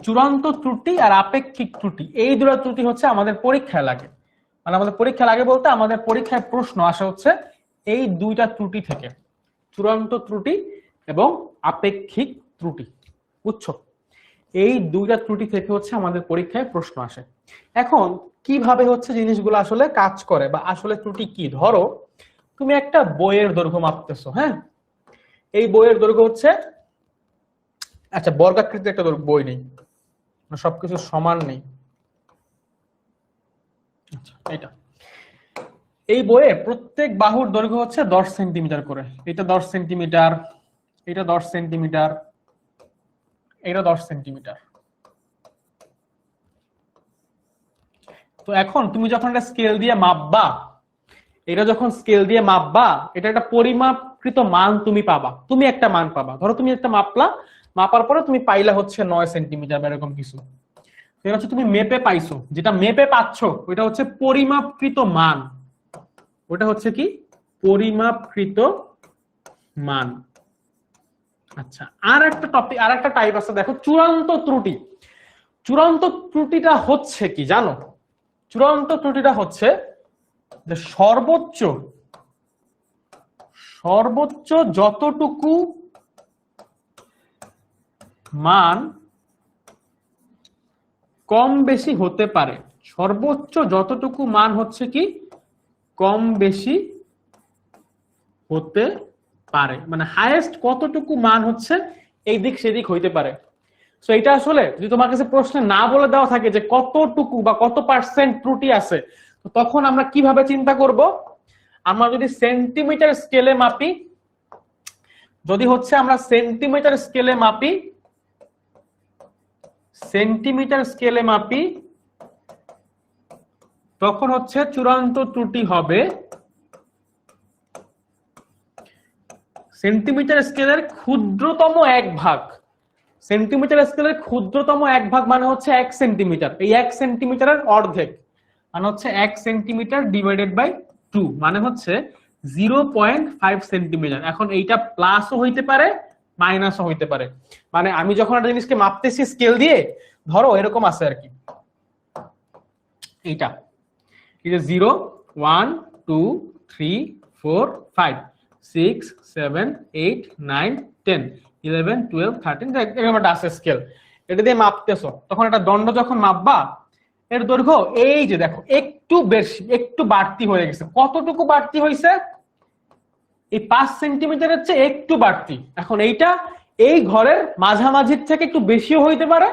চূড়ান্ত ত্রুটি আর আপেক্ষিক ত্রুটি, এই দুটো ত্রুটি হচ্ছে আমাদের পরীক্ষায় লাগে। মানে আমাদের পরীক্ষা লাগে বলতে আমাদের পরীক্ষায় প্রশ্ন আসে হচ্ছে এই দুইটা ত্রুটি থেকে, চূড়ান্ত ত্রুটি এবং আপেক্ষিক ত্রুটি। বুঝছো, এই দুইটা ত্রুটি থেকে হচ্ছে আমাদের পরীক্ষায় প্রশ্ন আসে। এখন কিভাবে হচ্ছে জিনিসগুলো আসলে কাজ করে, বা আসলে ত্রুটি কি। ধরো তুমি একটা বইয়ের দৈর্ঘ্য মাপতেছো, হ্যাঁ, এই বইয়ের দৈর্ঘ্য হচ্ছে, আচ্ছা বর্গাকৃতির একটা বই নেই, সবকিছু সমান নেই, আচ্ছা এটা এই বইয়ে প্রত্যেক বাহুর দৈর্ঘ্য হচ্ছে 10 সেন্টিমিটার করে। এটা 10 সেন্টিমিটার, এটা 10 সেন্টিমিটার, এটা 10 সেন্টিমিটার। তো এখন তুমি যখন একটা স্কেল দিয়ে মাপবা, এটা যখন স্কেল দিয়ে মাপবা, এটা একটা পরিমাপকৃত মান তুমি পাবা, তুমি একটা মান পাবা। ধরো তুমি একটা মাপলা, মাপার পরে তুমি পাইলা হচ্ছে 9 সেন্টিমিটার বা এরকম কিছু। এটা হচ্ছে তুমি মেপে পাইছো, যেটা মেপে পাচ্ছ ওইটা হচ্ছে পরিমাপকৃত মান। ওটা হচ্ছে কি? পরিমাপকৃত মান। আচ্ছা, আর একটা টপিক, আর একটা টাইপ আছে দেখো, চূড়ান্ত ত্রুটি। চূড়ান্ত ত্রুটিটা হচ্ছে কি জানো? চূড়ান্ত ত্রুটিটা হচ্ছে যে সর্বোচ্চ যতটুকু মান কম বেশি হতে পারে, সর্বোচ্চ যতটুকু মান হচ্ছে কি কম বেশি হতে পারে, মানে হাইয়েস্ট কতটুকু মান হচ্ছে এই দিক সেদিক হইতে পারে। সো এটা আসলে যদি তোমার কাছে প্রশ্নে না বলে দেওয়া থাকে যে কতটুকু বা কত পার্সেন্ট ত্রুটি আছে, তো তখন আমরা কিভাবে চিন্তা করব? আমরা যদি সেন্টিমিটার স্কেলে মাপি, যদি হচ্ছে আমরা সেন্টিমিটার স্কেলে মাপি, সেন্টিমিটার স্কেলে মাপি, তখন হচ্ছে চূড়ান্ত ত্রুটি হবে সেন্টিমিটার স্কেলের ক্ষুদ্রতম এক ভাগ। সেন্টিমিটার স্কেলের ক্ষুদ্রতম এক ভাগ মানে হচ্ছে 1 সেন্টিমিটার। এই 1 সেন্টিমিটারের অর্ধেক মানে হচ্ছে 1 সেন্টিমিটার ডিভাইডেড বাই 2 মানে হচ্ছে 0.5 সেন্টিমিটার। এখন এইটা প্লাসও হইতে পারে মাইনাসও হইতে পারে। মানে আমি যখন একটা জিনিসকে মাপতেছি স্কেল দিয়ে, ধরো এরকম আছে আর কি, এইটা এই যে 0 1 2 3 4 5 6 7 8 9 10 11 12 13 এরকম একটা আছে স্কেল। এটা দিয়ে মাপতেছো, তখন একটা দণ্ড যখন মাপবা, এর দৈর্ঘ্য এই যে দেখো একটু বেশি, একটু বাড়তি হয়ে গেছে। কতটুকু বাড়তি হয়েছে? এই 5 সেন্টিমিটারের চেয়ে একটু বাড়তি। এখন এইটা এই ঘরের মাঝামাঝির থেকে একটু বেশিও হইতে পারে,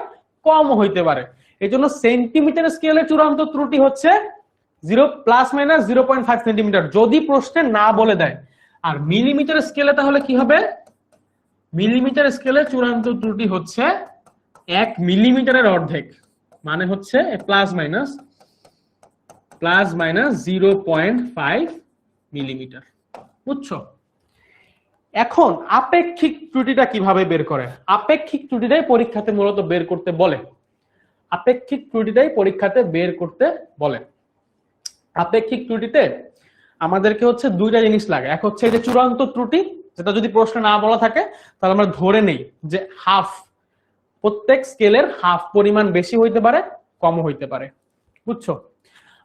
কমও হইতে পারে। এই জন্য সেন্টিমিটার স্কেলে চূড়ান্ত ত্রুটি হচ্ছে 0 ± 0.5 সেন্টিমিটার, যদি প্রশ্নে না বলে দেয়। আর মিলিমিটার স্কেলে তাহলে কি হবে? মিলিমিটার স্কেলে চূড়ান্ত ত্রুটি হচ্ছে 1 মিলিমিটারের অর্ধেক, মানে হচ্ছে প্লাস মাইনাস 0.5 মিলিমিটার। বুঝছো? এখন আপেক্ষিক ত্রুটিটা কিভাবে বের করে? আপেক্ষিক ত্রুটিটাই পরীক্ষাতে মূলত বের করতে বলে। আপেক্ষিক ত্রুটিটাই পরীক্ষাতে বের করতে বলে। আপেক্ষিক ত্রুটিতে আমাদেরকে হচ্ছে দুইটা জিনিস লাগে। এক হচ্ছে যে চূড়ান্ত ত্রুটি, যেটা যদি প্রশ্নে না বলা থাকে তাহলে আমরা ধরে নেই যে হাফ, প্রত্যেক স্কেলের হাফ পরিমাণ বেশি হইতে পারে, কম হইতে পারে। বুঝছো?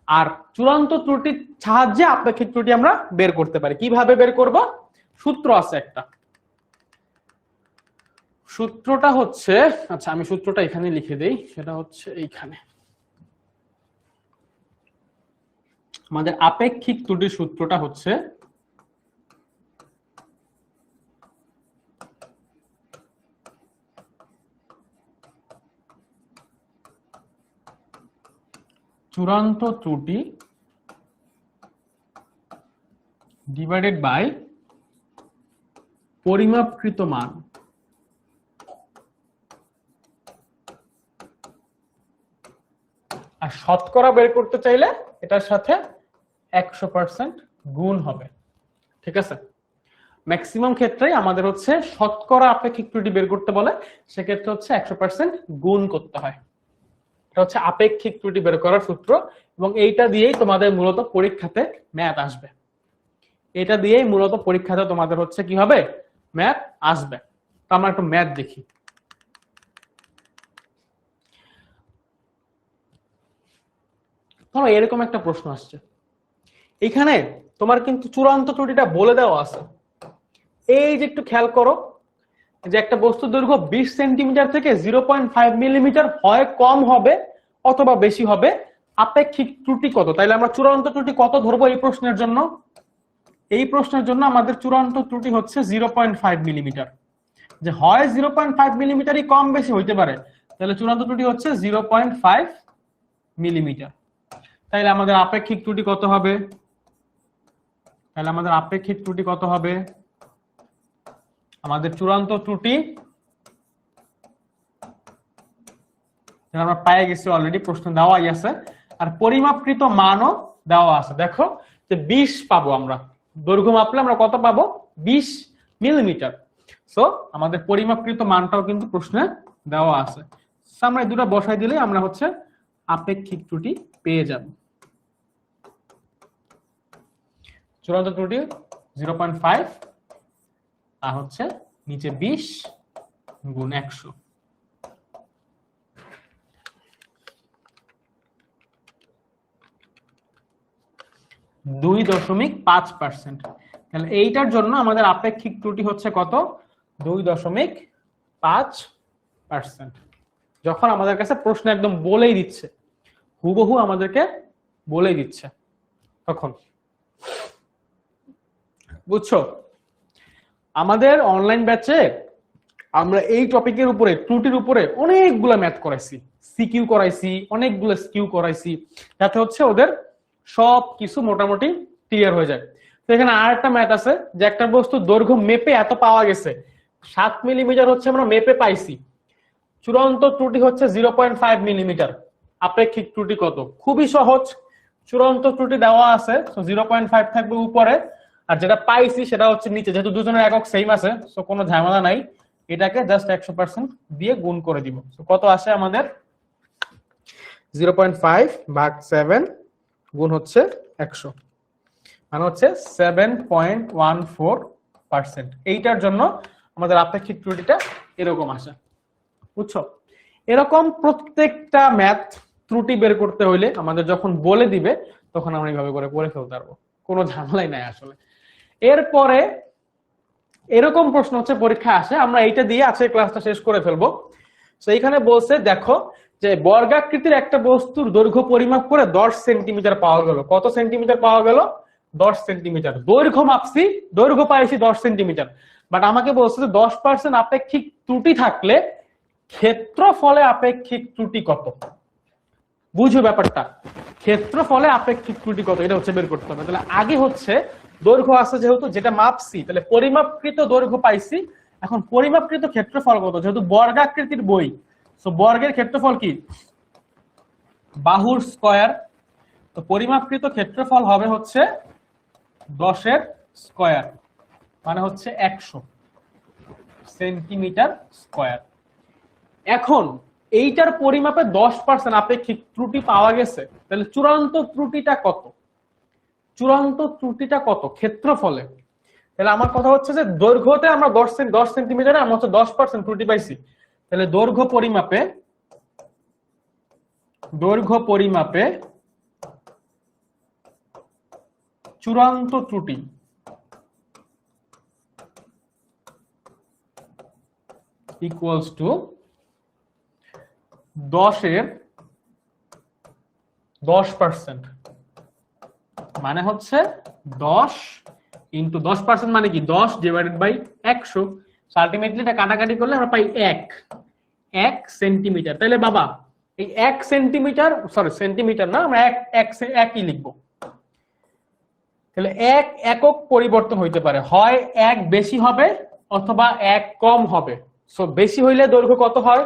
আর চূড়ান্ত ত্রুটির সাহায্যে আপেক্ষিক ত্রুটি আমরা বের করতে পারি। কিভাবে বের করব? সূত্র আছে একটা। সূত্রটা হচ্ছে, আচ্ছা আমি সূত্রটা এখানে লিখে দেই, সেটা হচ্ছে এইখানে। আমাদের আপেক্ষিক ত্রুটির সূত্রটা হচ্ছে চূড়ান্ত ত্রুটি ডিভাইডেড বাই পরিমাপকৃত মান। আর শতকরা বের করতে চাইলে এটার সাথে 100% গুণ হবে। ঠিক আছে? ম্যাক্সিমাম ক্ষেত্রেই আমাদের হচ্ছে শতকরা আপেক্ষিক ত্রুটি বের করতে বলে, সেক্ষেত্রে হচ্ছে 100% গুণ করতে হয়। এটা হচ্ছে আপেক্ষিক ত্রুটি বের করার সূত্র, এবং এইটা দিয়েই তোমাদের মূলত পরীক্ষাতে ম্যাথ আসবে। এটা দিয়েই মূলত পরীক্ষাতে তোমাদের হচ্ছে কি হবে? ম্যাথ আসবে। তো আমরা একটু ম্যাথ দেখি। ধরো এরকম একটা প্রশ্ন আসছে, এখানে তোমার কিন্তু চূড়ান্ত ত্রুটিটা বলে দেওয়া আছে। এই যে একটু খেয়াল করো যে একটা বস্তুর দৈর্ঘ্য 20 সেন্টিমিটার থেকে 0.5 মিলিমিটার হয় কম হবে অথবা বেশি হবে, আপেক্ষিক ত্রুটি কত? তাইলে আমরা চূড়ান্ত ত্রুটি কত ধরবো এই প্রশ্নের জন্য? এই প্রশ্নের জন্য আমাদের চূড়ান্ত ত্রুটি হচ্ছে 0.5 মিলিমিটার। যে হয় 0.5 মিলিমিটারই কম বেশি হইতে পারে, তাহলে চূড়ান্ত ত্রুটি হচ্ছে 0.5 মিলিমিটার। তাইলে আমাদের আপেক্ষিক ত্রুটি কত হবে? তাহলে আমাদের আপেক্ষিক ত্রুটি কত হবে? আমাদের চূড়ান্ত ত্রুটি আমরা পেয়ে গেছি অলরেডি, প্রশ্ন দেওয়াই আছে, আর পরিমাপকৃত মানও দেওয়া আছে। দেখো যে 20 পাবো আমরা, দৈর্ঘ্য মাপলে আমরা কত পাবো? 20 মিলিমিটার। সো আমাদের পরিমাপকৃত মানটাও কিন্তু প্রশ্নে দেওয়া আছে। আমরা এই দুটো বসাই দিলে আমরা হচ্ছে আপেক্ষিক ত্রুটি পেয়ে যাব। চূড়ান্ত ত্রুটি 0.5 আর হচ্ছে নিচে 20 গুণ 100। (2.5%) তাহলে এইটার জন্য আমাদের আপেক্ষিক ত্রুটি হচ্ছে কত? 2.5%। যখন আমাদের কাছে প্রশ্ন একদম বলেই দিচ্ছে, হুবহু আমাদেরকে বলেই দিচ্ছে, তখন বুঝছো? আমাদের অনলাইন ব্যাচে আমরা এই টপিকের উপরে, ত্রুটির উপরে অনেকগুলো ম্যাথ করাইছি, সিকিউ করাইছি, অনেকগুলো স্কিউ করাইছি, যাতে হচ্ছে ওদের সব কিছু মোটামুটি ক্লিয়ার হয়ে যায়। তো এখানে আর একটা ম্যাথ আছে যে একটা বস্তু দৈর্ঘ্য মেপে এত পাওয়া গেছে, 7 মিলিমিটার হচ্ছে আমরা মেপে পাইছি, চূড়ান্ত ত্রুটি হচ্ছে 0.5 মিলিমিটার, আপেক্ষিক ত্রুটি কত? খুবই সহজ, চূড়ান্ত ত্রুটি দেওয়া আছে, তো 0.5 থাকবে উপরে, আর যেটা পাইছি সেটা হচ্ছে নিচে, যেহেতু দুজনের একক সেম আছে, সো কোনো ঝামেলা নাই, এটাকে জাস্ট 100% দিয়ে গুণ করে দিব। সো কত আসে আমাদের? 0.5 ভাগ 7 গুণ হচ্ছে 100, মানে হচ্ছে 7.14%। এইটার জন্য আমাদের আপেক্ষিক ত্রুটিটা এরকম আসে, বুঝছো? এরকম প্রত্যেকটা ম্যাথ ত্রুটি বের করতে হইলে আমাদের যখন বলে দিবে তখন আমরা এইভাবে করে ফেলতে পারবো, কোনো ঝামেলাই নাই আসলে। এরপরে এরকম প্রশ্ন হচ্ছে পরীক্ষা আসে, আমরা এইটা দিয়ে আজকের ক্লাসটা শেষ করে ফেলবো। তো এইখানে বলছে দেখো যে বর্গাকৃতির একটা বস্তুর দৈর্ঘ্য পরিমাপ করে 10 সেন্টিমিটার পাওয়া গেল। কত সেন্টিমিটার পাওয়া গেল? 10 সেন্টিমিটার। দৈর্ঘ্য মাপছি, দৈর্ঘ্য পাইছি 10 সেন্টিমিটার, বাট আমাকে বলছে যে 10% আপেক্ষিক ত্রুটি থাকলে ক্ষেত্রফলে আপেক্ষিক ত্রুটি কত? বুঝো ব্যাপারটা, ক্ষেত্রফলে আপেক্ষিক ত্রুটি কত, এটা হচ্ছে বের করতে হবে। তাহলে আগে হচ্ছে দৈর্ঘ্য আছে, যেহেতু যেটা মাপছি, তাহলে পরিমাপকৃত দৈর্ঘ্য পাইছি, এখন পরিমাপকৃত ক্ষেত্রফল কত? যেহেতু বর্গাকৃতির বই, সো বর্গের ক্ষেত্রফল কি? বাহুর স্কয়ার। তো পরিমাপকৃত ক্ষেত্রফল হবে হচ্ছে 10 এর স্কয়ার, মানে হচ্ছে 100 সেন্টিমিটার স্কয়ার। এখন এইটার পরিমাপে 10% আপেক্ষিক ত্রুটি পাওয়া গেছে, তাহলে চূড়ান্ত ত্রুটিটা কত? চূড়ান্ত ত্রুটিটা কত ক্ষেত্রফলে? তাহলে আমার কথা হচ্ছে যে দৈর্ঘ্যতে আমরা 10 সেন্টিমিটারে আমরা হচ্ছে 10% ত্রুটি পাইছি, তাহলে দৈর্ঘ্য পরিমাপে চূড়ান্ত ত্রুটি ইকুয়ালস টু 10 এর 10%, মানে হচ্ছে 10 ইন্টু 10% মানে কি 10 ডিভাইডেড বাই 100। আলটিমেটলি এটা কাটাকাটি করলে আমরা পাই 1 সেন্টিমিটার। তাহলে বাবা এই 1 সেন্টিমিটার, সরি সেন্টিমিটার না, আমরা একই লিখবো। তাহলে 1 একক পরিবর্তন হইতে পারে, হয় 1 বেশি হবে অথবা 1 কম হবে। সো বেশি হইলে দৈর্ঘ্য কত হয়?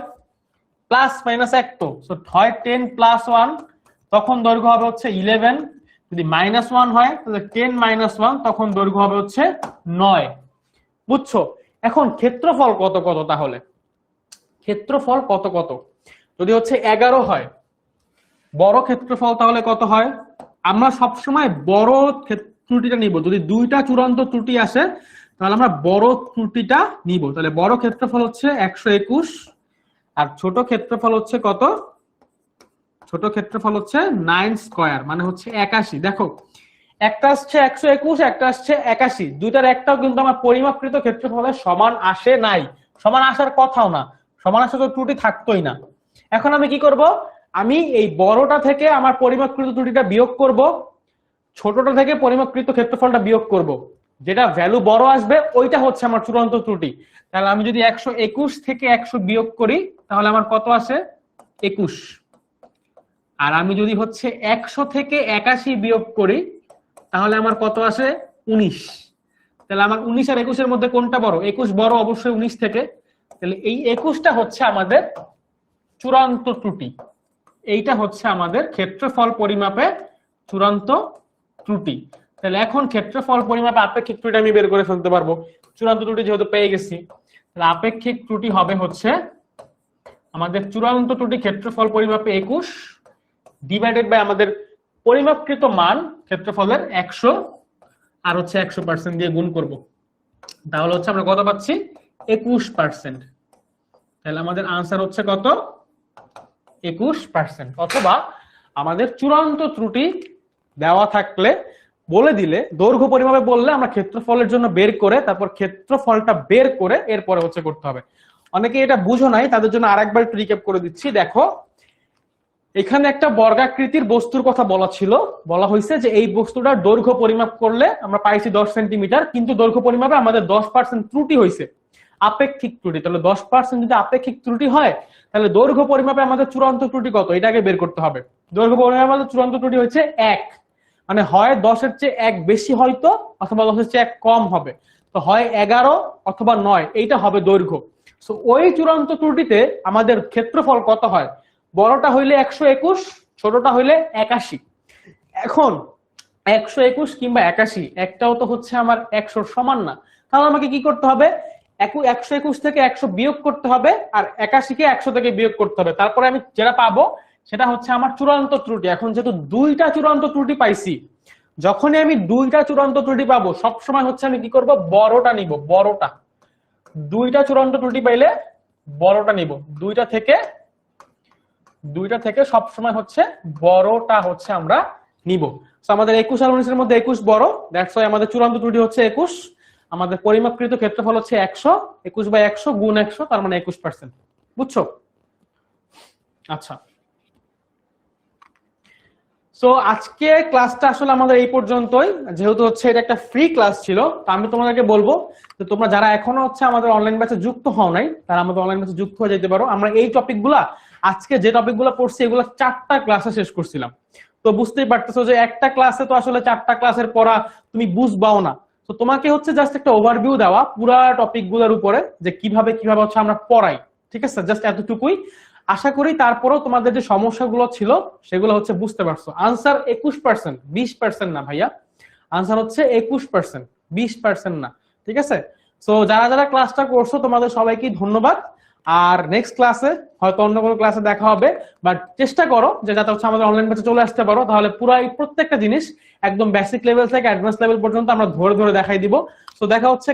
প্লাস মাইনাস 1, তো সো হয় 10 + 1, তখন দৈর্ঘ্য হবে হচ্ছে 11। যদি -1 হয় তাহলে 10 - 1, তখন দৈর্ঘ্য হবে হচ্ছে 9। বুঝছো? এখন ক্ষেত্রফল কত কত? তাহলে ক্ষেত্রফল কত কত? যদি হচ্ছে 11 হয়, বড় ক্ষেত্রফল তাহলে কত হয়? আমরা সবসময় বড় ত্রুটিটা নিব। যদি দুইটা চূড়ান্ত ত্রুটি আসে তাহলে আমরা বড় ত্রুটিটা নিব। তাহলে বড় ক্ষেত্রফল হচ্ছে 121, আর ছোট ক্ষেত্রফল হচ্ছে কত? ছোট ক্ষেত্রফল হচ্ছে 9 স্কয়ার, মানে হচ্ছে 81। দেখো একটা আসছে 121, একটা আসছে 81, দুইটার একটাও কিন্তু আমার পরিমাপকৃত ক্ষেত্রফলের সমান আসে নাই, সমান আসার কথাও না, সমান আসার তো ত্রুটি থাকতোই না। এখন আমি কি করব? আমি এই বড়টা থেকে আমার পরিমাপকৃত ত্রুটিটা বিয়োগ করব, ছোটটা থেকে পরিমাপকৃত ক্ষেত্রফলটা বিয়োগ করব, যেটা ভ্যালু বড় আসবে ওইটা হচ্ছে আমার চূড়ান্ত ত্রুটি। তাহলে আমি যদি 121 থেকে 100 বিয়োগ করি তাহলে আমার কত আসে? 21। আর আমি যদি হচ্ছে 100 থেকে 81 বিয়োগ করি তাহলে আমার কত আসে? 19। তাহলে আমার 19 আর 21 এর মধ্যে কোনটা বড়? 21 বড় অবশ্যই 19 থেকে। তাহলে এই 21টা হচ্ছে আমাদের চূড়ান্ত ত্রুটি। এইটা হচ্ছে আমাদের ক্ষেত্রফল পরিমাপে চূড়ান্ত ত্রুটি। তাহলে এখন ক্ষেত্রফল পরিমাপে আপেক্ষিক ত্রুটি আমি বের করে ফেলতে পারবো। চূড়ান্ত ত্রুটি যেহেতু পেয়ে গেছি, তাহলে আপেক্ষিক ত্রুটি হবে হচ্ছে আমাদের চূড়ান্ত ত্রুটি ক্ষেত্রফল পরিমাপে 21 ডিভাইডেড বাই আমাদের পরিমাপকৃত মান ক্ষেত্রফলের 100 আর হচ্ছে 100% দিয়ে গুণ করব। তাহলে হচ্ছে আমরা কত পাচ্ছি? 21%। তাহলে আমাদের আনসার হচ্ছে কত? 21%। অথবা আমাদের চূড়ান্ত ত্রুটি দেওয়া থাকলে বলে দিলে, দৈর্ঘ্য পরিমাপে বললে আমরা ক্ষেত্রফলের জন্য বের করে তারপর ক্ষেত্রফলটা বের করে এরপরে হচ্ছে করতে হবে। অনেকে এটা বুঝো নাই, তাদের জন্য আরেকবার একটু রিক্যাপ করে দিচ্ছি। দেখো, এখানে একটা বর্গাকৃতির বস্তুর কথা বলা ছিল, বলা হয়েছে যে এই বস্তুটার দৈর্ঘ্য পরিমাপ করলে আমরা পাইছি 10 সেন্টিমিটার, কিন্তু দৈর্ঘ্য পরিমাপে আমাদের 10% ত্রুটি হয়েছে, আপেক্ষিক ত্রুটি। তাহলে 10% যদি আপেক্ষিক ত্রুটি হয়, তাহলে দৈর্ঘ্য পরিমাপে আমাদের চূড়ান্ত ত্রুটি কত, এটাকে বের করতে হবে। দৈর্ঘ্য পরিমাপে আমাদের চূড়ান্ত ত্রুটি হচ্ছে 1, মানে হয় 10-এর চেয়ে 1 বেশি হয়তো, অথবা 10-এর চেয়ে 1 কম হবে। তো হয় 11 অথবা 9, এইটা হবে দৈর্ঘ্য। সো ওই চূড়ান্ত ত্রুটিতে আমাদের ক্ষেত্রফল কত হয়? বড়টা হইলে 121, ছোটটা হইলে 81। এখন 121 কিংবা 81 একটাও তো হচ্ছে আমার 100 সমান না। তাহলে আমাকে কি করতে হবে? 121 থেকে 100 বিয়োগ করতে হবে, আর 81 কে 100 থেকে বিয়োগ করতে হবে। তারপরে আমি যেটা পাবো সেটা হচ্ছে আমার চূড়ান্ত ত্রুটি। এখন যেহেতু দুইটা চূড়ান্ত ত্রুটি পাইছি, যখনই আমি দুইটা চূড়ান্ত ত্রুটি পাবো সবসময় হচ্ছে আমি কি করব? বড়টা নিব, বড়টা। দুইটা চূড়ান্ত ত্রুটি পাইলে বড়টা নিব, দুইটা থেকে সবসময় হচ্ছে বড়টা হচ্ছে আমরা নিব। তো আমাদের 21 আর 19 এর মধ্যে 21 বড়, দ্যাটস ওয়াই আমাদের চূড়ান্ত ত্রুটি হচ্ছে 21। আমাদের পরিমাপকৃত ক্ষেত্রফল হচ্ছে 100, 21/100 গুণ 100, তার মানে 21%। বুঝছো? আচ্ছা, সো আজকে ক্লাসটা আসলে আমাদের এই পর্যন্তই। যেহেতু হচ্ছে এটা একটা ফ্রি ক্লাস ছিল, তো আমি তোমাদেরকে বলবো যে তোমরা যারা এখনো হচ্ছে আমাদের অনলাইন ব্যাচে যুক্ত হও নাই, তারা আমাদের অনলাইন ব্যাচে যুক্ত হয়ে যেতে পারো। আমরা এই টপিকগুলা, আজকে যে টপিকগুলো পড়ছি এগুলো 4টা ক্লাসে শেষ করছিলাম। তো বুঝতেই পারতেছো যে একটা ক্লাসে তো আসলে 4টা ক্লাসের পড়া তুমি বুঝবাও না। তো তোমাকে হচ্ছে জাস্ট একটা ওভারভিউ দেওয়া পুরা টপিকগুলোর উপরে, যে কিভাবে হচ্ছে আমরা পড়াই। ঠিক আছে, জাস্ট এতটুকুই। আশা করি তারপরেও তোমাদের যে সমস্যাগুলো ছিল সেগুলো হচ্ছে বুঝতে পারছো। আনসার 21%, 20% না ভাইয়া, আনসার হচ্ছে 21%, 20% না। ঠিক আছে, সো যারা যারা ক্লাসটা করছো তোমাদের সবাইকে ধন্যবাদ। আর নেক্সট ক্লাসে হয়তো অন্য কোনো ক্লাসে দেখা হবে, বাট চেষ্টা করো যে যাতে হচ্ছে আমাদের অনলাইন ব্যাচে চলে আসতে পারো। তাহলে পুরো এই প্রত্যেকটা জিনিস একদম বেসিক লেভেল থেকে অ্যাডভান্স লেভেল পর্যন্ত আমরা ধরে ধরে দেখাই দিব। তো দেখা হচ্ছে